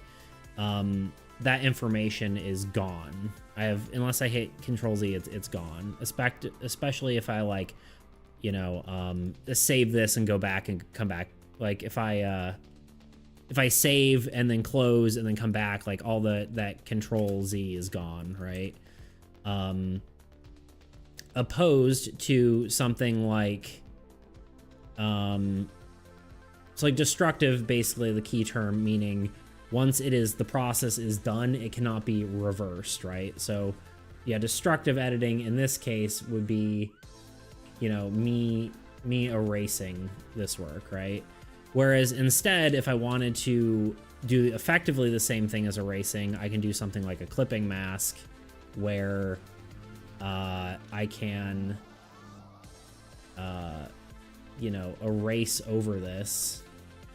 that information is gone. Unless I hit Control Z, it's gone. Especially if I, like, you know, save this and go back and come back. Like, if I save and then close and then come back, like, all that Control Z is gone, right? Opposed to something like, it's like destructive, basically the key term, meaning once the process is done, it cannot be reversed, right? So yeah, destructive editing in this case would be, you know, me erasing this work, right? Whereas instead, if I wanted to do effectively the same thing as erasing, I can do something like a clipping mask, where I can, you know, erase over this,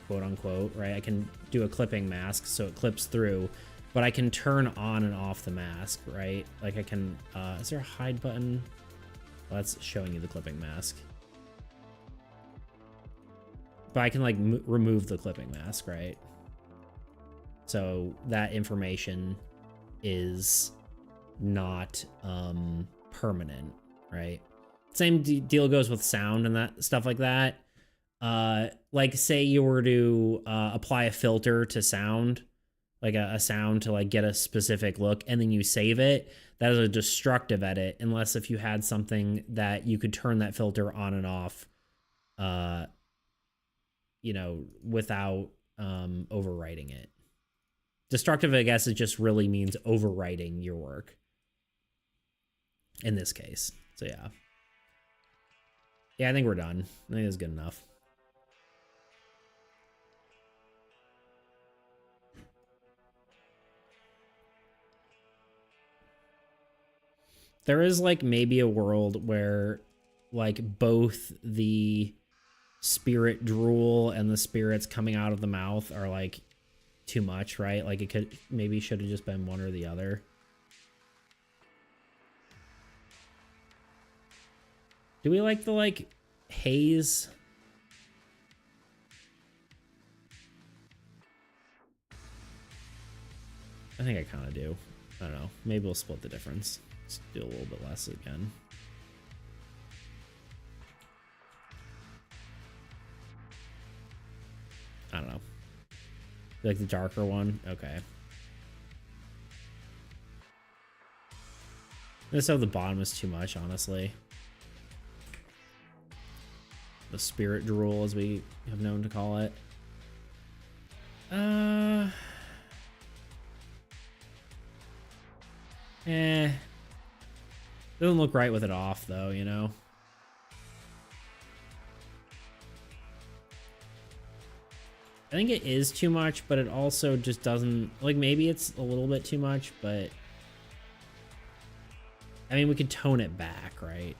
quote unquote, right? I can do a clipping mask so it clips through, but I can turn on and off the mask, right? Like, I can, is there a hide button? Well, that's showing you the clipping mask. But I can, like, remove the clipping mask, right? So that information is not permanent, right? Same deal goes with sound and that stuff like that. Like, say you were to apply a filter to sound, like a sound to, like, get a specific look, and then you save it. That is a destructive edit, unless if you had something that you could turn that filter on and off, you know, without overwriting it. Destructive, I guess, it just really means overwriting your work. in this case. So yeah. Yeah, I think we're done. I think that's good enough. There is like maybe a world where like both the spirit drool and the spirits coming out of the mouth are like too much, right? Like it could maybe should have just been one or the other. Do we like the like haze? I think I kind of do. I don't know. Maybe we'll split the difference. Let's do a little bit less again. I don't know. Like the darker one? Okay. This of the bottom is too much, honestly. The spirit drool, as we have known to call it. Doesn't look right with it off, though, you know? I think it is too much, but it also just doesn't... Like, maybe it's a little bit too much, but... I mean, we could tone it back, right?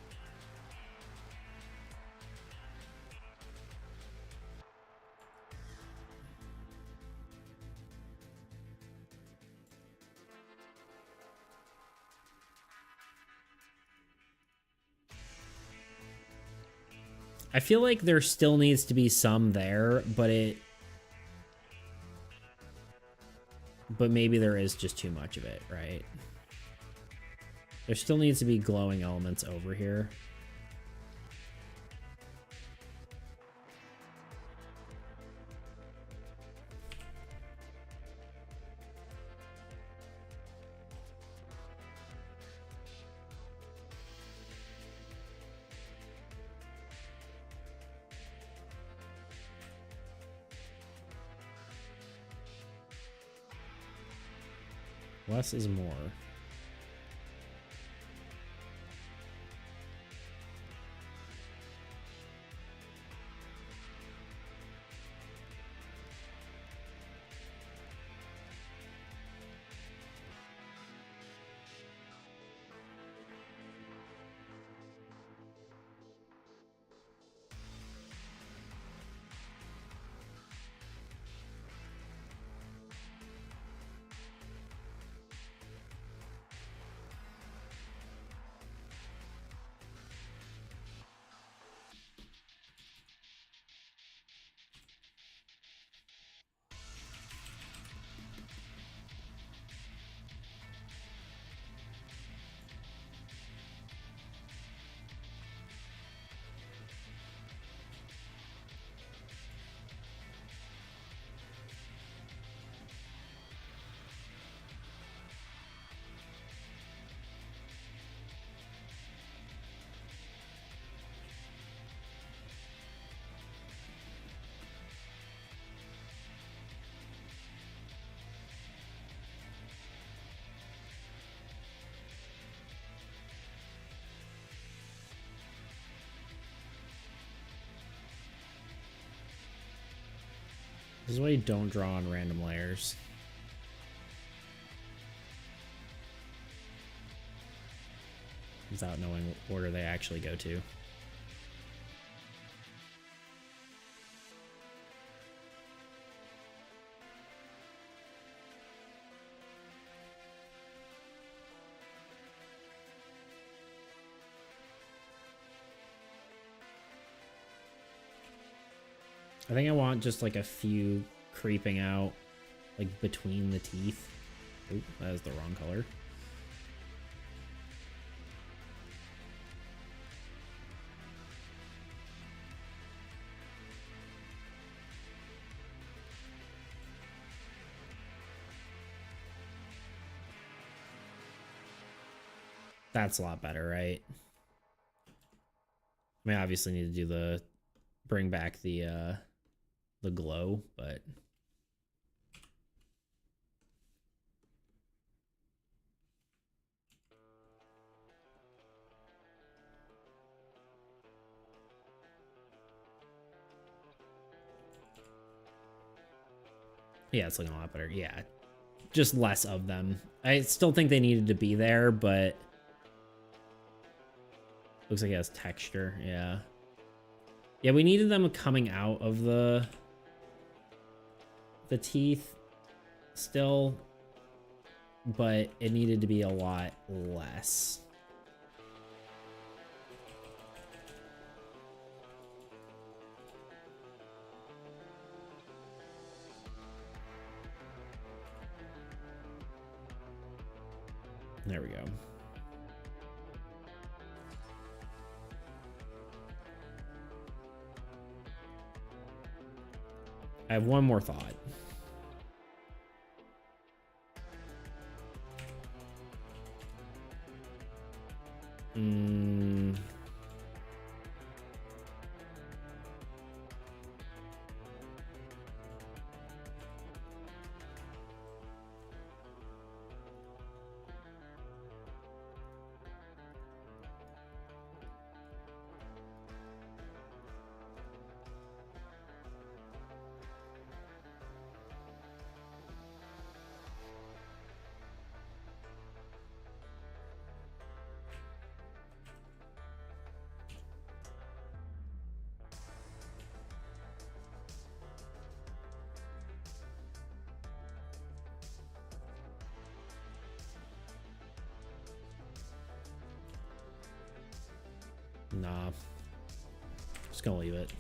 I feel like there still needs to be some there, but maybe there is just too much of it, right? There still needs to be glowing elements over here. Less is more. This is why you don't draw on random layers. Without knowing what order they actually go to. I think I want just like a few creeping out, like between the teeth. Oop, that is the wrong color. That's a lot better, right? I mean, obviously need to do bring back the glow, but Yeah, it's looking a lot better. Yeah, just less of them. I still think they needed to be there, but looks like it has texture. Yeah. Yeah, we needed them coming out of the teeth still, but it needed to be a lot less. There we go. I have one more thought. Nah. Just gonna leave it.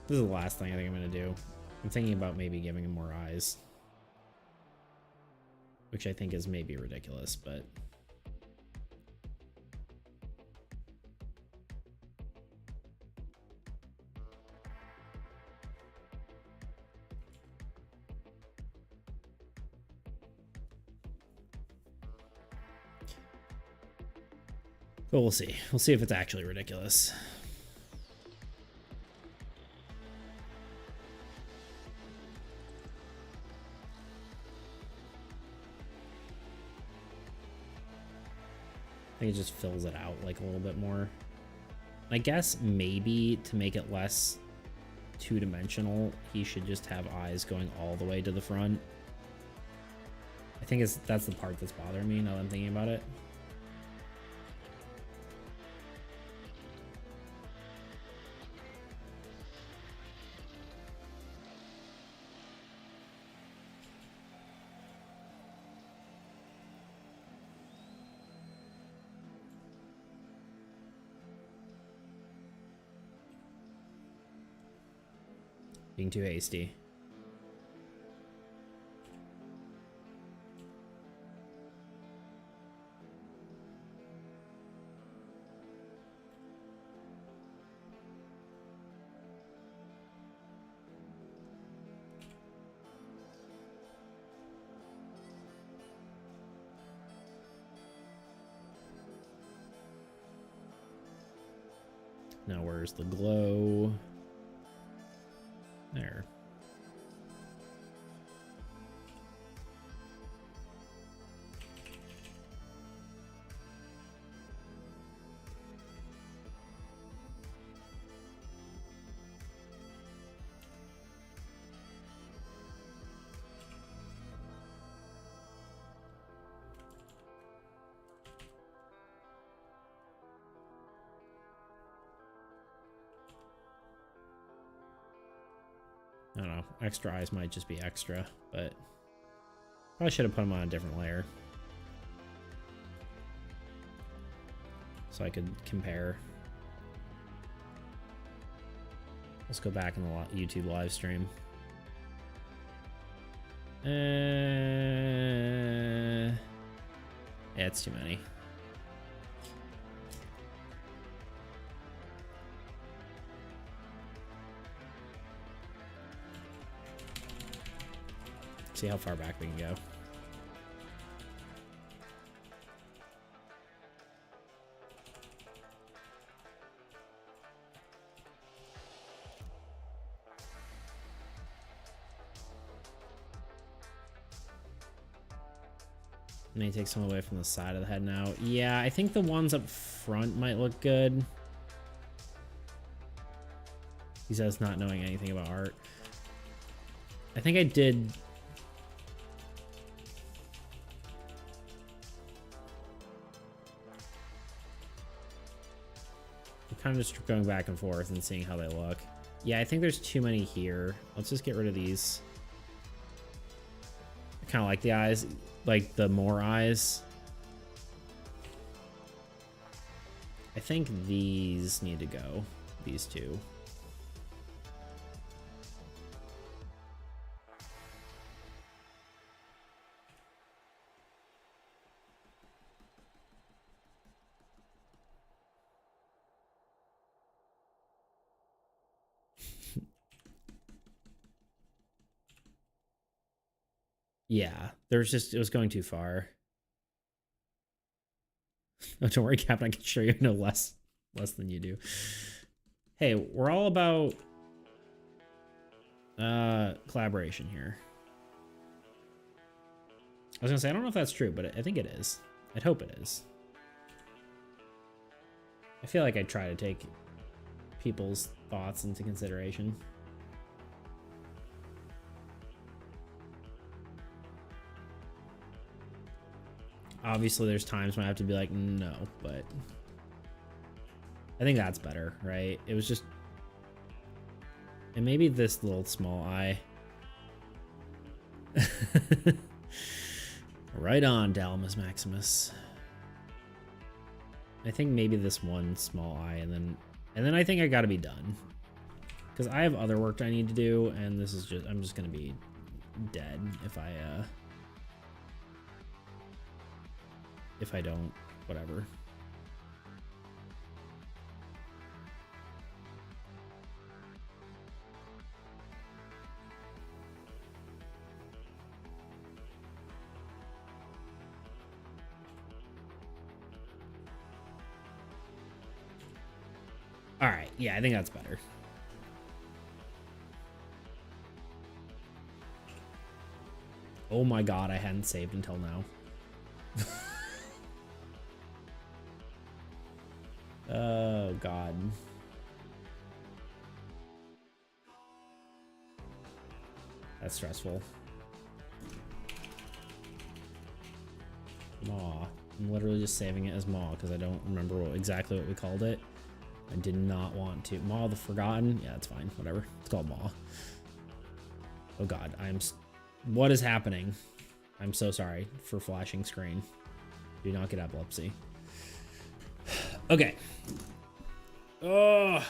This is the last thing I think I'm gonna do. I'm thinking about maybe giving him more eyes. Which I think is maybe ridiculous, but... But we'll see. We'll see if it's actually ridiculous. I think it just fills it out like a little bit more. I guess maybe to make it less two-dimensional, he should just have eyes going all the way to the front. I think that's the part that's bothering me now that I'm thinking about it. Being too hasty. Now where's the glow? There. I don't know. Extra eyes might just be extra, but probably should have put them on a different layer so I could compare. Let's go back in the YouTube live stream. Yeah, it's too many. See how far back we can go. And he takes some away from the side of the head now. Yeah, I think the ones up front might look good. He says not knowing anything about art. I think I did. I'm kind of just going back and forth and seeing how they look. Yeah, I think there's too many here. Let's just get rid of these. I kind of like the eyes, like the more eyes. I think these need to go, these two. Yeah, there's just, it was going too far. Oh, don't worry, Captain, I can show you no less than you do. Hey, we're all about collaboration here. I was gonna say, I don't know if that's true, but I think it is. I'd hope it is. I feel like I try to take people's thoughts into consideration. Obviously, there's times when I have to be like, no, but I think that's better, right? It was just, and maybe this little small eye. Right on, Dalamys Maximus. I think maybe this one small eye, and then I think I gotta be done. Because I have other work I need to do, and this is just, I'm just gonna be dead if I don't, whatever. All right, yeah, I think that's better. Oh my god, I hadn't saved until now. Oh god. That's stressful. Maw. I'm literally just saving it as Maw because I don't remember exactly what we called it. I did not want to. Maw the Forgotten? Yeah, it's fine. Whatever. It's called Maw. Oh god, what is happening? I'm so sorry for flashing screen. Do not get epilepsy. Okay. Oh.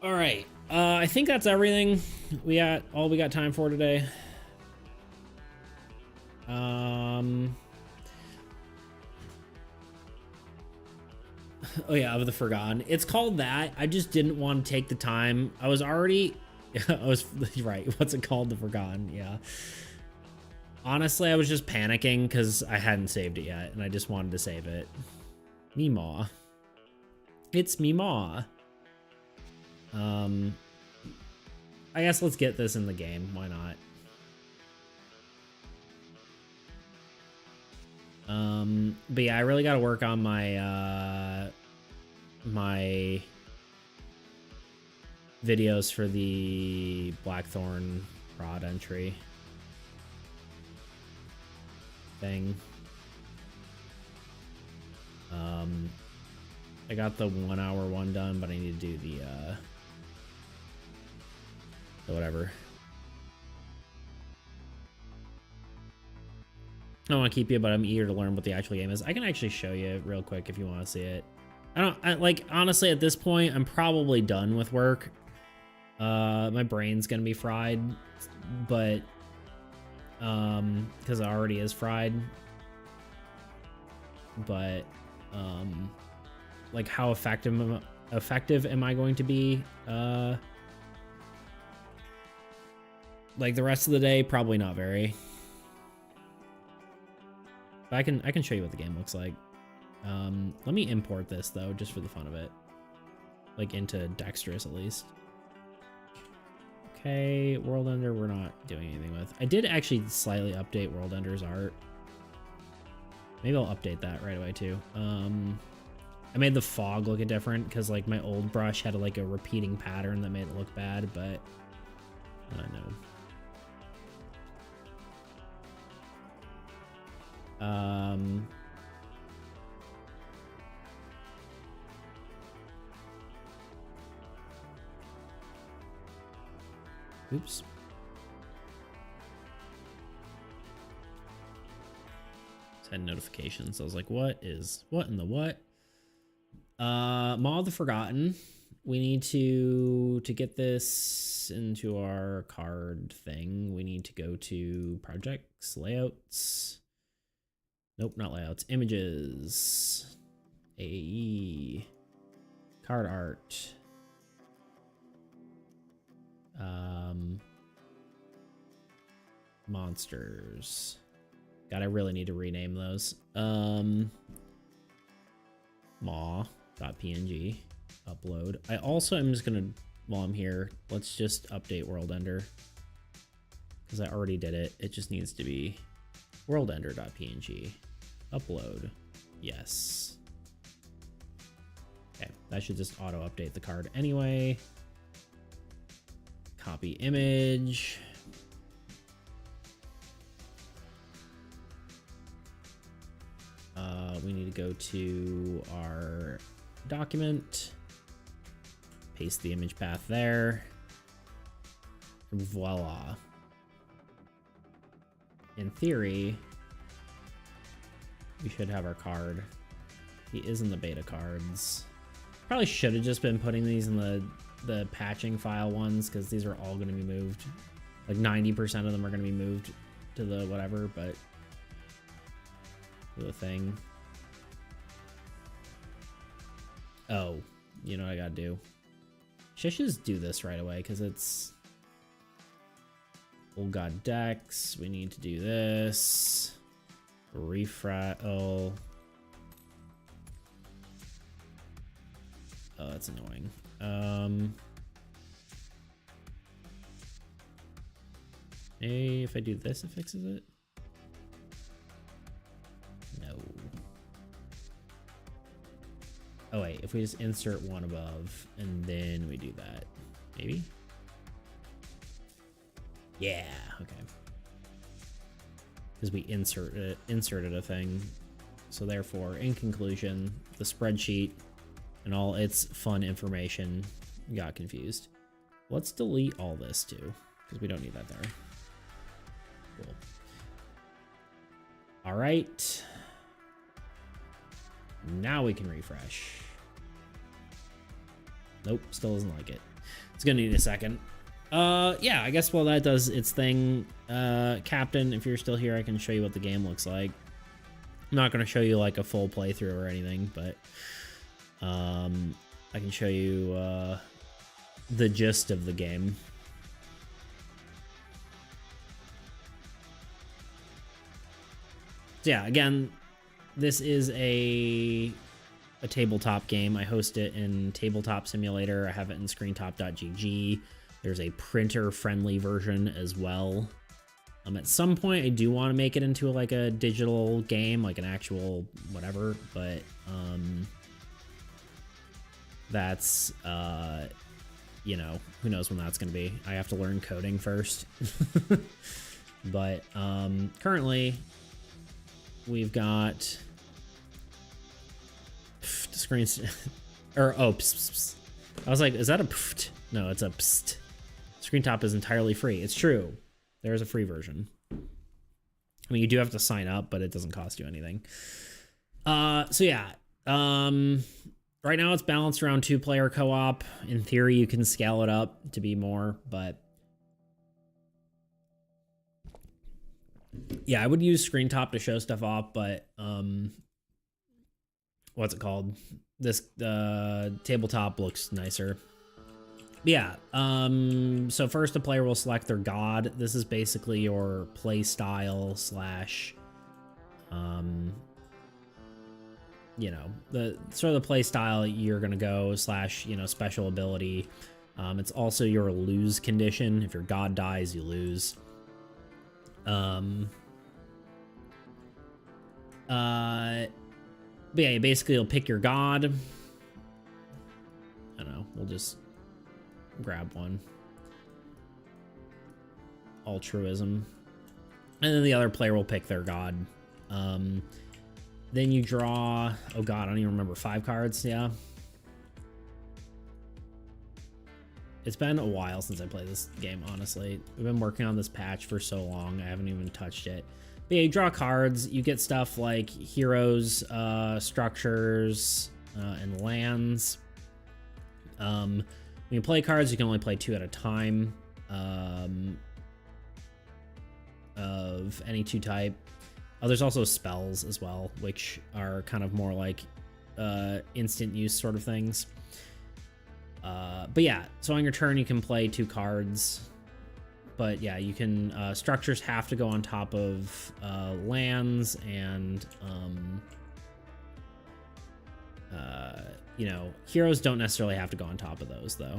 All right. I think that's everything all we got time for today. Oh yeah, of the Forgotten. It's called that. I just didn't want to take the time. I was right. What's it called? The Forgotten. Yeah. Honestly, I was just panicking because I hadn't saved it yet, and I just wanted to save it. Meemaw. It's Meemaw. I guess let's get this in the game. Why not? But yeah, I really got to work on my my videos for the Blackthorn Rod entry thing. I got the 1 hour one done, but I need to do the whatever. I don't want to keep you, but I'm eager to learn what the actual game is. I can actually show you real quick if you want to see it. Like, honestly, at this point, I'm probably done with work. My brain's gonna be fried, but because it already is fried. But like, how effective am I going to be? Like the rest of the day, probably not very. But I can show you what the game looks like. Let me import this though, just for the fun of it. Like into Dexterous at least. Okay, World Ender we're not doing anything with. I did actually slightly update World Ender's art. Maybe I'll update that right away too. I made the fog look different because like my old brush had like a repeating pattern that made it look bad, but I don't know. Oops. Had notifications. I was like, what in the what? Maw of the Forgotten. We need to get this into our card thing. We need to go to projects, layouts. Nope, not layouts. Images. AE. Card art. Monsters. God, I really need to rename those. Maw.png. Upload. I also am just gonna, while I'm here, let's just update World Ender. Because I already did it. It just needs to be worldender.png. Upload. Yes. Okay, that should just auto update the card anyway. Copy image. We need to go to our document, paste the image path there, and voila. In theory, we should have our card. He is in the beta cards. Probably should have just been putting these in the patching file ones because these are all going to be moved. Like 90% of them are going to be moved to the whatever, but the thing. Oh, you know what I gotta do? Should I just do this right away because it's Old God Dex. We need to do this. Refresh. Oh, that's annoying. Hey, if I do this, it fixes it. No. Oh wait, if we just insert one above and then we do that, maybe? Yeah, okay. Because we inserted a thing. So therefore, in conclusion, the spreadsheet and all its fun information got confused. Let's delete all this too, because we don't need that there. Cool. All right. Now we can refresh. Nope, still doesn't like it. It's gonna need a second. Yeah, I guess while that does its thing, Captain, if you're still here, I can show you what the game looks like. I'm not gonna show you like a full playthrough or anything, but I can show you the gist of the game. So yeah, again, this is a tabletop game. I host it in Tabletop Simulator. I have it in screentop.gg. There's a printer-friendly version as well. At some point, I do want to make it into like a digital game, like an actual whatever, but that's, you know, who knows when that's going to be. I have to learn coding first. But currently, we've got screens or oh pss, pss, pss. I was like, is that a pfft? No, it's a psst. ScreenTop is entirely free. It's true. There's a free version. I mean, you do have to sign up, but it doesn't cost you anything. So yeah. Right now it's balanced around 2-player co-op. In theory, you can scale it up to be more, but yeah, I would use ScreenTop to show stuff off, but what's it called? This tabletop looks nicer. Yeah, so first a player will select their god. This is basically your play style slash, you know, the sort of the play style you're gonna go slash, you know, special ability. It's also your lose condition. If your god dies, you lose. But yeah, basically you'll pick your god. I don't know, we'll just grab one. Altruism. And then the other player will pick their god. Then you draw, oh god, I don't even remember, 5 cards, yeah. It's been a while since I played this game, honestly. We've been working on this patch for so long, I haven't even touched it. But yeah, you draw cards, you get stuff like heroes, structures, and lands. When you play cards, you can only play 2 at a time, of any 2 type. Oh, there's also spells as well, which are kind of more like instant use sort of things. But yeah, so on your turn you can play 2 cards. But yeah, you can, structures have to go on top of lands, and you know, heroes don't necessarily have to go on top of those though.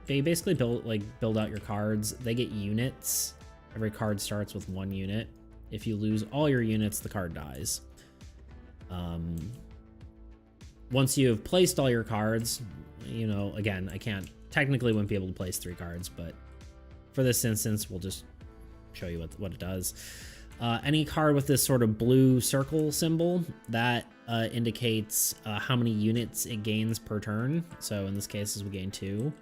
They basically build out your cards. They get units. Every card starts with 1 unit. If you lose all your units, the card dies. Once you have placed all your cards, you know, again, I technically wouldn't be able to place 3 cards, but for this instance, we'll just show you what it does. Any card with this sort of blue circle symbol, that indicates how many units it gains per turn. So in this case, we gain 2.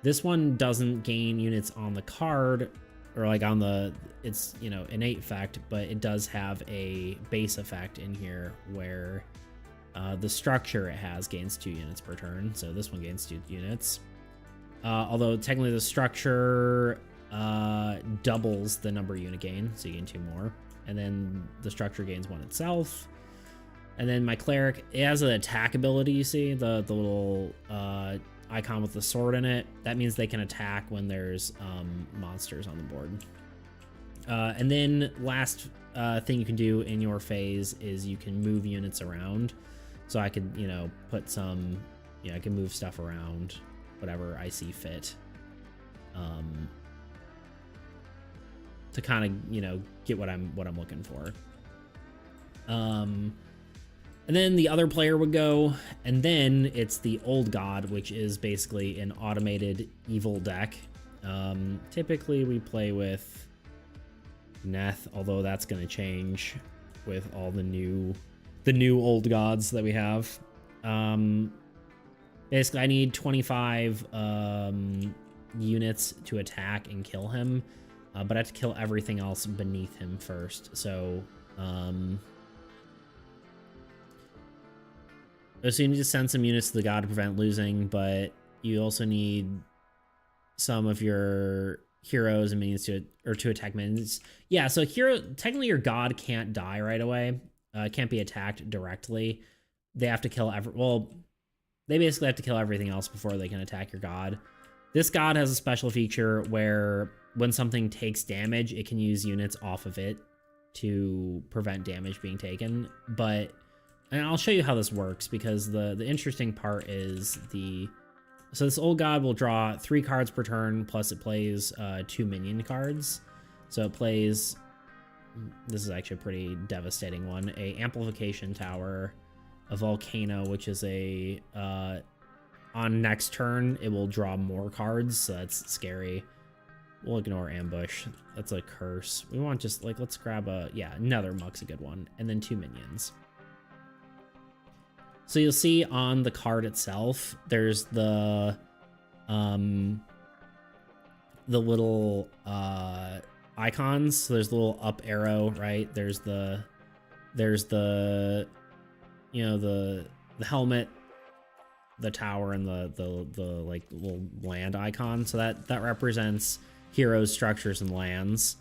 This one doesn't gain units on the card, or like on the, it's, you know, innate effect, but it does have a base effect in here where the structure it has gains 2 units per turn. So this one gains 2 units. Although technically the structure doubles the number unit gain, so you gain 2 more. And then the structure gains 1 itself. And then my cleric, it has an attack ability, you see, the little icon with the sword in it. That means they can attack when there's monsters on the board. And then last thing you can do in your phase is you can move units around. So I could, you know, put some, you know, I can move stuff around, whatever I see fit, to kind of, you know, get what I'm looking for. And then the other player would go, and then it's the old god, which is basically an automated evil deck. Typically we play with Neth, although that's going to change with all the new old gods that we have. Basically I need 25 units to attack and kill him, but I have to kill everything else beneath him first. So so you need to send some units to the god to prevent losing, but you also need some of your heroes and minions to attack minions. Yeah, so technically your god can't die right away. Can't be attacked directly. They have to kill they basically have to kill everything else before they can attack your god. This god has a special feature where when something takes damage, it can use units off of it to prevent damage being taken. And I'll show you how this works, because the interesting part is so this old god will draw 3 cards per turn, plus it plays 2 minion cards. So it plays, this is actually a pretty devastating one, a amplification tower, a volcano, which is on next turn it will draw more cards, so that's scary. We'll ignore ambush, that's a curse. We want just like, let's grab another muck's a good one, and then 2 minions. So you'll see on the card itself, there's the little icons. So there's the little up arrow, right? There's the you know, the helmet, the tower, and the like little land icon. So that represents heroes, structures, and lands.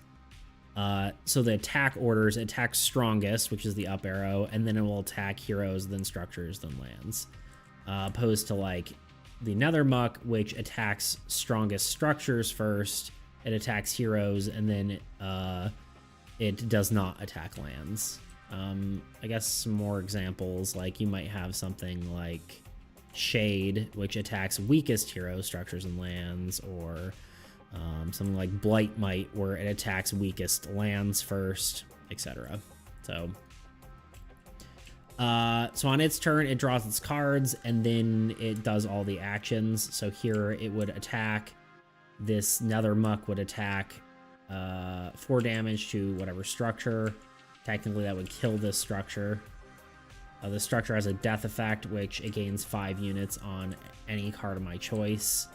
So the attack orders, attack strongest, which is the up arrow, and then it will attack heroes, then structures, then lands. Opposed to like the Nethermuck, which attacks strongest structures first, it attacks heroes, and then it does not attack lands. I guess some more examples, like you might have something like Shade, which attacks weakest hero structures and lands, or something like Blight Might, where it attacks weakest lands first, etc. So on its turn, it draws its cards, and then it does all the actions. So here it would attack. This Nether Muck would attack 4 damage to whatever structure. Technically, that would kill this structure. The structure has a death effect, which it gains 5 units on any card of my choice.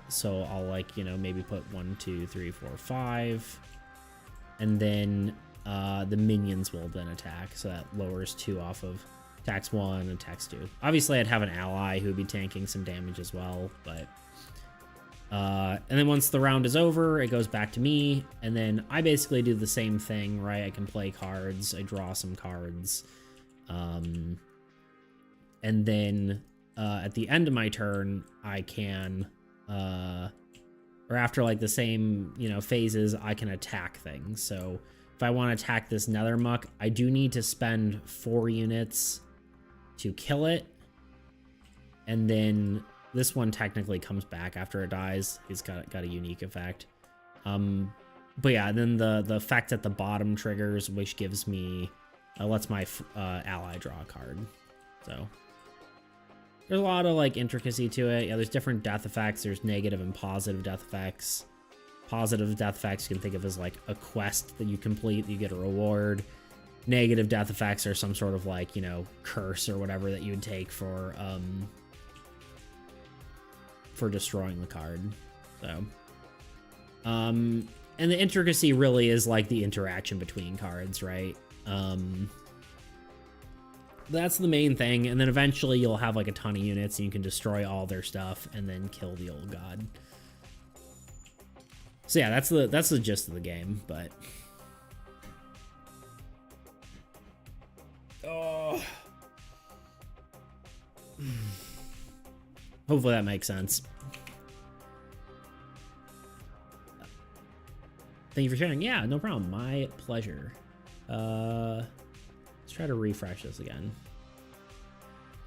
So I'll, like, you know, maybe put 1, 2, 3, 4, 5. And then the minions will then attack. So that lowers 2 off of attacks 1 and attacks 2. Obviously, I'd have an ally who would be tanking some damage as well, but... and then once the round is over, it goes back to me, and then I basically do the same thing, right? I can play cards, I draw some cards, and then at the end of my turn, I can, or after like the same, you know, phases, I can attack things. So if I want to attack this Nether Muck, I do need to spend 4 units to kill it, and then this one technically comes back after it dies. He's got a unique effect. But yeah, then the effect at the bottom triggers, which gives me, lets my ally draw a card. So there's a lot of like intricacy to it. Yeah, there's different death effects. There's negative and positive death effects. Positive death effects you can think of as like a quest that you complete, you get a reward. Negative death effects are some sort of like, you know, curse or whatever that you would take for destroying the card. So and the intricacy really is like the interaction between cards, right? That's the main thing, and then eventually you'll have like a ton of units and you can destroy all their stuff and then kill the old god. So yeah, that's the gist of the game. But oh, hopefully that makes sense. Thank you for sharing. Yeah, no problem. My pleasure. Let's try to refresh this again.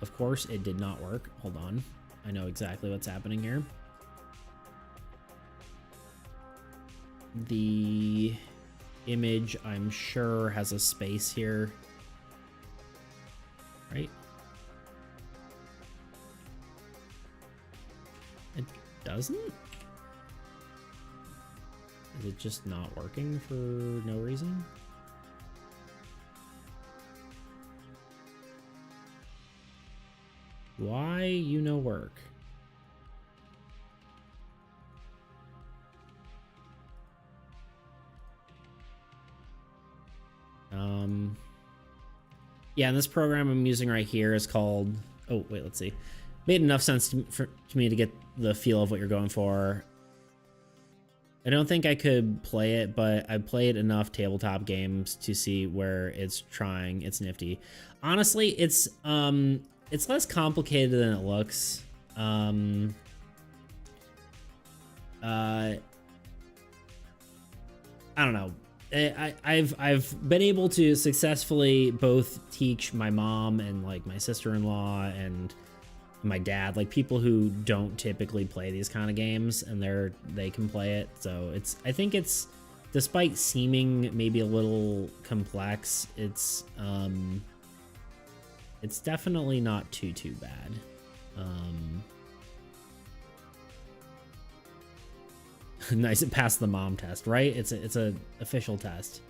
Of course, it did not work. Hold on. I know exactly what's happening here. The image, I'm sure, has a space here. Right? It doesn't? Is it just not working for no reason? Why you no work? Yeah, and this program I'm using right here is called, oh wait, let's see. Made enough sense to me to get the feel of what you're going for. I don't think I could play it, but I played enough tabletop games to see where it's trying. It's nifty. Honestly, it's less complicated than it looks. I don't know. I've been able to successfully both teach my mom and like my sister-in-law and my dad, like people who don't typically play these kind of games, and they can play it. So I think it's, despite seeming maybe a little complex, it's definitely not too bad. Nice, it passed the mom test, right? It's a official test.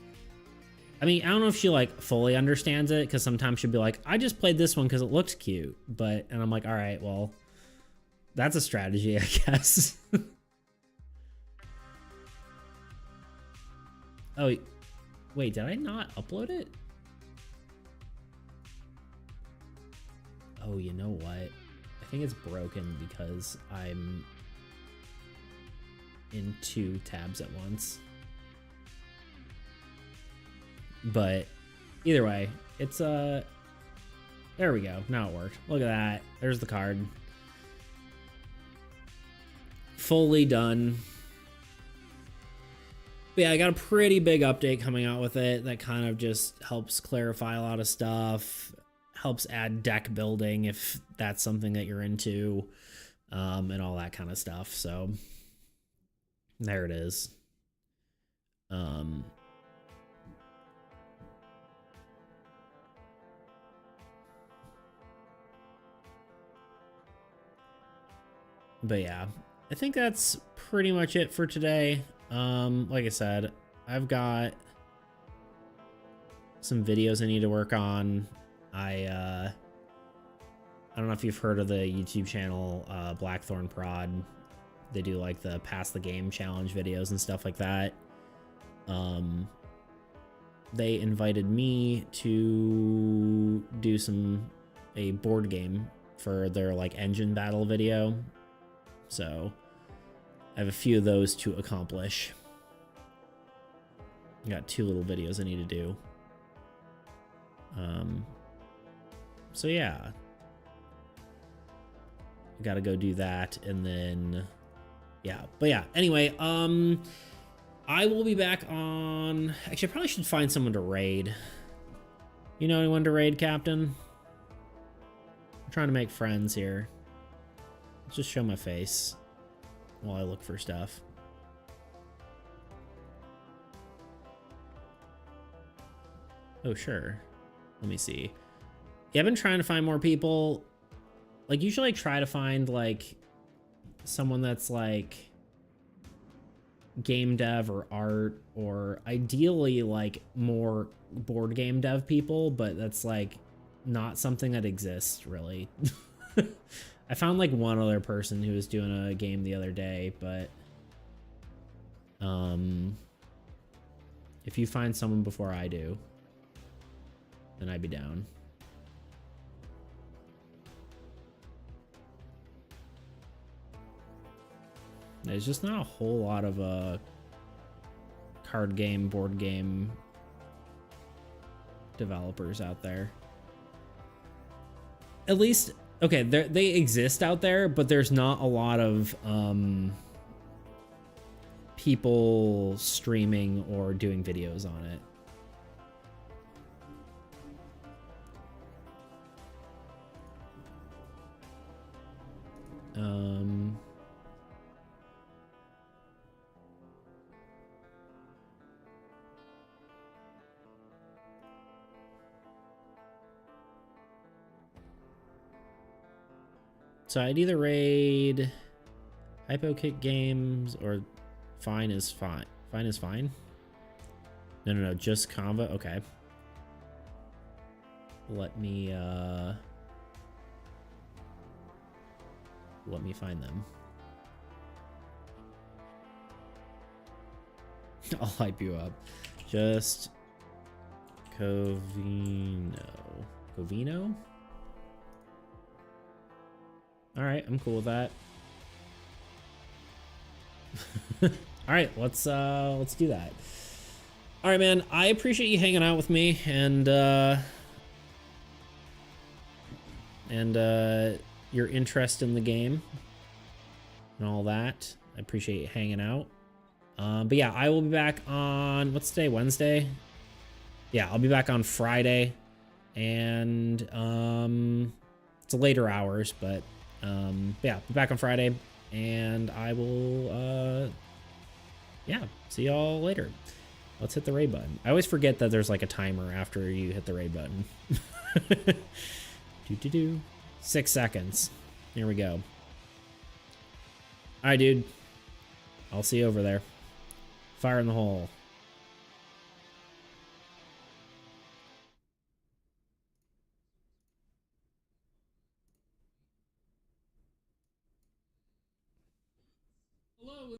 I mean, I don't know if she like fully understands it, because sometimes she'll be like, I just played this one because it looked cute, and I'm like, all right, well, that's a strategy, I guess. Oh, wait, did I not upload it? Oh, you know what? I think it's broken because I'm in 2 tabs at once. But either way, it's there we go. Now it worked. Look at that. There's the card. Fully done. But yeah, I got a pretty big update coming out with it that kind of just helps clarify a lot of stuff, helps add deck building if that's something that you're into, and all that kind of stuff. So there it is. But yeah, I think that's pretty much it for today. Like I said, I've got some videos I need to work on. I don't know if you've heard of the YouTube channel Blackthorn Prod. They do like the Pass the Game challenge videos and stuff like that. They invited me to do a board game for their like engine battle video. So I have a few of those to accomplish. I got 2 little videos I need to do. So yeah, I gotta go do that, and then yeah. But yeah, anyway, I will be back on. Actually, I probably should find someone to raid. You know anyone to raid, Captain? I'm trying to make friends here. Let's just show my face while I look for stuff. Oh, sure. Let me see. Yeah, I've been trying to find more people. Like, usually I try to find, like, someone that's, like, game dev or art, or ideally, like, more board game dev people, but that's, like, not something that exists, really. I found, like, one other person who was doing a game the other day, but if you find someone before I do, then I'd be down. There's just not a whole lot of card game, board game developers out there. At least, okay, they exist out there, but there's not a lot of people streaming or doing videos on it. So I'd either raid Hypokick Games or Fine is Fine. Fine is Fine? No, just Conva. Okay. Let me find them. I'll hype you up. Just Covino. Covino? All right, I'm cool with that. All right, let's do that. All right, man. I appreciate you hanging out with me and your interest in the game and all that. I appreciate you hanging out. But yeah, I will be back on, what's today, Wednesday? Yeah, I'll be back on Friday, and it's later hours, but yeah, be back on Friday, and I will yeah, see y'all later. Let's hit the raid button. I always forget that there's like a timer after you hit the raid button. 6 seconds. Here we go. All right, dude. I'll see you over there. Fire in the hole. Hello.